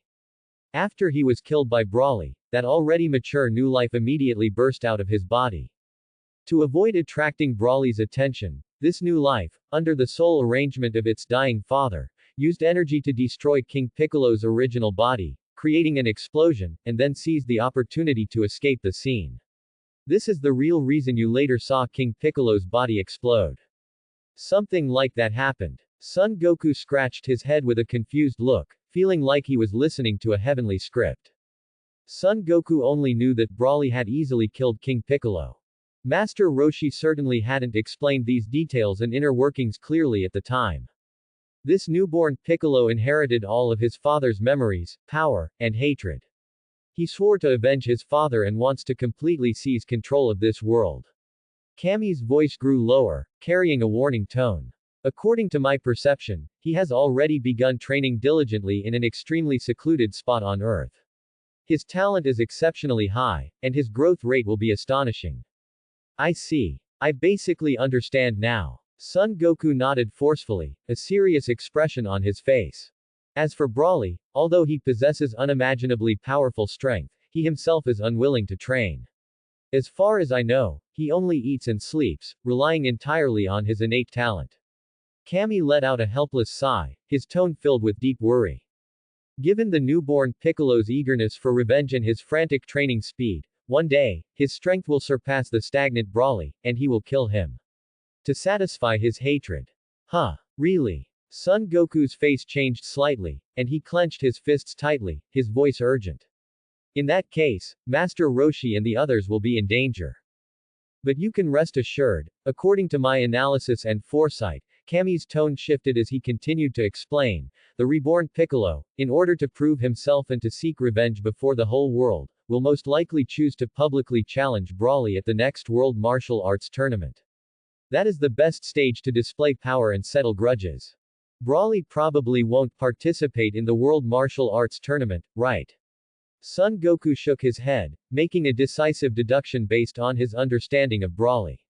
After he was killed by Brawly, that already mature new life immediately burst out of his body. To avoid attracting Brawly's attention, this new life, under the sole arrangement of its dying father, used energy to destroy King Piccolo's original body, creating an explosion, and then seized the opportunity to escape the scene. This is the real reason you later saw King Piccolo's body explode. Something like that happened. Son Goku scratched his head with a confused look, feeling like he was listening to a heavenly script. Son Goku only knew that Brawly had easily killed King Piccolo. Master Roshi certainly hadn't explained these details and inner workings clearly at the time. This newborn Piccolo inherited all of his father's memories, power, and hatred. He swore to avenge his father and wants to completely seize control of this world. Kami's voice grew lower, carrying a warning tone. According to my perception, he has already begun training diligently in an extremely secluded spot on Earth. His talent is exceptionally high, and his growth rate will be astonishing. I see. I basically understand now. Son Goku nodded forcefully, a serious expression on his face. As for Brawly, although he possesses unimaginably powerful strength, he himself is unwilling to train. As far as I know, he only eats and sleeps, relying entirely on his innate talent. Kami let out a helpless sigh, his tone filled with deep worry. Given the newborn Piccolo's eagerness for revenge and his frantic training speed, one day, his strength will surpass the stagnant Brawly, and he will kill him. To satisfy his hatred. Huh? Really? Son Goku's face changed slightly, and he clenched his fists tightly, his voice urgent. In that case, Master Roshi and the others will be in danger. But you can rest assured, according to my analysis and foresight, Kami's tone shifted as he continued to explain, the reborn Piccolo, in order to prove himself and to seek revenge before the whole world, will most likely choose to publicly challenge Brawly at the next World Martial Arts Tournament. That is the best stage to display power and settle grudges. Brawly probably won't participate in the World Martial Arts Tournament, right? Son Goku shook his head, making a decisive deduction based on his understanding of Brawly.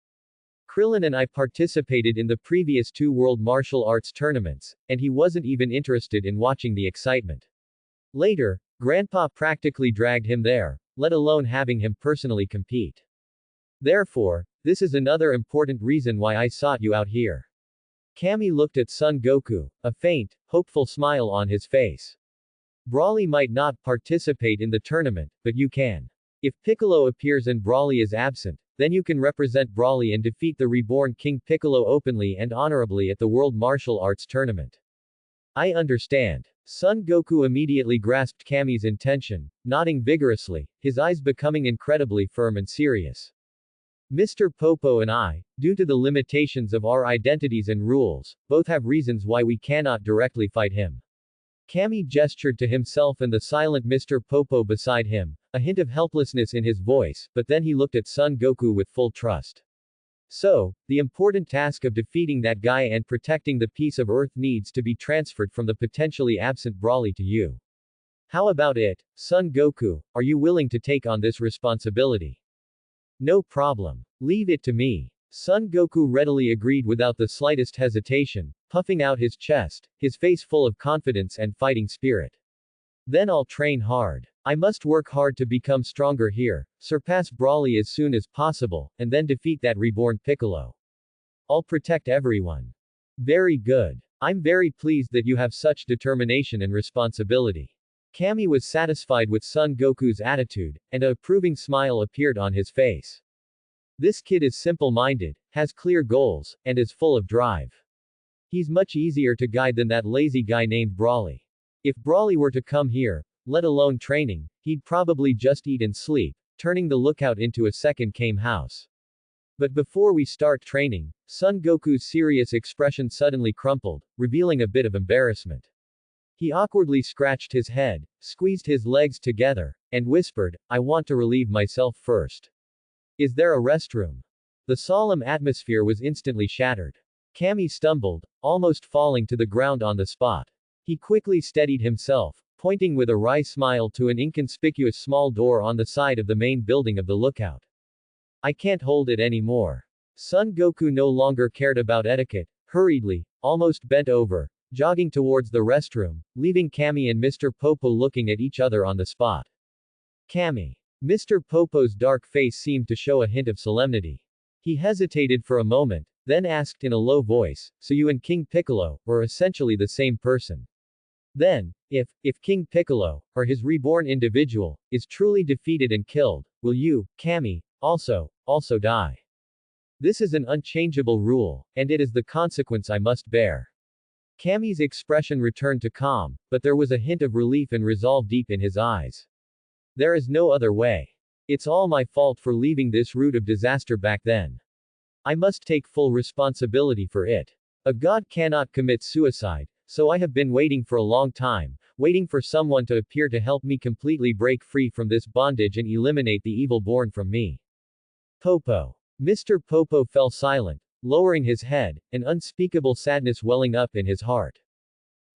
Krillin and I participated in the previous 2 World Martial Arts tournaments, and he wasn't even interested in watching the excitement. Later, Grandpa practically dragged him there, let alone having him personally compete. Therefore, this is another important reason why I sought you out here. Kami looked at Son Goku, a faint, hopeful smile on his face. Brawly might not participate in the tournament, but you can. If Piccolo appears and Brawly is absent, Then you can represent Broly and defeat the reborn King Piccolo openly and honorably at the World Martial Arts Tournament. I understand. Son Goku immediately grasped Kami's intention, nodding vigorously, his eyes becoming incredibly firm and serious. Mr. Popo and I, due to the limitations of our identities and rules, both have reasons why we cannot directly fight him. Kami gestured to himself and the silent Mr. Popo beside him, a hint of helplessness in his voice, but then he looked at Son Goku with full trust. So, the important task of defeating that guy and protecting the piece of Earth needs to be transferred from the potentially absent Broly to you. How about it, Son Goku, are you willing to take on this responsibility? No problem. Leave it to me. Son Goku readily agreed without the slightest hesitation, puffing out his chest, his face full of confidence and fighting spirit. Then I'll train hard. I must work hard to become stronger here, surpass Broly as soon as possible, and then defeat that reborn Piccolo. I'll protect everyone. Very good. I'm very pleased that you have such determination and responsibility. Kami was satisfied with Son Goku's attitude, and a approving smile appeared on his face. This kid is simple-minded, has clear goals, and is full of drive. He's much easier to guide than that lazy guy named Broly. If Broly were to come here, let alone training, he'd probably just eat and sleep, turning the lookout into a second Kame house. But before we start training, Son Goku's serious expression suddenly crumpled, revealing a bit of embarrassment. He awkwardly scratched his head, squeezed his legs together, and whispered, I want to relieve myself first. Is there a restroom? The solemn atmosphere was instantly shattered. Kami stumbled, almost falling to the ground on the spot. He quickly steadied himself, pointing with a wry smile to an inconspicuous small door on the side of the main building of the lookout. I can't hold it anymore. Son Goku no longer cared about etiquette, hurriedly, almost bent over, jogging towards the restroom, leaving Kami and Mr. Popo looking at each other on the spot. Kami. Mr. Popo's dark face seemed to show a hint of solemnity. He hesitated for a moment, then asked in a low voice, so you and King Piccolo were essentially the same person. Then, if King Piccolo, or his reborn individual, is truly defeated and killed, will you, Kami, also die? This is an unchangeable rule, and it is the consequence I must bear. Kami's expression returned to calm, but there was a hint of relief and resolve deep in his eyes. There is no other way. It's all my fault for leaving this route of disaster back then. I must take full responsibility for it. A god cannot commit suicide, so I have been waiting for a long time, waiting for someone to appear to help me completely break free from this bondage and eliminate the evil born from me. Popo. Mr. Popo fell silent, lowering his head, an unspeakable sadness welling up in his heart.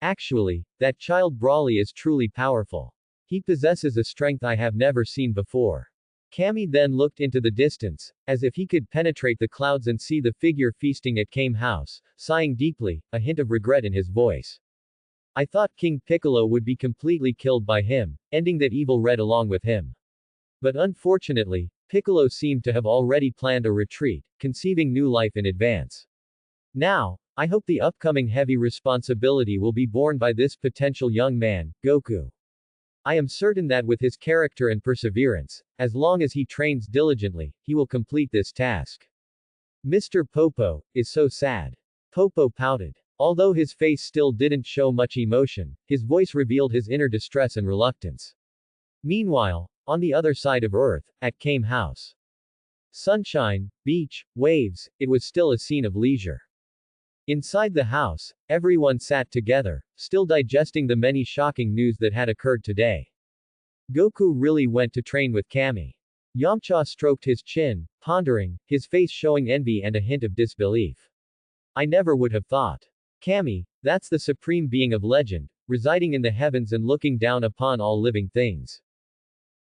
Actually, that child Broly is truly powerful. He possesses a strength I have never seen before. Kami then looked into the distance, as if he could penetrate the clouds and see the figure feasting at Kame house, sighing deeply, a hint of regret in his voice. I thought King Piccolo would be completely killed by him, ending that evil red along with him. But unfortunately, Piccolo seemed to have already planned a retreat, conceiving new life in advance. Now, I hope the upcoming heavy responsibility will be borne by this potential young man, Goku. I am certain that with his character and perseverance, as long as he trains diligently, he will complete this task. Mr. Popo is so sad. Popo pouted. Although his face still didn't show much emotion, his voice revealed his inner distress and reluctance. Meanwhile, on the other side of Earth, at Kame house. Sunshine, beach, waves, it was still a scene of leisure. Inside the house, everyone sat together, still digesting the many shocking news that had occurred today. Goku really went to train with Kami. Yamcha stroked his chin, pondering, his face showing envy and a hint of disbelief. I never would have thought. Kami, that's the supreme being of legend, residing in the heavens and looking down upon all living things.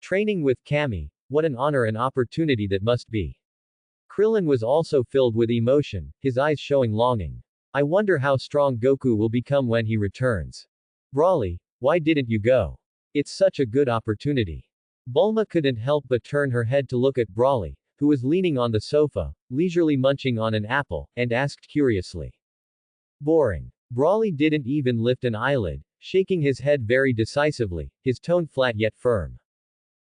Training with Kami, what an honor and opportunity that must be. Krillin was also filled with emotion, his eyes showing longing. I wonder how strong Goku will become when he returns. Broly, why didn't you go? It's such a good opportunity. Bulma couldn't help but turn her head to look at Broly, who was leaning on the sofa, leisurely munching on an apple, and asked curiously. Boring. Broly didn't even lift an eyelid, shaking his head very decisively, his tone flat yet firm.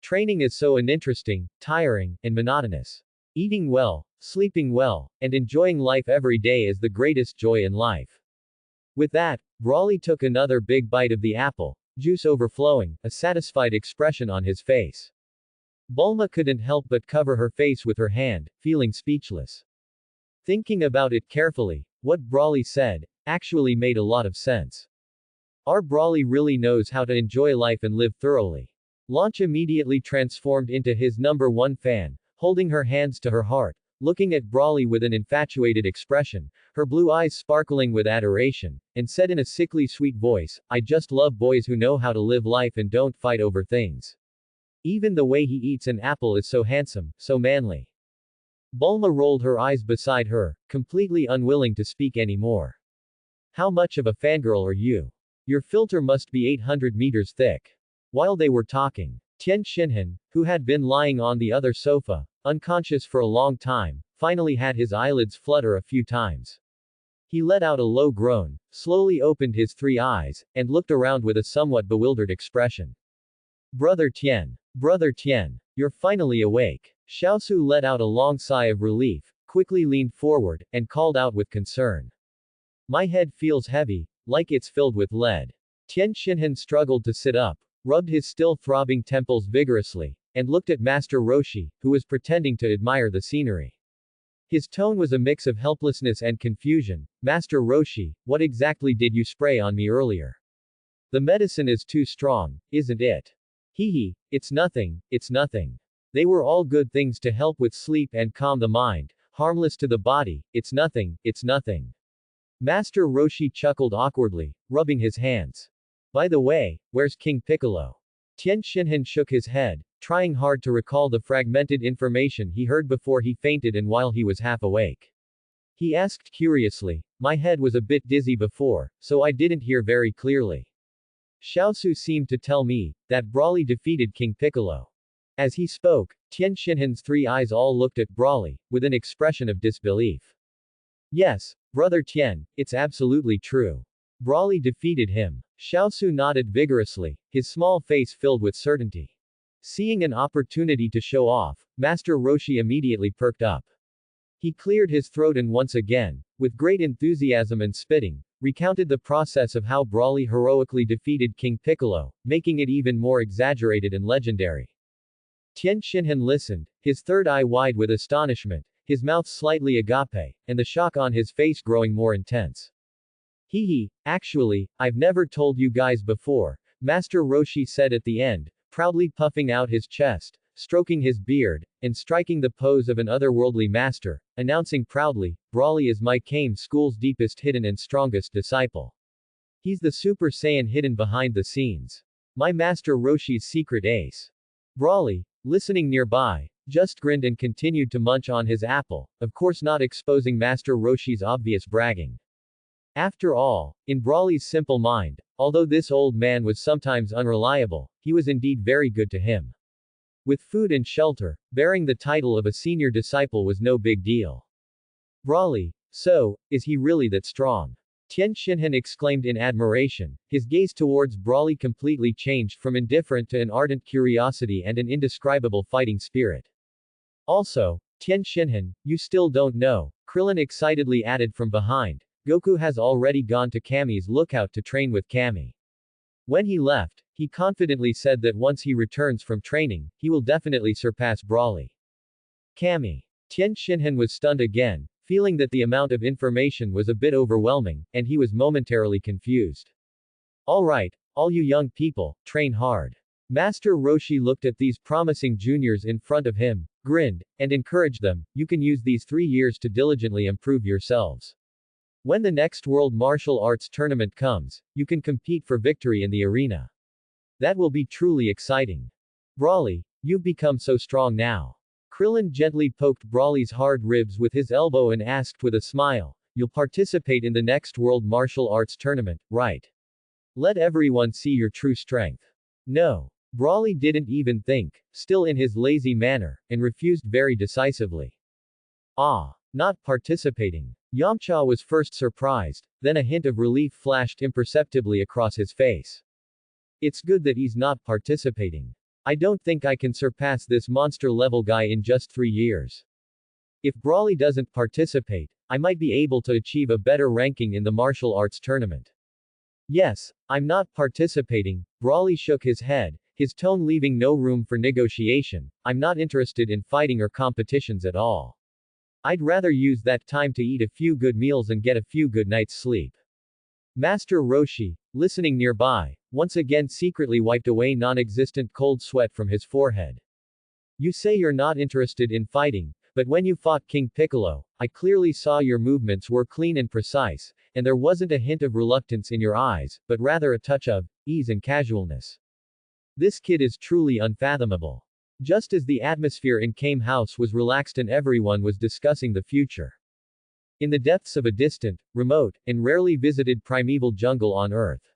Training is so uninteresting, tiring, and monotonous. Eating well, sleeping well, and enjoying life every day is the greatest joy in life. With that, Brawley took another big bite of the apple, juice overflowing, a satisfied expression on his face. Bulma couldn't help but cover her face with her hand, feeling speechless. Thinking about it carefully, what Brawley said actually made a lot of sense. Our Brawley really knows how to enjoy life and live thoroughly. Launch immediately transformed into his #1 fan, holding her hands to her heart, looking at Brawley with an infatuated expression, her blue eyes sparkling with adoration, and said in a sickly sweet voice, "I just love boys who know how to live life and don't fight over things. Even the way he eats an apple is so handsome, so manly." Bulma rolled her eyes beside her, completely unwilling to speak anymore. "How much of a fangirl are you? Your filter must be 800 meters thick." While they were talking, Tien Shinhan, who had been lying on the other sofa, unconscious for a long time, finally had his eyelids flutter a few times. He let out a low groan, slowly opened his 3 eyes, and looked around with a somewhat bewildered expression. Brother Tien, you're finally awake." Xiaosu let out a long sigh of relief, quickly leaned forward, and called out with concern. "My head feels heavy, like it's filled with lead." Tien Shinhan struggled to sit up, rubbed his still throbbing temples vigorously, and looked at Master Roshi, who was pretending to admire the scenery. His tone was a mix of helplessness and confusion. "Master Roshi, what exactly did you spray on me earlier? The medicine is too strong, isn't it?" "Hee, it's nothing, it's nothing. They were all good things to help with sleep and calm the mind, harmless to the body, it's nothing, it's nothing." Master Roshi chuckled awkwardly, rubbing his hands. "By the way, where's King Piccolo?" Tien Shinhan shook his head, trying hard to recall the fragmented information he heard before he fainted and while he was half awake. He asked curiously, "My head was a bit dizzy before, so I didn't hear very clearly. Xiaosu seemed to tell me that Brawley defeated King Piccolo." As he spoke, Tien Shinhan's 3 eyes all looked at Brawley, with an expression of disbelief. "Yes, Brother Tien, it's absolutely true. Brawley defeated him." Xiaosu nodded vigorously, his small face filled with certainty. Seeing an opportunity to show off, Master Roshi immediately perked up. He cleared his throat and once again, with great enthusiasm and spitting, recounted the process of how Brawley heroically defeated King Piccolo, making it even more exaggerated and legendary. Tien Shinhan listened, his third eye wide with astonishment, his mouth slightly agape, and the shock on his face growing more intense. "Hee, actually, I've never told you guys before," Master Roshi said at the end, proudly puffing out his chest, stroking his beard, and striking the pose of an otherworldly master, announcing proudly, "Brawley is my Kame school's deepest hidden and strongest disciple. He's the Super Saiyan hidden behind the scenes. My Master Roshi's secret ace." Brawley, listening nearby, just grinned and continued to munch on his apple, of course not exposing Master Roshi's obvious bragging. After all, in Brawley's simple mind, although this old man was sometimes unreliable, he was indeed very good to him. With food and shelter, bearing the title of a senior disciple was no big deal. "Brawley, so, is he really that strong?" Tien Shinhan exclaimed in admiration, his gaze towards Brawley completely changed from indifferent to an ardent curiosity and an indescribable fighting spirit. "Also, Tien Shinhan, you still don't know," Krillin excitedly added from behind, "Goku has already gone to Kami's lookout to train with Kami. When he left, he confidently said that once he returns from training, he will definitely surpass Brawley." Kami. Tien Shinhan was stunned again, feeling that the amount of information was a bit overwhelming, and he was momentarily confused. "Alright, all you young people, train hard." Master Roshi looked at these promising juniors in front of him, grinned, and encouraged them, "You can use these 3 years to diligently improve yourselves. When the next World Martial Arts Tournament comes, you can compete for victory in the arena. That will be truly exciting. Brawley, you've become so strong now." Krillin gently poked Brawley's hard ribs with his elbow and asked with a smile, "You'll participate in the next World Martial Arts Tournament, right? Let everyone see your true strength." "No." Brawley didn't even think, still in his lazy manner, and refused very decisively. "Ah. Not participating." Yamcha was first surprised, then a hint of relief flashed imperceptibly across his face. "It's good that he's not participating. I don't think I can surpass this monster-level guy in just 3 years." If Brawley doesn't participate, I might be able to achieve a better ranking in the martial arts tournament. Yes, I'm not participating, Brawley shook his head, his tone leaving no room for negotiation. I'm not interested in fighting or competitions at all. I'd rather use that time to eat a few good meals and get a few good nights' sleep. Master Roshi, listening nearby, once again secretly wiped away non-existent cold sweat from his forehead. You say you're not interested in fighting, but when you fought King Piccolo, I clearly saw your movements were clean and precise, and there wasn't a hint of reluctance in your eyes, but rather a touch of ease and casualness. This kid is truly unfathomable. Just as the atmosphere in Kame House was relaxed and everyone was discussing the future. In the depths of a distant, remote, and rarely visited primeval jungle on Earth.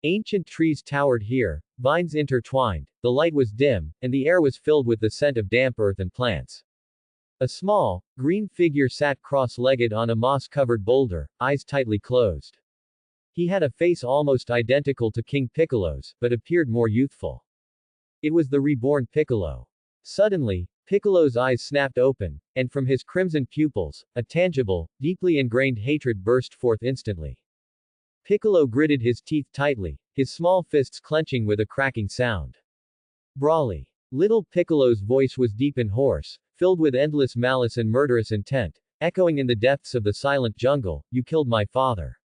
Ancient trees towered here, vines intertwined, the light was dim, and the air was filled with the scent of damp earth and plants. A small, green figure sat cross-legged on a moss-covered boulder, eyes tightly closed. He had a face almost identical to King Piccolo's, but appeared more youthful. It was the reborn Piccolo. Suddenly, Piccolo's eyes snapped open, and from his crimson pupils, a tangible, deeply ingrained hatred burst forth instantly. Piccolo gritted his teeth tightly, his small fists clenching with a cracking sound. Brawley. Little Piccolo's voice was deep and hoarse, filled with endless malice and murderous intent, echoing in the depths of the silent jungle, you killed my father.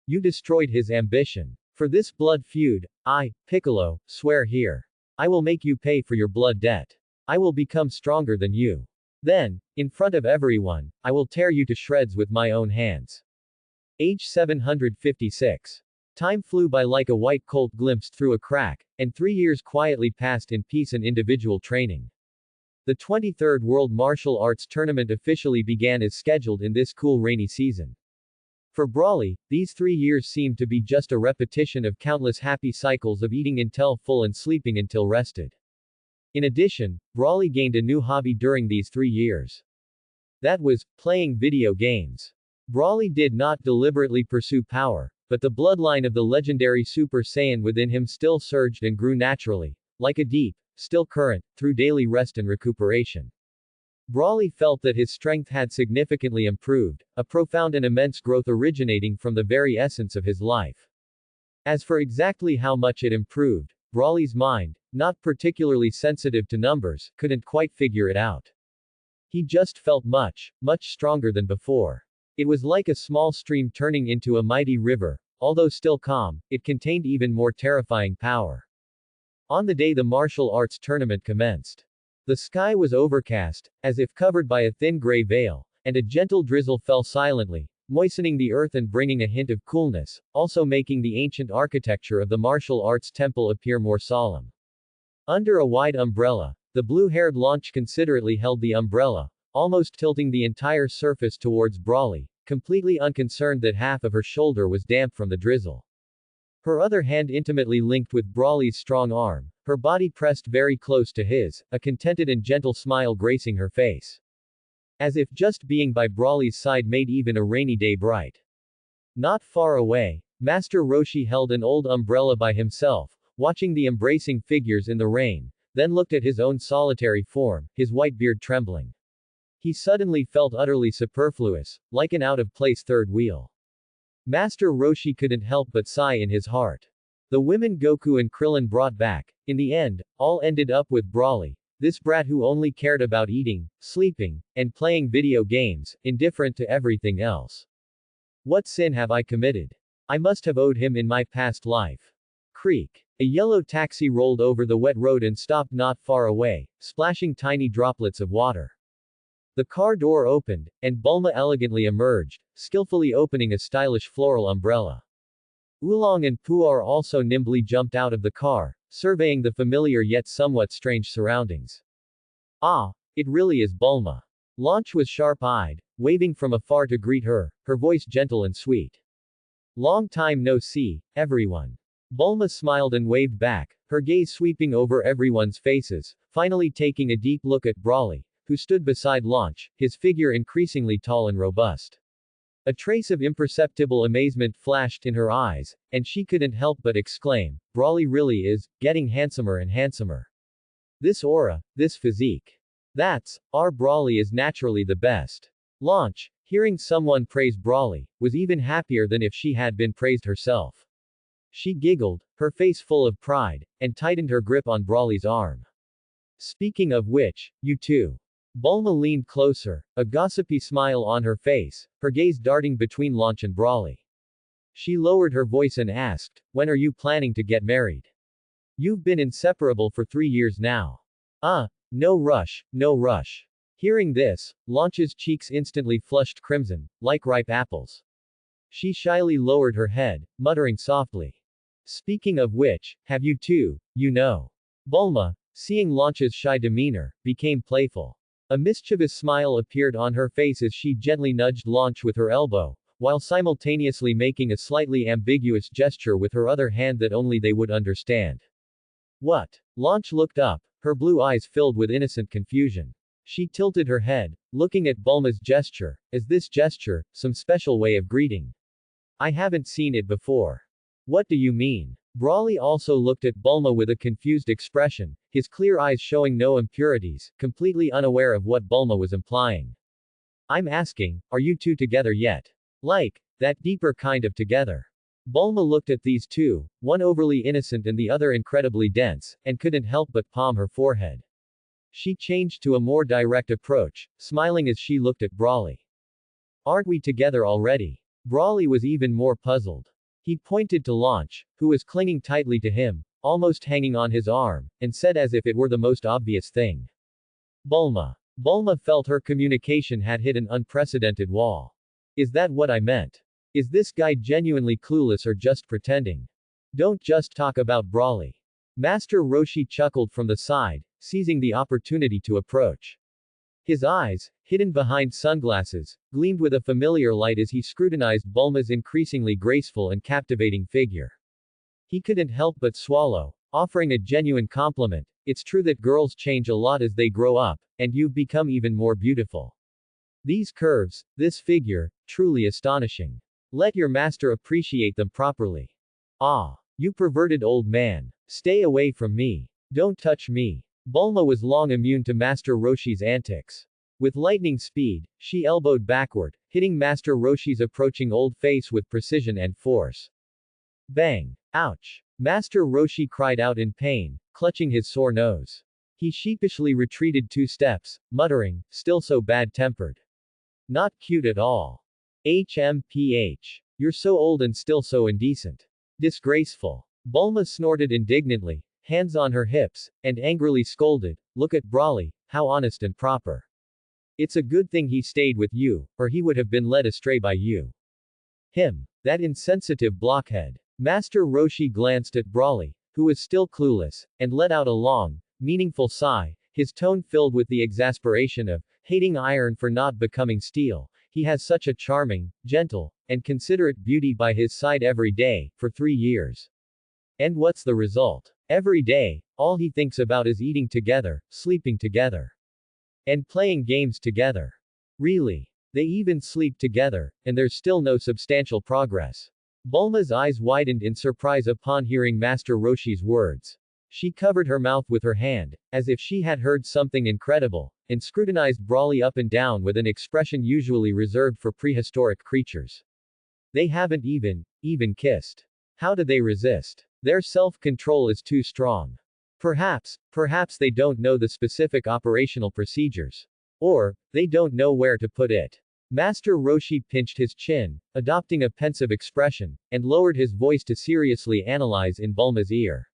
You destroyed his ambition. For this blood feud, I, Piccolo, swear here. I will make you pay for your blood debt. I will become stronger than you. Then, in front of everyone, I will tear you to shreds with my own hands. Age 756. Time flew by like a white colt glimpsed through a crack, and 3 years quietly passed in peace and individual training. The 23rd World Martial Arts Tournament officially began as scheduled in this cool rainy season. For Brawley, these 3 years seemed to be just a repetition of countless happy cycles of eating until full and sleeping until rested. In addition, Brawley gained a new hobby during these 3 years. That was, playing video games. Brawley did not deliberately pursue power, but the bloodline of the legendary Super Saiyan within him still surged and grew naturally, like a deep, still current, through daily rest and recuperation. Brawley felt that his strength had significantly improved, a profound and immense growth originating from the very essence of his life. As for exactly how much it improved, Brawley's mind, not particularly sensitive to numbers, couldn't quite figure it out. He just felt much, much stronger than before. It was like a small stream turning into a mighty river, although still calm, it contained even more terrifying power. On the day the martial arts tournament commenced. The sky was overcast, as if covered by a thin gray veil, and a gentle drizzle fell silently, moistening the earth and bringing a hint of coolness, also making the ancient architecture of the martial arts temple appear more solemn. Under a wide umbrella, the blue-haired launch considerately held the umbrella, almost tilting the entire surface towards Brawley, completely unconcerned that half of her shoulder was damp from the drizzle. Her other hand intimately linked with Brawley's strong arm, her body pressed very close to his, a contented and gentle smile gracing her face. As if just being by Brawley's side made even a rainy day bright. Not far away, Master Roshi held an old umbrella by himself, watching the embracing figures in the rain, then looked at his own solitary form, his white beard trembling. He suddenly felt utterly superfluous, like an out-of-place third wheel. Master Roshi couldn't help but sigh in his heart. The women Goku and Krillin brought back, in the end, all ended up with Brawley, this brat who only cared about eating, sleeping, and playing video games, indifferent to everything else. What sin have I committed? I must have owed him in my past life. Creak. A yellow taxi rolled over the wet road and stopped not far away, splashing tiny droplets of water. The car door opened, and Bulma elegantly emerged, skillfully opening a stylish floral umbrella. Oolong and Puar also nimbly jumped out of the car, surveying the familiar yet somewhat strange surroundings. Ah, it really is Bulma. Launch was sharp-eyed, waving from afar to greet her, her voice gentle and sweet. Long time no see, everyone. Bulma smiled and waved back, her gaze sweeping over everyone's faces, finally taking a deep look at Brawley, who stood beside Launch, his figure increasingly tall and robust. A trace of imperceptible amazement flashed in her eyes, and she couldn't help but exclaim, Brawley really is getting handsomer and handsomer. This aura, this physique. Our Brawley is naturally the best. Launch, hearing someone praise Brawley, was even happier than if she had been praised herself. She giggled, her face full of pride, and tightened her grip on Brawley's arm. Speaking of which, you too. Bulma leaned closer, a gossipy smile on her face, her gaze darting between Launch and Brawley. She lowered her voice and asked, "When are you planning to get married? You've been inseparable for 3 years now." No rush, no rush. Hearing this, Launch's cheeks instantly flushed crimson, like ripe apples. She shyly lowered her head, muttering softly. Speaking of which, have you two, you know. Bulma, seeing Launch's shy demeanor, became playful. A mischievous smile appeared on her face as she gently nudged Launch with her elbow, while simultaneously making a slightly ambiguous gesture with her other hand that only they would understand. What? Launch looked up, her blue eyes filled with innocent confusion. She tilted her head, looking at Bulma's gesture. Is this gesture some special way of greeting? I haven't seen it before. What do you mean? Brawley also looked at Bulma with a confused expression, his clear eyes showing no impurities, completely unaware of what Bulma was implying. I'm asking, are you two together yet? Like, that deeper kind of together. Bulma looked at these two, one overly innocent and the other incredibly dense, and couldn't help but palm her forehead. She changed to a more direct approach, smiling as she looked at Brawley. Aren't we together already? Brawley was even more puzzled. He pointed to Launch, who was clinging tightly to him, almost hanging on his arm, and said as if it were the most obvious thing. Bulma. Bulma felt her communication had hit an unprecedented wall. Is that what I meant? Is this guy genuinely clueless or just pretending? Don't just talk about Brawley. Master Roshi chuckled from the side, seizing the opportunity to approach. His eyes, hidden behind sunglasses, gleamed with a familiar light as he scrutinized Bulma's increasingly graceful and captivating figure. He couldn't help but swallow, offering a genuine compliment. It's true that girls change a lot as they grow up, and you've become even more beautiful. These curves, this figure, truly astonishing. Let your master appreciate them properly. Ah, you perverted old man. Stay away from me. Don't touch me. Bulma was long immune to Master Roshi's antics. With lightning speed, she elbowed backward, hitting Master Roshi's approaching old face with precision and force. Bang! Ouch! Master Roshi cried out in pain, clutching his sore nose. He sheepishly retreated 2 steps, muttering, still so bad-tempered. Not cute at all. HMPH. You're so old and still so indecent. Disgraceful. Bulma snorted indignantly, hands on her hips, and angrily scolded, look at Brawley, how honest and proper. It's a good thing he stayed with you, or he would have been led astray by you. Him. That insensitive blockhead. Master Roshi glanced at Brawley, who was still clueless, and let out a long, meaningful sigh, his tone filled with the exasperation of hating iron for not becoming steel. He has such a charming, gentle, and considerate beauty by his side every day, for 3 years. And what's the result? Every day, all he thinks about is eating together, sleeping together, and playing games together. Really? They even sleep together, and there's still no substantial progress. Bulma's eyes widened in surprise upon hearing Master Roshi's words. She covered her mouth with her hand, as if she had heard something incredible, and scrutinized Brawley up and down with an expression usually reserved for prehistoric creatures. They haven't even kissed. How do they resist? Their self-control is too strong. Perhaps they don't know the specific operational procedures. Or, they don't know where to put it. Master Roshi pinched his chin, adopting a pensive expression, and lowered his voice to seriously analyze in Bulma's ear.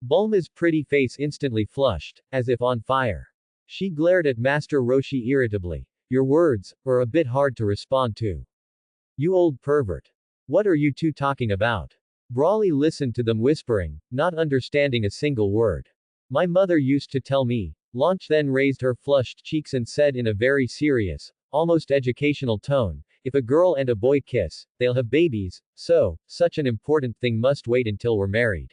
Bulma's pretty face instantly flushed, as if on fire. She glared at Master Roshi irritably. Your words are a bit hard to respond to. You old pervert. What are you two talking about? Brawley listened to them whispering, not understanding a single word. My mother used to tell me. Launch then raised her flushed cheeks and said in a very serious, almost educational tone, if a girl and a boy kiss, they'll have babies, so, such an important thing must wait until we're married.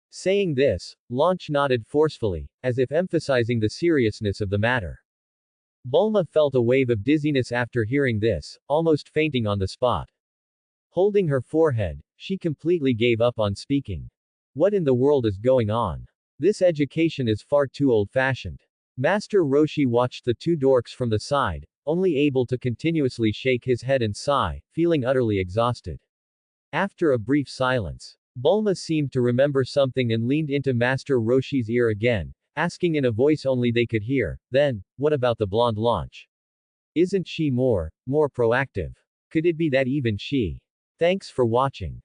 Saying this, Launch nodded forcefully, as if emphasizing the seriousness of the matter. Bulma felt a wave of dizziness after hearing this, almost fainting on the spot. Holding her forehead, she completely gave up on speaking. What in the world is going on? This education is far too old-fashioned. Master Roshi watched the two dorks from the side, only able to continuously shake his head and sigh, feeling utterly exhausted. After a brief silence, Bulma seemed to remember something and leaned into Master Roshi's ear again, asking in a voice only they could hear, then, what about the blonde launch? Isn't she more proactive? Could it be that even she? Thanks for watching.